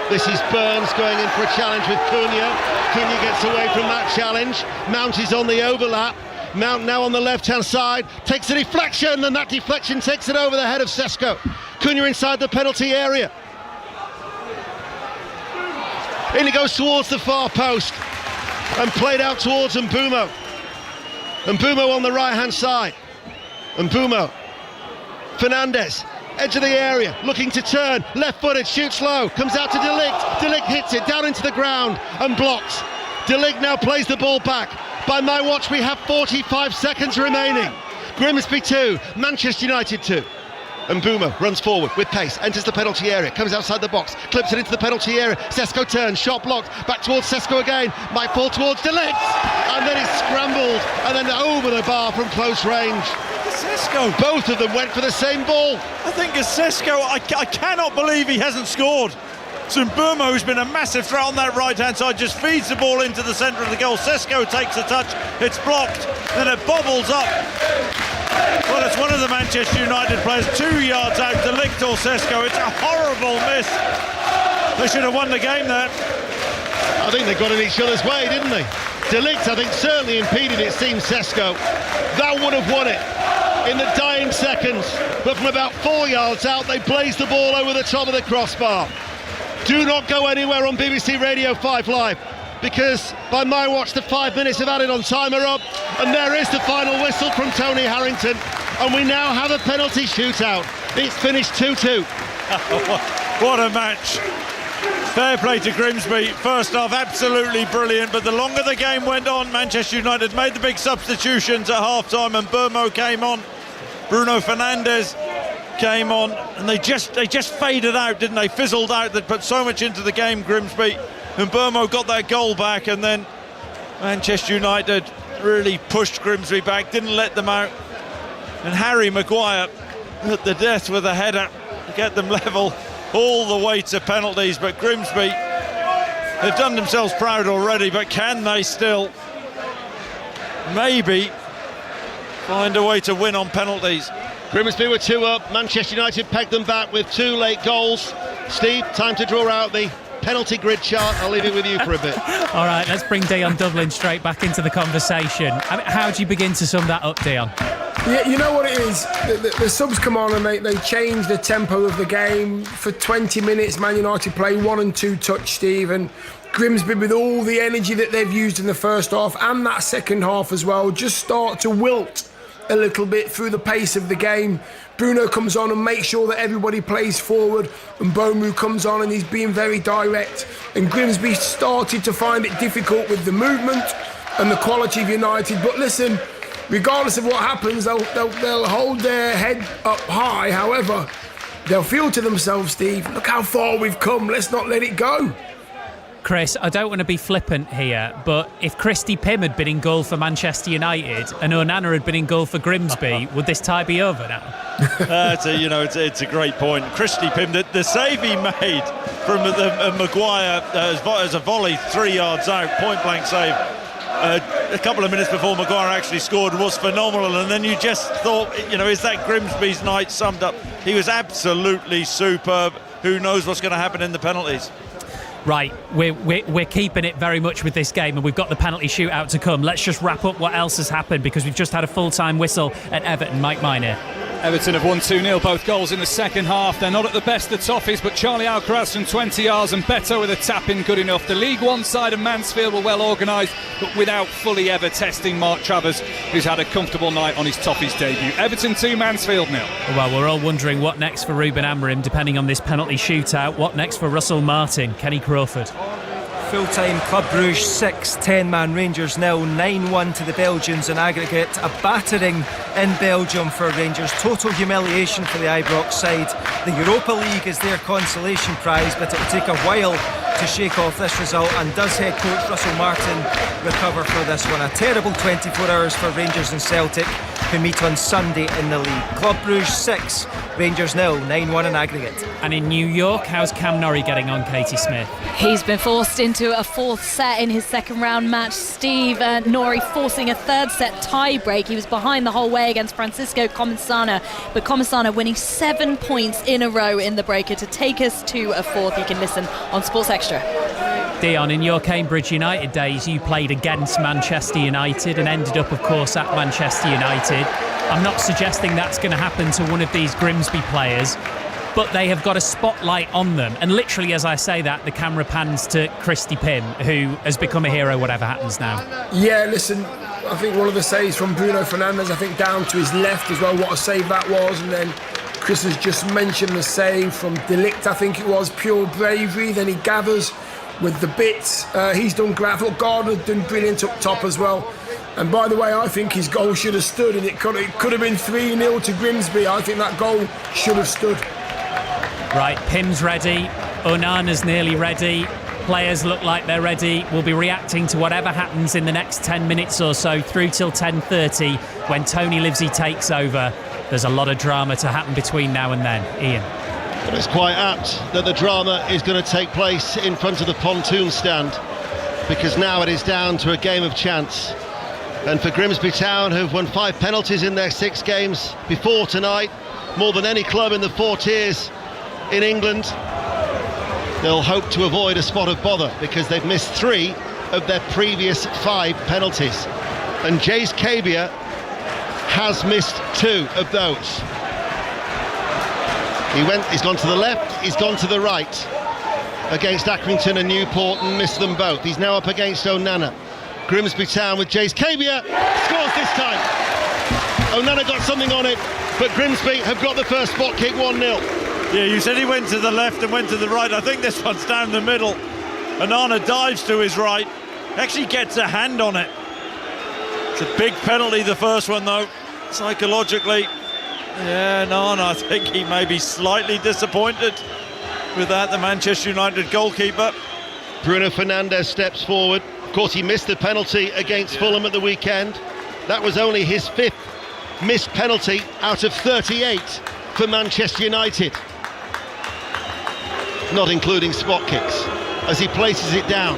B: This is Burns going in for a challenge with Cunha. Cunha gets away from that challenge. Mount is on the overlap. Mount now on the left-hand side, takes a deflection, and that deflection takes it over the head of Sesko. Cunha inside the penalty area. In he goes towards the far post, and played out towards Mbeumo. Mbeumo on the right-hand side. Mbeumo. Fernandes, edge of the area, looking to turn, left-footed, shoots low, comes out to De Ligt. De Ligt hits it down into the ground and blocks. De Ligt now plays the ball back. By my watch, we have 45 seconds remaining. Grimsby 2, Manchester United 2. Mbeumo runs forward with pace, enters the penalty area, comes outside the box, clips it into the penalty area. Sesko turns, shot blocked, back towards Sesko again, might fall towards De Ligt, and then it's scrambled, and then over the bar from close range.
A: Sesko.
B: Both of them went for the same ball.
A: I think it's Sesko. I cannot believe he hasn't scored. So Mbeumo, who's been a massive threat on that right-hand side, just feeds the ball into the centre of the goal. Sesko takes a touch, it's blocked, then it bobbles up. Well, it's one of the Manchester United players 2 yards out, De Ligt or Sesko. It's a horrible miss. They should have won the game there.
B: I think they got in each other's way, didn't they? De Ligt, I think, certainly impeded, it seems, Sesko. That would have won it in the dying seconds. But from about 4 yards out, they blazed the ball over the top of the crossbar. Do not go anywhere on BBC Radio 5 Live, because by my watch the 5 minutes of added on time are up, and there is the final whistle from Tony Harrington, and we now have a penalty shootout. It's finished 2-2.
A: What a match. Fair play to Grimsby. First half absolutely brilliant, but the longer the game went on, Manchester United made the big substitutions at half-time, and Mbeumo came on. Bruno Fernandes came on, and they just faded out, didn't they? Fizzled out. They put so much into the game, Grimsby. And Mbeumo got that goal back, and then Manchester United really pushed Grimsby back, didn't let them out. And Harry Maguire at the death with a header to get them level all the way to penalties. But Grimsby, they've done themselves proud already, but can they still maybe find a way to win on penalties?
B: Grimsby were 2 up, Manchester United pegged them back with 2 late goals. Steve, time to draw out the penalty grid chart. I'll leave it with you for a bit.
H: All right, let's bring Dion Dublin straight back into the conversation. I mean, how do you begin to sum that up, Dion?
I: Yeah, you know what it is? The subs come on and they change the tempo of the game. For 20 minutes, Man United play 1 and 2 touch, Steve, and Grimsby, with all the energy that they've used in the first half and that second half as well, just start to wilt a little bit through the pace of the game. Bruno comes on and makes sure that everybody plays forward, and Bomu comes on and he's being very direct. And Grimsby started to find it difficult with the movement and the quality of United. But listen, regardless of what happens, they'll hold their head up high. However, they'll feel to themselves, Steve, look how far we've come, let's not let it go.
H: Chris, I don't want to be flippant here, but if Christy Pym had been in goal for Manchester United and Onana had been in goal for Grimsby, would this tie be over now?
A: It's a great point. Christy Pym, the save he made from Maguire as a volley 3 yards out, point-blank save, a couple of minutes before Maguire actually scored, was phenomenal. And then you just thought, is that Grimsby's night summed up? He was absolutely superb. Who knows what's going to happen in the penalties?
H: Right, we're keeping it very much with this game, and we've got the penalty shootout to come. Let's just wrap up what else has happened, because we've just had a full-time whistle at Everton. Mike Minor.
G: Everton have won 2-0, both goals in the second half. They're not at the best of toffees, but Charlie Alcaraz from 20 yards and Beto with a tap-in good enough. The League One side of Mansfield were well organised, but without fully ever testing Mark Travers, who's had a comfortable night on his toffees debut. Everton 2, Mansfield 0.
H: Well, we're all wondering what next for Ruben Amorim, depending on this penalty shootout. What next for Russell Martin? Kenny Crawford.
D: Full-time Club Brugge 6, 10-man Rangers 0, 9-1 to the Belgians in aggregate. A battering in Belgium for Rangers. Total humiliation for the Ibrox side. The Europa League is their consolation prize, but it will take a while to shake off this result. And does head coach Russell Martin recover for this one? A terrible 24 hours for Rangers and Celtic, who meet on Sunday in the league. Club Brugge 6, Rangers 0, 9-1 in aggregate.
H: And in New York, how's Cam Norrie getting on, Katie Smith?
C: He's been forced into a fourth set in his second round match. Steve Norrie forcing a third set tie break. He was behind the whole way against Francisco Comensana, but Comensana winning 7 points in a row in the breaker to take us to a fourth. You can listen on Sports Extra.
H: Dion, in your Cambridge United days, you played against Manchester United and ended up, of course, at Manchester United. I'm not suggesting that's going to happen to one of these Grimsby players, but they have got a spotlight on them. And literally, as I say that, the camera pans to Christy Pym, who has become a hero whatever happens now.
I: Yeah, listen, I think one of the saves from Bruno Fernandes, I think down to his left as well, what a save that was. And then Chris has just mentioned the save from Delict, I think it was, pure bravery. Then he gathers with the bits. He's done great. I thought Gardner done brilliant up top as well. And by the way, I think his goal should have stood, and it could have been 3-0 to Grimsby. I think that goal should have stood.
H: Right, Pym's ready, Onana's nearly ready, players look like they're ready. We'll be reacting to whatever happens in the next 10 minutes or so through till 10:30 when Tony Livesey takes over. There's a lot of drama to happen between now and then. Ian.
B: But it's quite apt that the drama is going to take place in front of the pontoon stand, because now it is down to a game of chance. And for Grimsby Town, who've won 5 penalties in their 6 games before tonight, more than any club in the 4 tiers in England, they'll hope to avoid a spot of bother, because they've missed 3 of their previous 5 penalties. And Jace Cabia has missed 2 of those. He's gone to the left, he's gone to the right against Accrington and Newport and missed them both. He's now up against Onana. Grimsby Town with Jace Cabia scores this time. Onana got something on it, but Grimsby have got the first spot kick, 1-0.
A: Yeah, you said he went to the left and went to the right. I think this one's down the middle. Onana dives to his right, actually gets a hand on it. It's a big penalty, the first one, though, psychologically. Yeah, no, I think he may be slightly disappointed with that, the Manchester United goalkeeper.
B: Bruno Fernandes steps forward. Of course, he missed the penalty against Fulham at the weekend. That was only his 5th missed penalty out of 38 for Manchester United, not including spot kicks. As he places it down,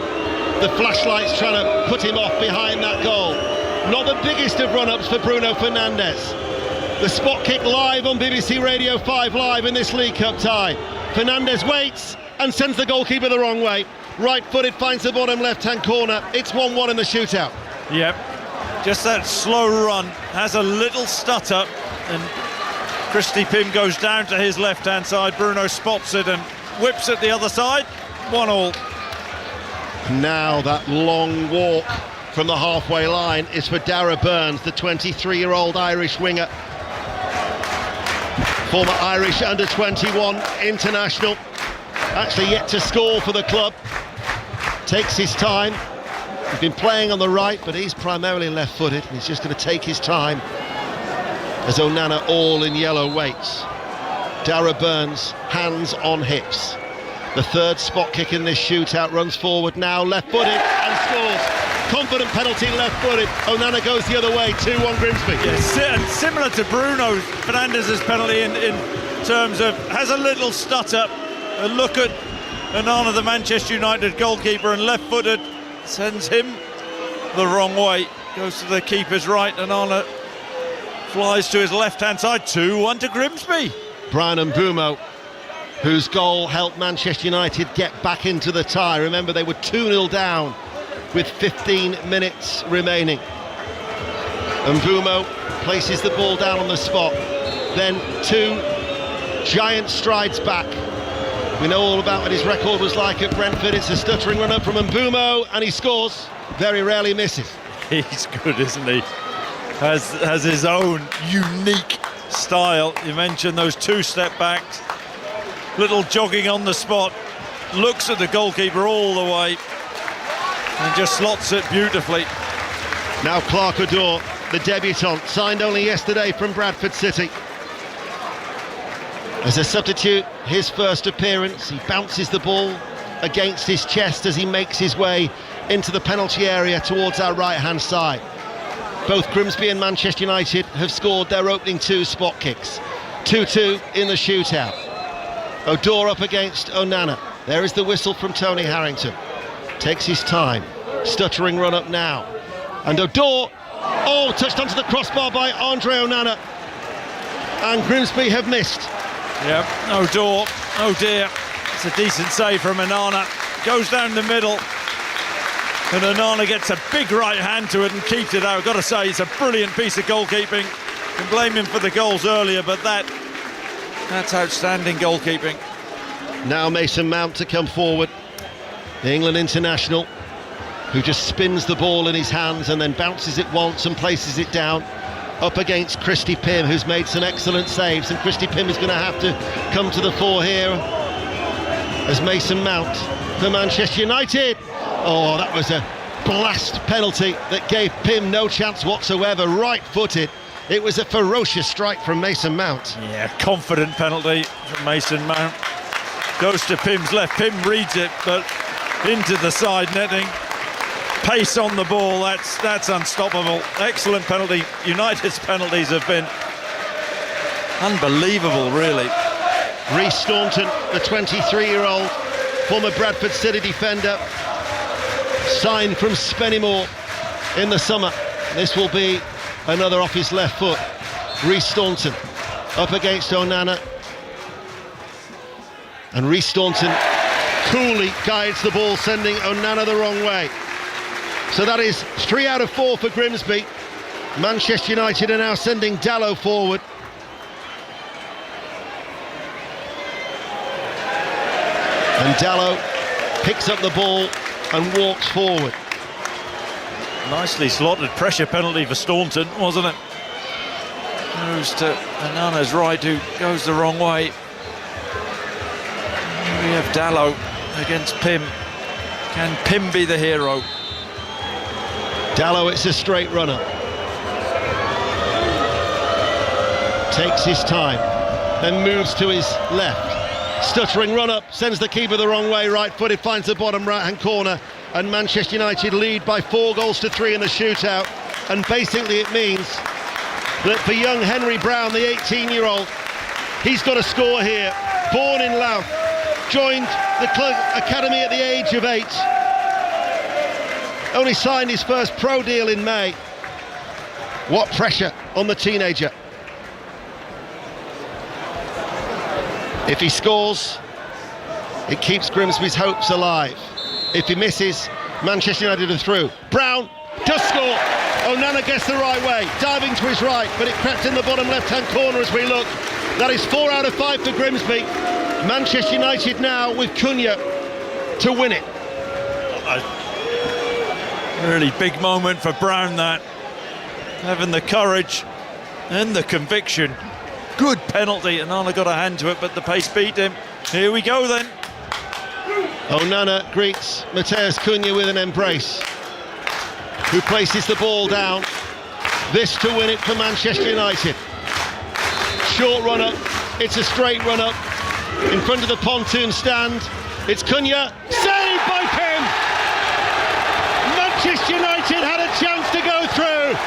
B: the flashlight's trying to put him off behind that goal. Not the biggest of run-ups for Bruno Fernandes. The spot kick live on BBC Radio 5 Live in this League Cup tie. Fernandes waits and sends the goalkeeper the wrong way. Right-footed, finds the bottom left-hand corner. It's 1-1 in the shootout.
A: Yep, just that slow run, has a little stutter, and Christy Pym goes down to his left-hand side. Bruno spots it and whips it the other side. 1-1.
B: Now that long walk from the halfway line is for Dara Burns, the 23-year-old Irish winger. Former Irish under-21 international. Actually yet to score for the club. Takes his time. He's been playing on the right, but he's primarily left-footed. He's just going to take his time as Onana, all in yellow, waits. Dara Burns, hands on hips. The third spot kick in this shootout, runs forward now, left-footed and scores. Confident penalty, left-footed. Onana goes the other way, 2-1 Grimsby.
A: Yes, and similar to Bruno Fernandez's penalty in terms of, has a little stutter. A look at Onana, the Manchester United goalkeeper, and left-footed, sends him the wrong way. Goes to the keeper's right, Onana flies to his left-hand side, 2-1 to Grimsby.
B: Brian Mbumo, whose goal helped Manchester United get back into the tie. Remember, they were 2-0 down with 15 minutes remaining. Mbumo places the ball down on the spot, then 2 giant strides back. We know all about what his record was like at Brentford. It's a stuttering run-up from Mbumo, and he scores. Very rarely misses.
A: He's good, isn't he? Has his own unique style. You mentioned those 2 step backs, little jogging on the spot, looks at the goalkeeper all the way and just slots it beautifully.
B: Now Clark Adore, the debutant, signed only yesterday from Bradford City. As a substitute, his first appearance, he bounces the ball against his chest as he makes his way into the penalty area towards our right-hand side. Both Grimsby and Manchester United have scored their opening 2 spot kicks. 2-2 in the shootout. Odor up against Onana. There is the whistle from Tony Harrington. Takes his time. Stuttering run up now. And Odor, touched onto the crossbar by Andre Onana. And Grimsby have missed.
A: Yep, Odor, oh dear. It's a decent save from Onana. Goes down the middle. And Onana gets a big right hand to it and keeps it out. I've got to say, it's a brilliant piece of goalkeeping. You can blame him for the goals earlier, but that's outstanding goalkeeping.
B: Now Mason Mount to come forward. The England international, who just spins the ball in his hands and then bounces it once and places it down. Up against Christy Pym, who's made some excellent saves, and Christy Pym is going to have to come to the fore here as Mason Mount for Manchester United. Oh, that was a blast penalty that gave Pym no chance whatsoever, right-footed. It was a ferocious strike from Mason Mount.
A: Yeah, confident penalty from Mason Mount. Goes to Pym's left, Pym reads it, but into the side netting. Pace on the ball, that's unstoppable. Excellent penalty. United's penalties have been unbelievable, really.
B: Rhys Staunton, the 23-year-old former Bradford City defender, signed from Spennymoor in the summer. This will be another off his left foot. Rhys Staunton up against Onana. And Rhys Staunton coolly guides the ball, sending Onana the wrong way. So that is 3 out of 4 for Grimsby. Manchester United are now sending Dallow forward. And Dallow picks up the ball and walks forward.
A: Nicely slotted pressure penalty for Staunton, wasn't it? Goes to Onana's right, who goes the wrong way. We have Dallow against Pym. Can Pym be the hero?
B: Dallow, it's a straight runner. Takes his time, then moves to his left. Stuttering run up, sends the keeper the wrong way, right-footed, finds the bottom right-hand corner, and Manchester United lead by 4-3 in the shootout. And basically it means that for young Henry Brown, the 18-year-old, he's got to score here. Born in Louth, joined the club academy at the age of 8. Only signed his first pro deal in May. What pressure on the teenager. If he scores, it keeps Grimsby's hopes alive. If he misses, Manchester United are through. Brown does score. Onana gets the right way, diving to his right, but it crept in the bottom left-hand corner as we look. That is 4 out of 5 for Grimsby. Manchester United now with Cunha to win it.
A: Really big moment for Brown, that. Having the courage and the conviction. Good penalty, and Onana got a hand to it, but the pace beat him. Here we go then.
B: Onana greets Mateus Cunha with an embrace, who places the ball down. This to win it for Manchester United. Short run up, it's a straight run up in front of the pontoon stand. It's Cunha, saved by Pim. Manchester United had a chance to go through.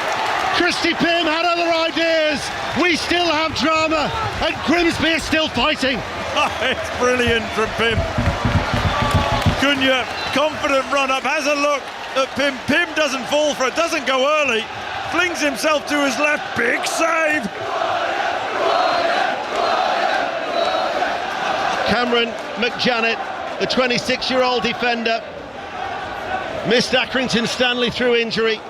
B: Christy Pim had other ideas. We still have drama, and Grimsby is still fighting.
A: It's brilliant from Pim. Cunha, confident run up, has a look at Pim. Pim doesn't fall for it, doesn't go early, flings himself to his left, big save.
B: Cameron McJanet, the 26-year-old defender, missed Accrington Stanley through injury.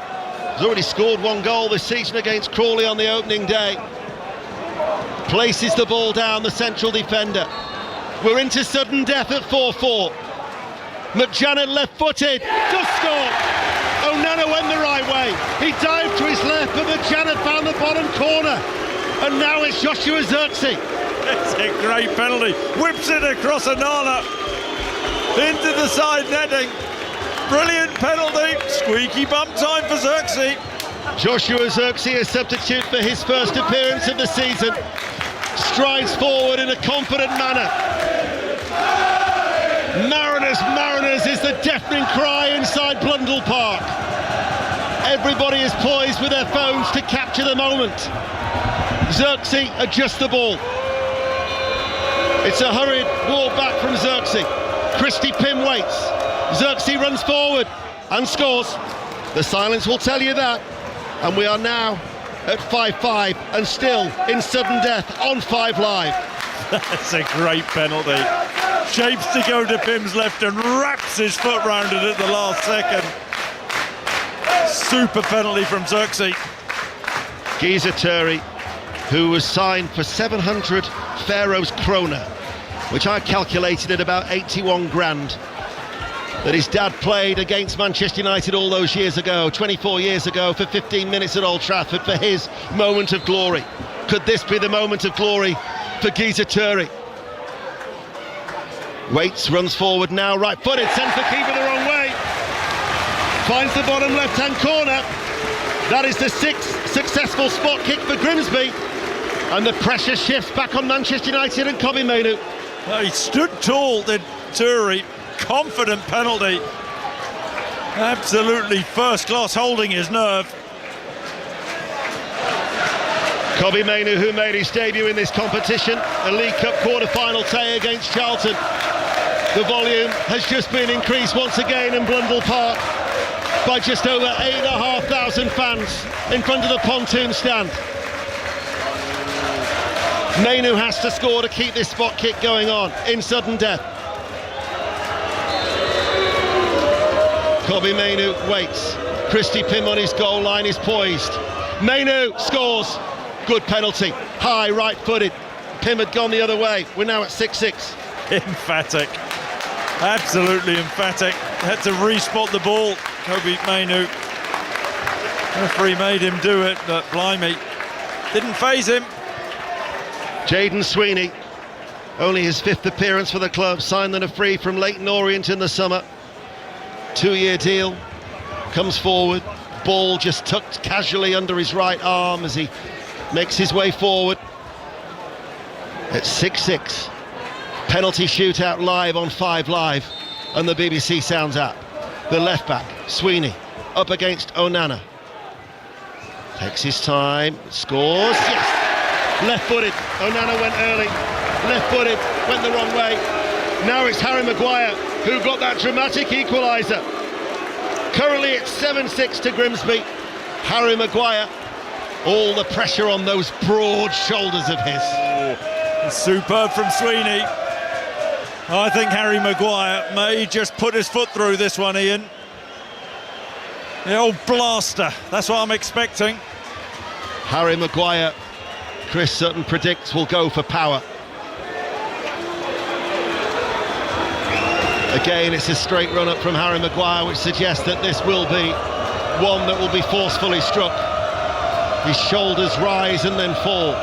B: He's already scored one goal this season against Crawley on the opening day. Places the ball down, the central defender. We're into sudden death at 4-4. McJanet left-footed, does score. Onana went the right way. He dived to his left, but McJanet found the bottom corner. And now it's Joshua Zirkzee.
A: It's a great penalty. Whips it across Onana into the side netting. Brilliant penalty. Squeaky bum time for Zirkzee.
B: Joshua Zirkzee, a substitute for his first appearance of the season, strides forward in a confident manner. Mariners is the deafening cry inside Blundell Park. Everybody is poised with their phones to capture the moment. Zirkzee adjusts the ball. It's a hurried ball back from Zirkzee. Christy Pim waits. Zirkzee runs forward and scores. The silence will tell you that. And we are now at 5-5 and still in sudden death on 5 Live.
A: That's a great penalty. Shapes to go to Pim's left and wraps his foot round it at the last second. Super penalty from Zirkzee.
B: Giza Turi, who was signed for 700 Pharaoh's Krona, which I calculated at about 81 grand, that his dad played against Manchester United all those years ago, 24 years ago, for 15 minutes at Old Trafford for his moment of glory. Could this be the moment of glory for Giza Turi? Waits, runs forward now, right-footed, sends the keeper the wrong way. Finds the bottom left-hand corner. That is the 6th successful spot kick for Grimsby. And the pressure shifts back on Manchester United and Kobbie Mainoo.
A: Well, he stood tall, did Turi. Confident penalty. Absolutely first-class, holding his nerve.
B: Kobbie Mainoo, who made his debut in this competition, a League Cup quarter-final tie against Charlton. The volume has just been increased once again in Blundell Park by just over 8,500 fans in front of the pontoon stand. Mainoo has to score to keep this spot kick going on in sudden death. Kobbie Mainoo waits. Christy Pim on his goal line is poised. Mainoo scores. Good penalty. High, right-footed. Pim had gone the other way. We're now at 6-6.
A: Emphatic. Absolutely emphatic. Had to respot the ball, Kobbie Mainoo. Referee made him do it, but blimey, didn't faze him.
B: Jayden Sweeney, only his 5th appearance for the club, signed on a free from Leyton Orient in the summer. 2-year deal, comes forward, ball just tucked casually under his right arm as he makes his way forward. At 6-6, penalty shootout live on 5 Live and the BBC Sounds app. The left back, Sweeney, up against Onana. Takes his time, scores, yes! Left-footed, Onana went early, left-footed, went the wrong way. Now it's Harry Maguire who got that dramatic equaliser. Currently it's 7-6 to Grimsby. Harry Maguire, all the pressure on those broad shoulders of his.
A: Superb from Sweeney. I think Harry Maguire may just put his foot through this one, Ian. The old blaster, that's what I'm expecting.
B: Harry Maguire, Chris Sutton predicts, will go for power. Again, it's a straight run up from Harry Maguire, which suggests that this will be one that will be forcefully struck. His shoulders rise and then fall.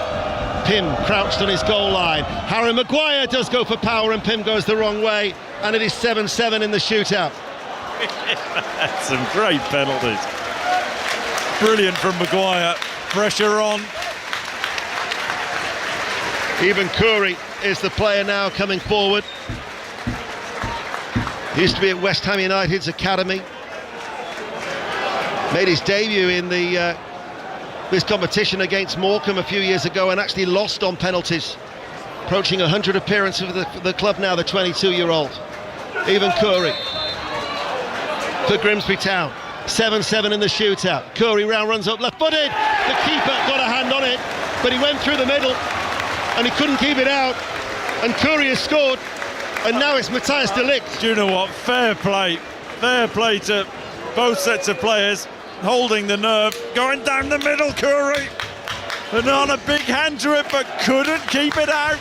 B: Pym crouched on his goal line. Harry Maguire does go for power and Pym goes the wrong way, and it is 7-7 in the shootout.
A: Some great penalties. Brilliant from Maguire. Pressure on.
B: Even Curry is the player now coming forward. He used to be at West Ham United's academy. Made his debut in this competition against Morecambe a few years ago and actually lost on penalties. Approaching 100 appearances for the club now, the 22-year-old. Even Curry for Grimsby Town. 7-7 in the shootout. Curry round runs up left-footed. The keeper got a hand on it, but he went through the middle and he couldn't keep it out. And Curry has scored, and now it's Matthijs de Ligt.
A: Do you know what? Fair play to both sets of players, holding the nerve, going down the middle, Curry, and on a big hand to it, but couldn't keep it out.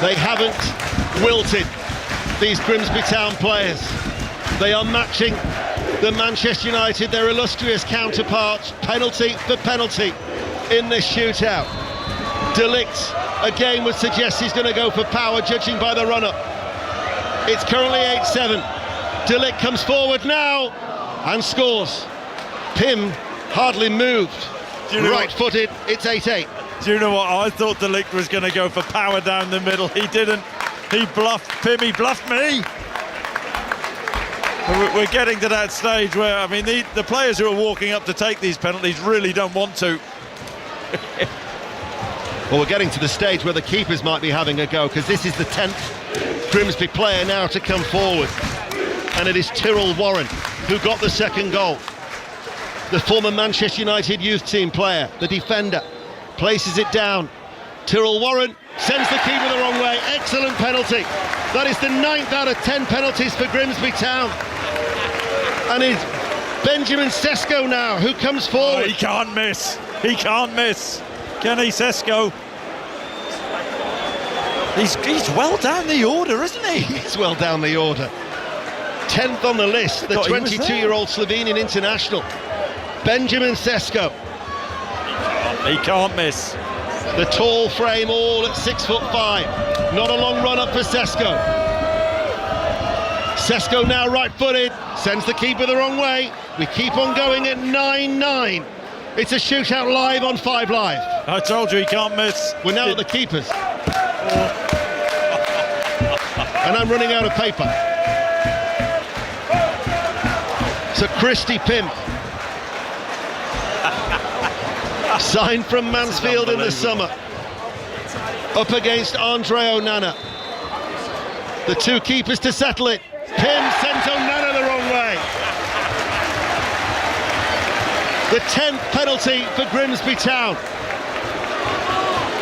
B: They haven't wilted, these Grimsby Town players. They are matching the Manchester United, their illustrious counterparts, penalty for penalty in this shootout. De Ligt again would suggest he's going to go for power, judging by the run-up. It's currently 8-7. De Ligt comes forward now and scores. Pym hardly moved. Right-footed, it's 8-8.
A: Do you know what? I thought De Ligt was going to go for power down the middle. He didn't. He bluffed Pym, he bluffed me. We're getting to that stage where, I mean, the players who are walking up to take these penalties really don't want to.
B: Well, we're getting to the stage where the keepers might be having a go, because this is the 10th Grimsby player now to come forward. And it is Tyrrell Warren who got the second goal. The former Manchester United youth team player, the defender, places it down. Tyrrell Warren sends the keeper the wrong way. Excellent penalty. That is the 9th out of 10 penalties for Grimsby Town. And it's Benjamin Sesko now who comes forward.
A: Oh, he can't miss. He can't miss. Kenny Sesko. He's well down the order, isn't he?
B: He's well down the order. 10th on the list, the 22-year-old Slovenian international, Benjamin Sesko.
A: He can't miss.
B: The tall frame, all at 6'5". Not a long run up for Sesko. Sesko now right-footed, sends the keeper the wrong way. We keep on going at 9-9. It's a shootout live on 5 Live.
A: I told you he can't miss.
B: We're now at the keepers. And I'm running out of paper. So Christy Pym, signed from Mansfield in the summer, up against Andre Onana. The two keepers to settle it. Pym sent Onana the wrong way. The 10th penalty for Grimsby Town,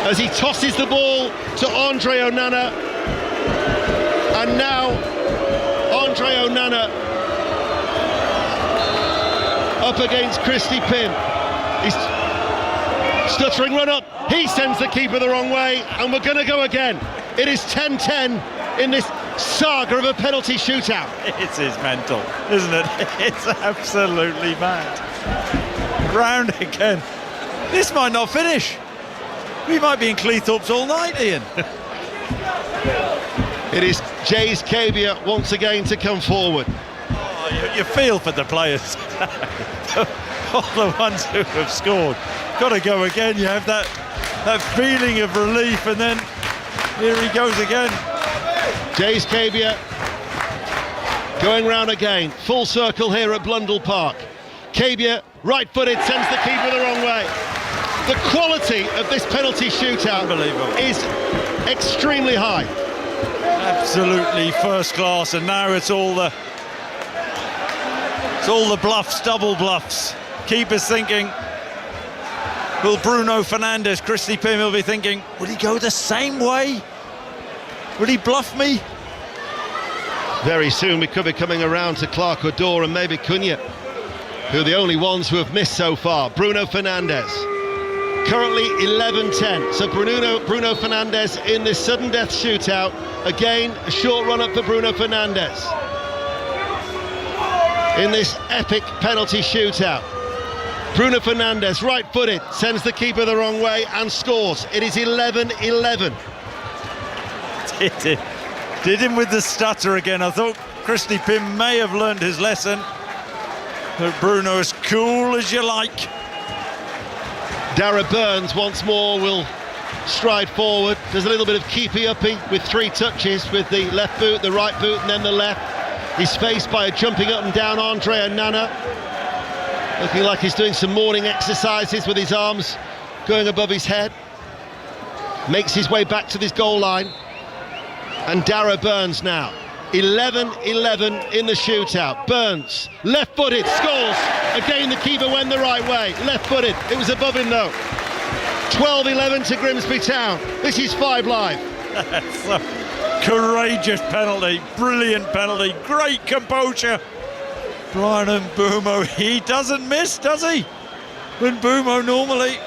B: as he tosses the ball to Andre Onana. And now Andre Onana up against Christy Pym. He's stuttering run up. He sends the keeper the wrong way, and we're going to go again. It is 10-10 in this saga of a penalty shootout.
A: It is mental, isn't it? It's absolutely mad. Round again. This might not finish. We might be in Cleethorpes all night, Ian.
B: It is Jays Cabia once again to come forward.
A: Oh, you feel for the players. All the ones who have scored. Got to go again. You have that feeling of relief, and then here he goes again.
B: Jays Cabia going round again. Full circle here at Blundell Park. Cabia, right-footed, sends the keeper the wrong way. The quality of this penalty shootout is extremely high.
A: Absolutely first class, and now it's all the bluffs, double bluffs. Keeper's thinking, will Bruno Fernandes, Christy Pym will be thinking, would he go the same way? Would he bluff me?
B: Very soon we could be coming around to Clark O'Dore and maybe Cunha, who are the only ones who have missed so far. Bruno Fernandes, currently 11-10. So Bruno Fernandes in this sudden death shootout. Again, a short run up for Bruno Fernandes. in this epic penalty shootout. Bruno Fernandes, right-footed, sends the keeper the wrong way and scores. It is 11-11.
A: Did him with the stutter again. I thought Christy Pym may have learned his lesson. But Bruno, as cool as you like.
B: Dara Burns once more will stride forward. There's a little bit of keepy-uppy with 3 touches with the left boot, the right boot and then the left. He's faced by a jumping up and down Andre Onana, looking like he's doing some morning exercises with his arms going above his head. Makes his way back to this goal line. And Dara Burns now. 11-11 in the shootout. Burns, left-footed, scores. Again, the keeper went the right way. Left-footed, it was above him though. 12-11 to Grimsby Town. This is 5 Live.
A: That's a courageous penalty, brilliant penalty, great composure. Brian Mbeumo, he doesn't miss, does he? Mbeumo normally,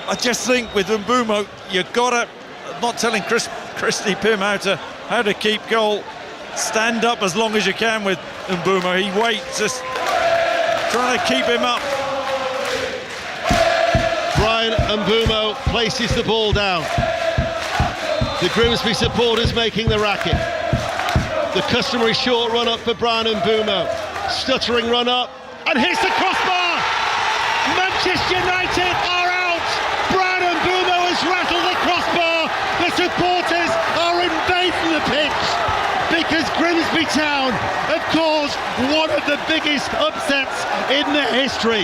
A: I just think with Mbeumo, you gotta, I'm not telling Christy Pym how to keep goal. Stand up as long as you can with Mbeumo. He waits, just trying to keep him up.
B: Brian Mbeumo places the ball down. The Grimsby supporters making the racket. The customary short run up for Brian Mbeumo. Stuttering run up and hits the crossbar. Manchester United are out. Brian Mbeumo has rattled the crossbar. The supporters are invading the pitch because Grimsby Town have caused one of the biggest upsets in their history.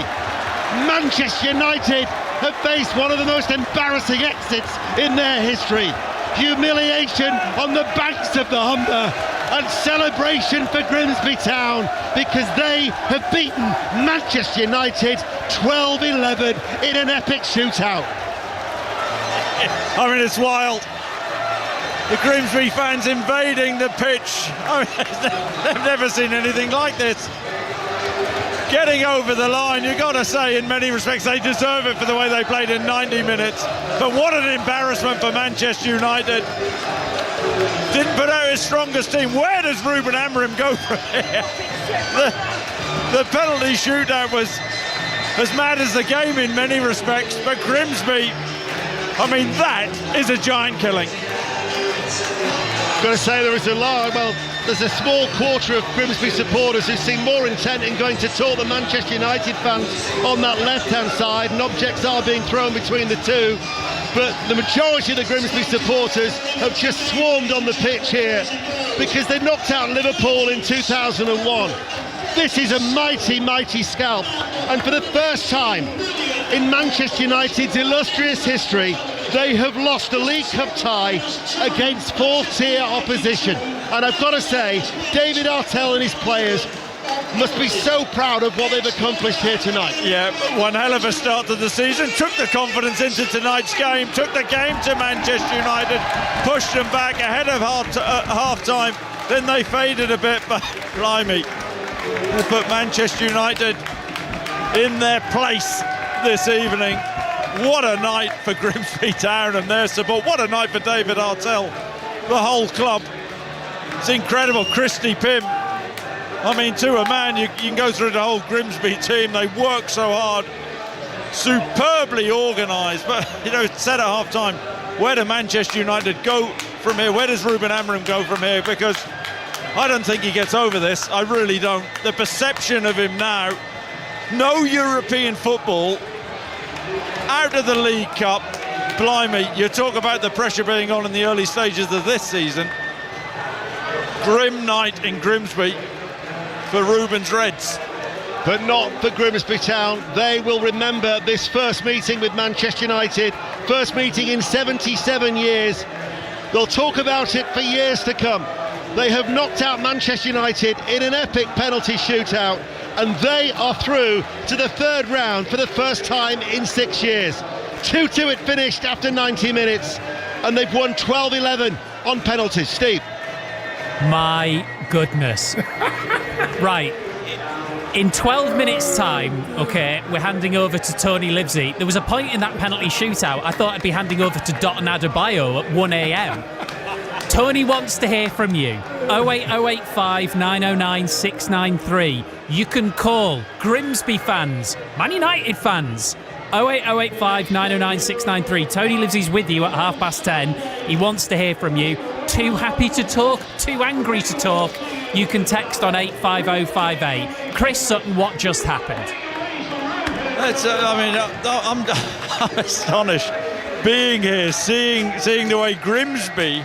B: Manchester United have faced one of the most embarrassing exits in their history. Humiliation on the banks of the Humber and celebration for Grimsby Town because they have beaten Manchester United 12-11 in an epic shootout.
A: I mean, it's wild. The Grimsby fans invading the pitch. I mean, they've never seen anything like this. Getting over the line, you've got to say in many respects they deserve it for the way they played in 90 minutes. But what an embarrassment for Manchester United. Didn't put out his strongest team. Where does Ruben Amorim go from here? The penalty shootout was as mad as the game in many respects, but Grimsby, I mean, that is a giant killing.
B: Got to say there is a large, well, there's a small quarter of Grimsby supporters who seem more intent in going to talk the Manchester United fans on that left-hand side, and objects are being thrown between the two. But the majority of the Grimsby supporters have just swarmed on the pitch here because they knocked out Liverpool in 2001. This is a mighty, mighty scalp. And for the first time in Manchester United's illustrious history, they have lost a League Cup tie against fourth-tier opposition. And I've got to say, David Artell and his players must be so proud of what they've accomplished here tonight.
A: Yeah, one hell of a start to the season. Took the confidence into tonight's game, took the game to Manchester United, pushed them back ahead of half-time. Then they faded a bit, but blimey, they put Manchester United in their place this evening. What a night for Grimsby Town and their support. What a night for David Artell, the whole club. It's incredible. Christy Pym, I mean, to a man, you can go through the whole Grimsby team. They work so hard, superbly organised. But, you know, said at half-time, where do Manchester United go from here? Where does Ruben Amorim go from here? Because I don't think he gets over this. I really don't. The perception of him now, no European football, out of the League Cup, blimey, you talk about the pressure being on in the early stages of this season. Grim night in Grimsby for Ruben's Reds.
B: But not for Grimsby Town. They will remember this first meeting with Manchester United, first meeting in 77 years. They'll talk about it for years to come. They have knocked out Manchester United in an epic penalty shootout, and they are through to the third round for the first time in 6 years. 2-2 it finished after 90 minutes, and they've won 12-11 on penalties. Steve.
H: My goodness. Right. In 12 minutes' time, okay, we're handing over to Tony Livesey. There was a point in that penalty shootout I thought I'd be handing over to Dotun Adebayo at 1 a.m. Tony wants to hear from you. 08085 909 693. You can call Grimsby fans, Man United fans. 08085 909 693. Tony lives he's with you at 10:30. He wants to hear from you. Too happy to talk? Too angry to talk? You can text on 85058. Chris Sutton, what just happened?
A: I'm astonished being here, seeing the way Grimsby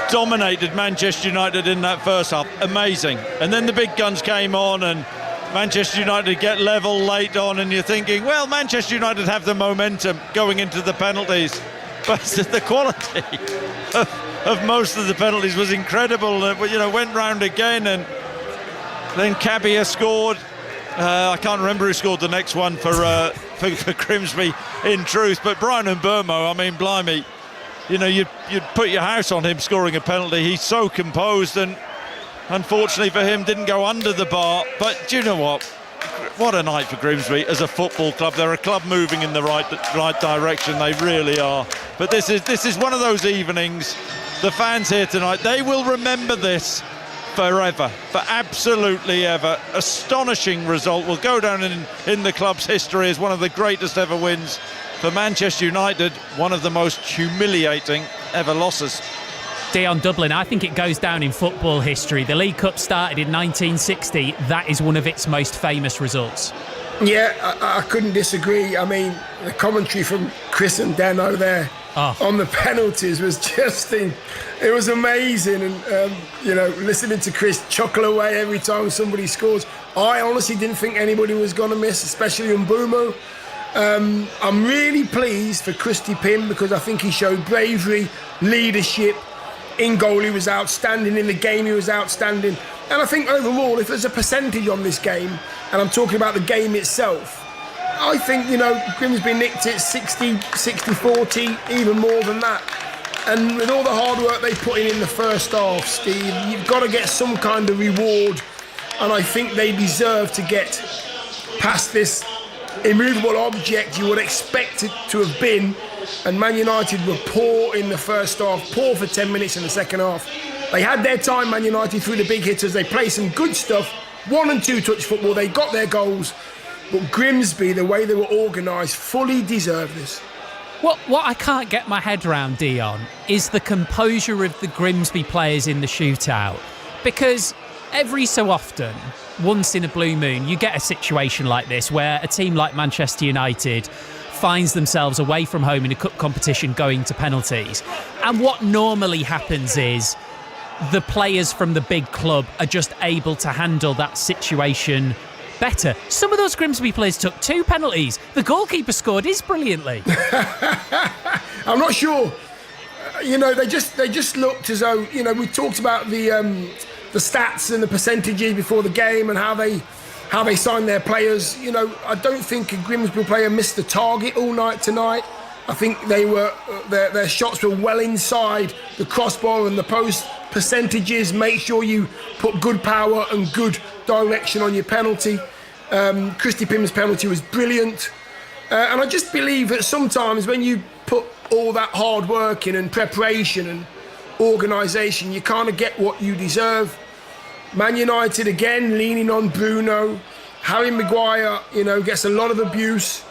A: dominated Manchester United in that first half. Amazing. And then the big guns came on and Manchester United get level late on, and you're thinking, well, Manchester United have the momentum going into the penalties, but the quality of most of the penalties was incredible. Went round again, and then Cabia scored. I can't remember who scored the next one for Grimsby, in truth, but Brian Mbeumo, I mean, blimey, you'd put your house on him scoring a penalty. He's so composed, and unfortunately for him, didn't go under the bar. But do you know what? What a night for Grimsby as a football club. They're a club moving in the right direction. They really are. But this is one of those evenings. The fans here tonight, they will remember this forever, for absolutely ever. Astonishing result. Will go down in the club's history as one of the greatest ever wins. For Manchester United, one of the most humiliating ever losses.
H: Dion, Dublin, I think it goes down in football history. The League Cup started in 1960. That is one of its most famous results.
I: Yeah, I couldn't disagree. I mean, the commentary from Chris and Deno there on the penalties was just it was amazing. And, listening to Chris chuckle away every time somebody scores. I honestly didn't think anybody was going to miss, especially Mbeumo. I'm really pleased for Christy Pym because I think he showed bravery, leadership. In goal, he was outstanding. In the game, he was outstanding. And I think overall, if there's a percentage on this game, and I'm talking about the game itself, I think, Grimsby nicked it 60-40, even more than that. And with all the hard work they put in the first half, Steve, you've got to get some kind of reward. And I think they deserve to get past this immovable object you would expect it to have been. And Man United were poor in the first half, poor for 10 minutes in the second half. They had their time, Man United, through the big hitters. They played some good stuff, 1 and 2 touch football. They got their goals. But Grimsby, the way they were organised, fully deserved this.
H: What I can't get my head around, Dion, is the composure of the Grimsby players in the shootout. Because every so often, once in a blue moon, you get a situation like this where a team like Manchester United finds themselves away from home in a cup competition going to penalties. And what normally happens is the players from the big club are just able to handle that situation better. Some of those Grimsby players took 2 penalties. The goalkeeper scored his brilliantly.
I: I'm not sure. They just looked as though, we talked about the stats and the percentages before the game and how they signed their players. I don't think a Grimsby player missed the target all night tonight. I think they were their shots were well inside the crossbar and the post. Percentages, make sure you put good power and good direction on your penalty. Christy Pym's penalty was brilliant. And I just believe that sometimes when you put all that hard work in and preparation and organisation, you kind of get what you deserve. Man United again leaning on Bruno. Harry Maguire, gets a lot of abuse.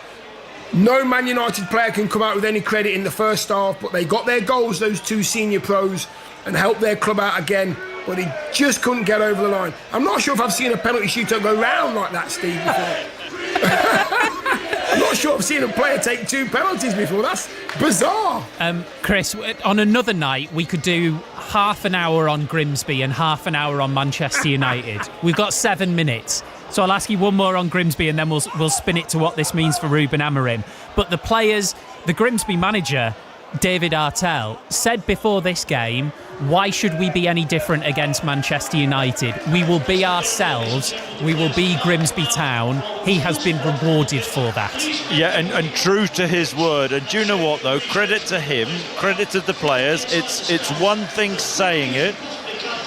I: No Man United player can come out with any credit in the first half, but they got their goals, those 2 senior pros, and helped their club out again, but he just couldn't get over the line. I'm not sure if I've seen a penalty shootout go round like that, Steve, before. I'm not sure I've seen a player take 2 penalties before. That's bizarre.
H: Chris, on another night, we could do half an hour on Grimsby and half an hour on Manchester United. We've got 7 minutes. So I'll ask you one more on Grimsby and then we'll spin it to what this means for Ruben Amorim. But the players, the Grimsby manager, David Artell, said before this game, why should we be any different against Manchester United? We will be ourselves. We will be Grimsby Town. He has been rewarded for that.
A: Yeah, and true to his word. And do you know what, though? Credit to him, credit to the players. It's one thing saying it,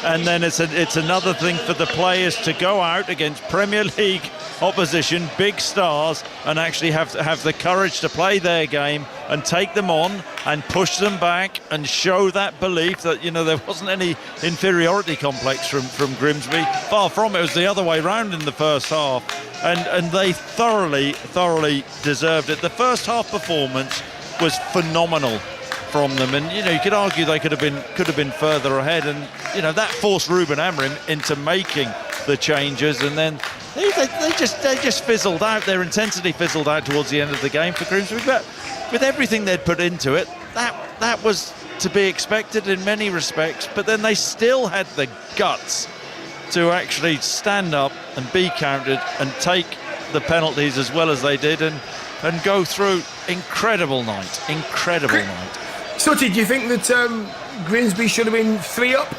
A: and then it's another thing for the players to go out against Premier League opposition, big stars, and actually have the courage to play their game and take them on and push them back and show that belief that, there wasn't any inferiority complex from Grimsby. Far from it. It was the other way round in the first half, and they thoroughly deserved it. The first half performance was phenomenal from them, and you could argue they could have been further ahead, and that forced Ruben Amorim into making the changes, and then they just fizzled out. Their intensity fizzled out towards the end of the game for Grimsby, but with everything they'd put into it, that was to be expected in many respects. But then they still had the guts to actually stand up and be counted and take the penalties as well as they did, and go through. Incredible night.
I: Sooty, do you think that Grimsby should have been 3 up?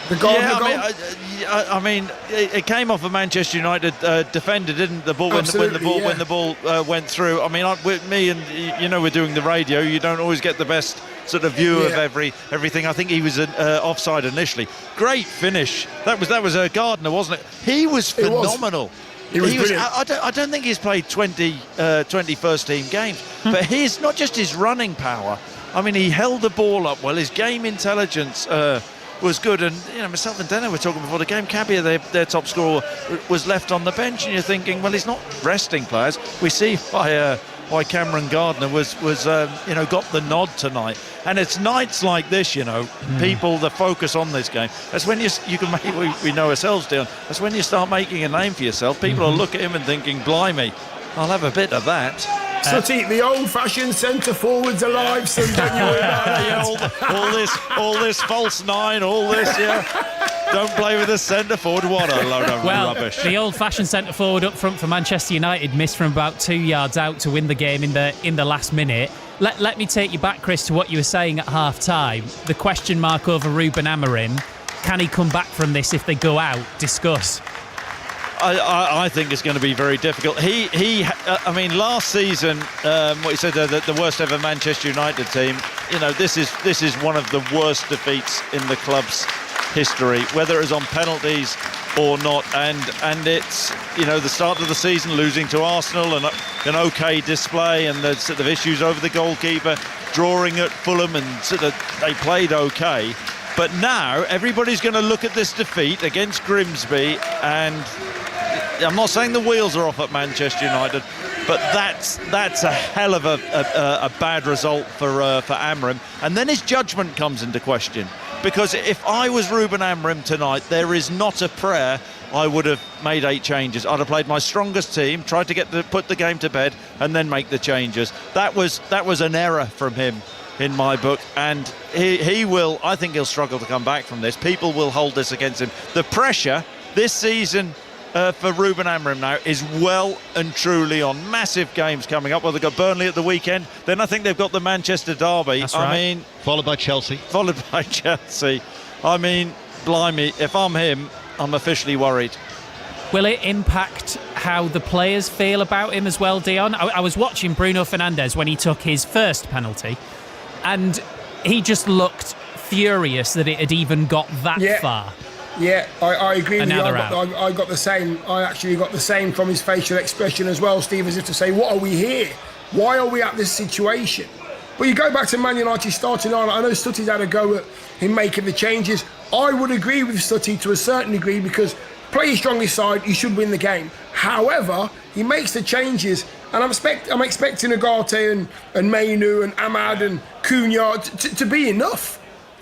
I: The goal?
A: I mean, it came off a Manchester United defender, didn't the ball? When the ball went through. I mean, with me and we're doing the radio. You don't always get the best sort of view of everything. I think he was offside initially. Great finish. That was Gardner, wasn't it? He was phenomenal.
I: He was brilliant.
A: I don't think he's played 20 first team games, but not just his running power. I mean, he held the ball up well. His game intelligence was good, and myself and Denner were talking before the game. Cabia, their top scorer, was left on the bench, and you're thinking, well, he's not resting players. We see why Cameron Gardner was got the nod tonight. And it's nights like this, people, the focus on this game. That's when you can make, we know ourselves, Dion. That's when you start making a name for yourself. People will look at him and thinking, blimey, I'll have a bit of that.
I: Sooty, the old-fashioned centre forwards alive, son, don't you worry about that.
A: all this false nine, all this, Don't play with a centre forward. What a load of rubbish.
H: The old-fashioned centre forward up front for Manchester United missed from about 2 yards out to win the game in the last minute. Let me take you back, Chris, to what you were saying at half-time. The question mark over Ruben Amorim. Can he come back from this if they go out? Discuss.
A: I think it's going to be very difficult. I mean, last season, what you said, the worst ever Manchester United team. This is one of the worst defeats in the club's history, whether it was on penalties or not. And it's the start of the season, losing to Arsenal, and an OK display, and the sort of issues over the goalkeeper, drawing at Fulham, and they played OK. But now everybody's going to look at this defeat against Grimsby, and I'm not saying the wheels are off at Manchester United, but that's a hell of a bad result for Amorim. And then his judgment comes into question, because if I was Ruben Amorim tonight, there is not a prayer I would have made 8 changes. I'd have played my strongest team, tried to put the game to bed, and then make the changes. That was an error from him, in my book, and he will. I think he'll struggle to come back from this. People will hold this against him. The pressure this season for Ruben Amorim now is well and truly on. Massive games coming up. Well, they've got Burnley at the weekend. Then I think they've got the Manchester derby.
B: That's right. I mean, followed by Chelsea.
A: I mean, blimey, if I'm him, I'm officially worried.
H: Will it impact how the players feel about him as well, Dion? I was watching Bruno Fernandes when he took his first penalty, and he just looked furious that it had even got that far.
I: Yeah, I agree with you.
H: I
I: got the same. I actually got the same from his facial expression as well, Steve, as if to say, what are we here? Why are we at this situation? But you go back to Man United starting on. I know Sooty's had a go at him making the changes. I would agree with Sooty to a certain degree, because play your strongest side, you should win the game. However, he makes the changes, and I'm expecting Ugarte and Mainu and Ahmad and Cunha to be enough.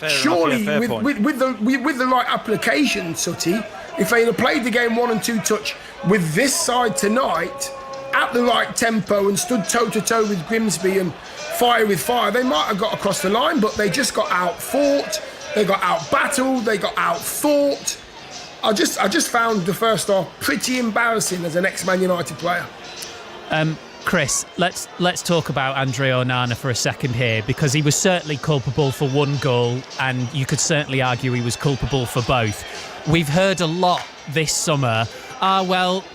I: Surely, with the right application, Sooty, if they'd have played the game 1 and 2 touch with this side tonight at the right tempo and stood toe-to-toe with Grimsby and fire with fire, they might have got across the line, but they just got out-fought, they got out-battled, they got out-thought. I just found the first half pretty embarrassing as an ex-Man United player.
H: Chris, let's talk about Andre Onana for a second here, because he was certainly culpable for 1 goal, and you could certainly argue he was culpable for both. We've heard a lot this summer,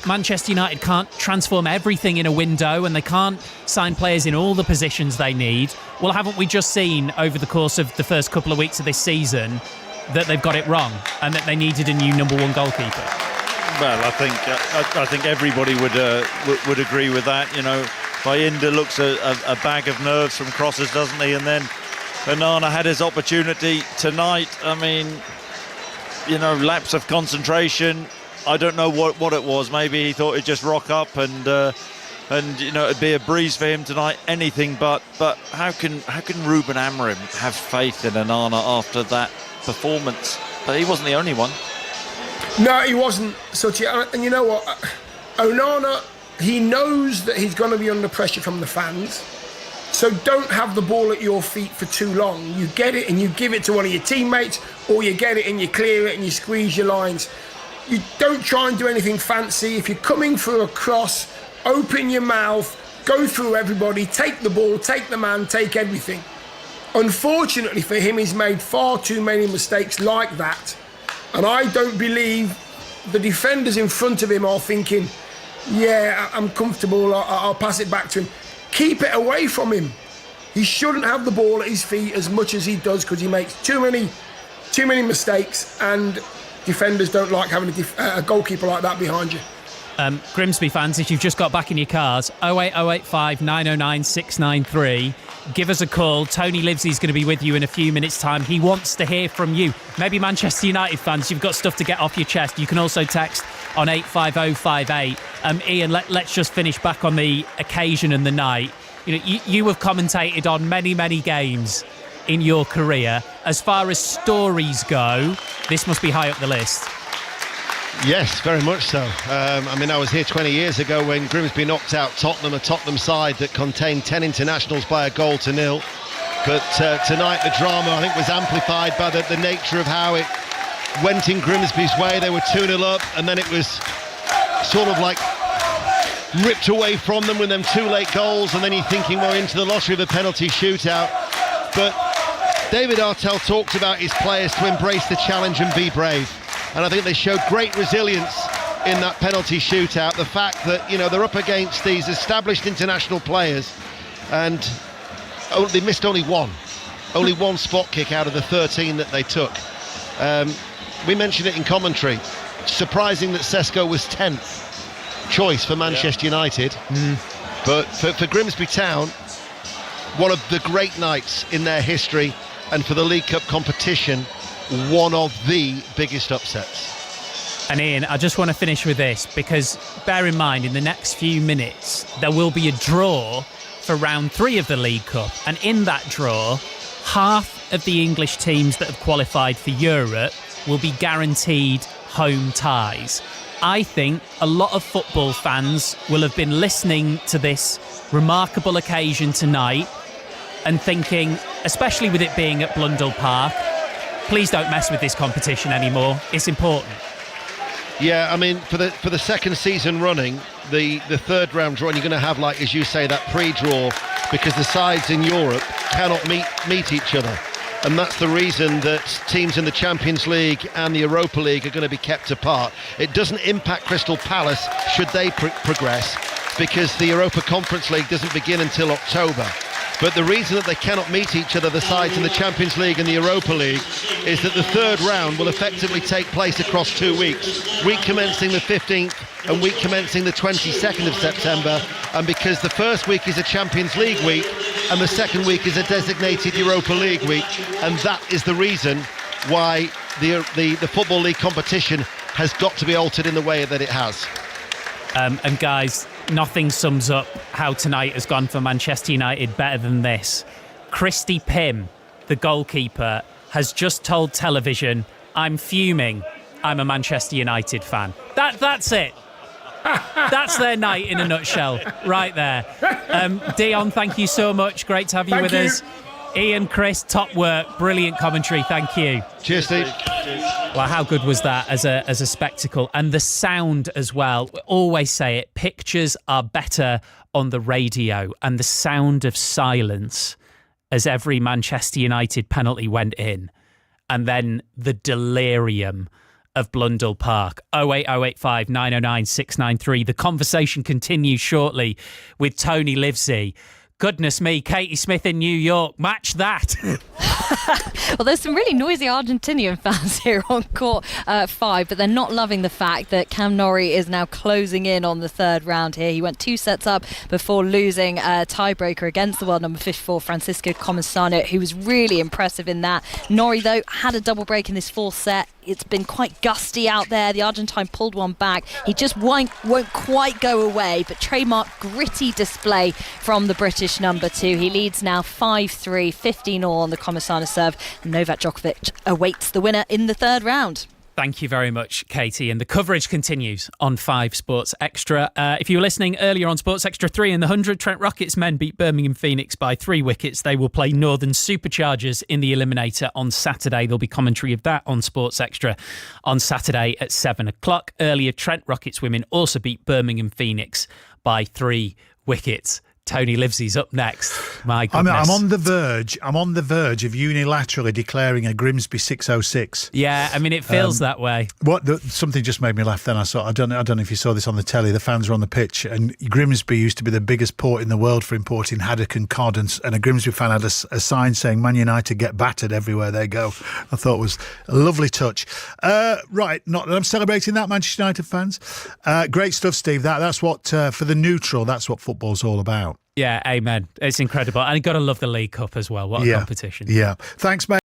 H: Manchester United can't transform everything in a window, and they can't sign players in all the positions they need. Well, haven't we just seen over the course of the first couple of weeks of this season that they've got it wrong, and that they needed a new number 1 goalkeeper?
A: Well, I think everybody would agree with that. You know, Bayinda looks a bag of nerves from crosses, doesn't he? And then Onana had his opportunity tonight. I mean, you know, lapse of concentration. I don't know what it was. Maybe he thought he'd just rock up and you know, it'd be a breeze for him tonight. Anything but how can Ruben Amorim have faith in Onana after that performance? But he wasn't the only one.
I: No, he wasn't, Suchi. And you know what? Onana, he knows that he's going to be under pressure from the fans. So don't have the ball at your feet for too long. You get it and you give it to one of your teammates, or you get it and you clear it and you squeeze your lines. You don't try and do anything fancy. If you're coming for a cross, open your mouth, go through everybody, take the ball, take the man, take everything. Unfortunately for him, he's made far too many mistakes like that. And I don't believe the defenders in front of him are thinking, yeah, I'm comfortable, I'll pass it back to him. Keep it away from him. He shouldn't have the ball at his feet as much as he does, because he makes too many mistakes, and defenders don't like having a goalkeeper like that behind you.
H: Grimsby fans, if you've just got back in your cars, 08085 909 693. Give us a call. Tony Livesey's going to be with you in a few minutes' time. He wants to hear from you. Maybe Manchester United fans, you've got stuff to get off your chest. You can also text on 85058. Ian, let's just finish back on the occasion and the night. You know, you have commentated on many, many games in your career. As far as stories go, this must be high up the list.
B: Yes, very much so. I mean, I was here 20 years ago when Grimsby knocked out Tottenham, a Tottenham side that contained 10 internationals by 1-0. But tonight the drama, I think, was amplified by the nature of how it went in Grimsby's way. They were 2-0 up, and then it was sort of like ripped away from them with them 2 late goals, and then you're thinking we're into the lottery of a penalty shootout. But David Artell talked about his players to embrace the challenge and be brave. And I think they showed great resilience in that penalty shootout. The fact that, you know, they're up against these established international players, and they missed only one spot kick out of the 13 that they took. We mentioned it in commentary. Surprising that Sesko was 10th choice for Manchester United. But for Grimsby Town, one of the great nights in their history, and for the League Cup competition, one of the biggest upsets.
H: And Ian, I just want to finish with this, because bear in mind, in the next few minutes there will be a draw for round 3 of the League Cup, and in that draw, half of the English teams that have qualified for Europe will be guaranteed home ties. I think a lot of football fans will have been listening to this remarkable occasion tonight and thinking, especially with it being at Blundell Park, please don't mess with this competition anymore. It's important.
B: Yeah, I mean, for the second season running, the third round draw, and you're going to have, like, as you say, that pre-draw, because the sides in Europe cannot meet each other. And that's the reason that teams in the Champions League and the Europa League are going to be kept apart. It doesn't impact Crystal Palace should they progress, because the Europa Conference League doesn't begin until October. But the reason that they cannot meet each other, the sides in the Champions League and the Europa League, is that the third round will effectively take place across 2 weeks. Week commencing the 15th and week commencing the 22nd of September. And because the first week is a Champions League week and the second week is a designated Europa League week, and that is the reason why the Football League competition has got to be altered in the way that it has.
H: And guys, nothing sums up how tonight has gone for Manchester United better than this. Christy Pym, the goalkeeper, has just told television, "I'm fuming. I'm a Manchester United fan." That's it. That's their night in a nutshell, right there. Dion, thank you so much. Great to have you with us. Ian, Chris, top work. Brilliant commentary. Thank you.
B: Cheers, Steve.
H: Well, how good was that as a spectacle? And the sound as well. We always say it, pictures are better on the radio, and the sound of silence as every Manchester United penalty went in, and then the delirium of Blundell Park. 08085 909 693. The conversation continues shortly with Tony Livesey. Goodness me, Katie Smith in New York. Match that.
C: Well, there's some really noisy Argentinian fans here on court 5, but they're not loving the fact that Cam Norrie is now closing in on the third round here. He went 2 sets up before losing a tiebreaker against the world number 54, Francisco Comensano, who was really impressive in that. Norrie, though, had a double break in this 4th set. It's been quite gusty out there. The Argentine pulled one back. He just won't quite go away, but trademark gritty display from the British number 2. He leads now 5-3, 15-all on the Comensano serve. Novak Djokovic awaits the winner in the third round.
H: Thank you very much, Katie. And the coverage continues on 5 Sports Extra. If you were listening earlier on Sports Extra 3 in the 100, Trent Rockets men beat Birmingham Phoenix by 3 wickets. They will play Northern Superchargers in the Eliminator on Saturday. There'll be commentary of that on Sports Extra on Saturday at 7 o'clock. Earlier, Trent Rockets women also beat Birmingham Phoenix by 3 wickets. Tony Livesey's up next. My goodness.
S: I'm on the verge of unilaterally declaring a Grimsby 606.
H: Yeah, I mean, it feels that way.
S: Something just made me laugh then. I don't know if you saw this on the telly. The fans were on the pitch, and Grimsby used to be the biggest port in the world for importing haddock and cod, and a Grimsby fan had a sign saying "Man United get battered everywhere they go." I thought it was a lovely touch. Right, not that I'm celebrating that, Manchester United fans. Great stuff, Steve. That's what for the neutral. That's what football's all about.
H: Yeah, amen. It's incredible. And you've got to love the League Cup as well. What a competition.
S: Yeah. Thanks, mate.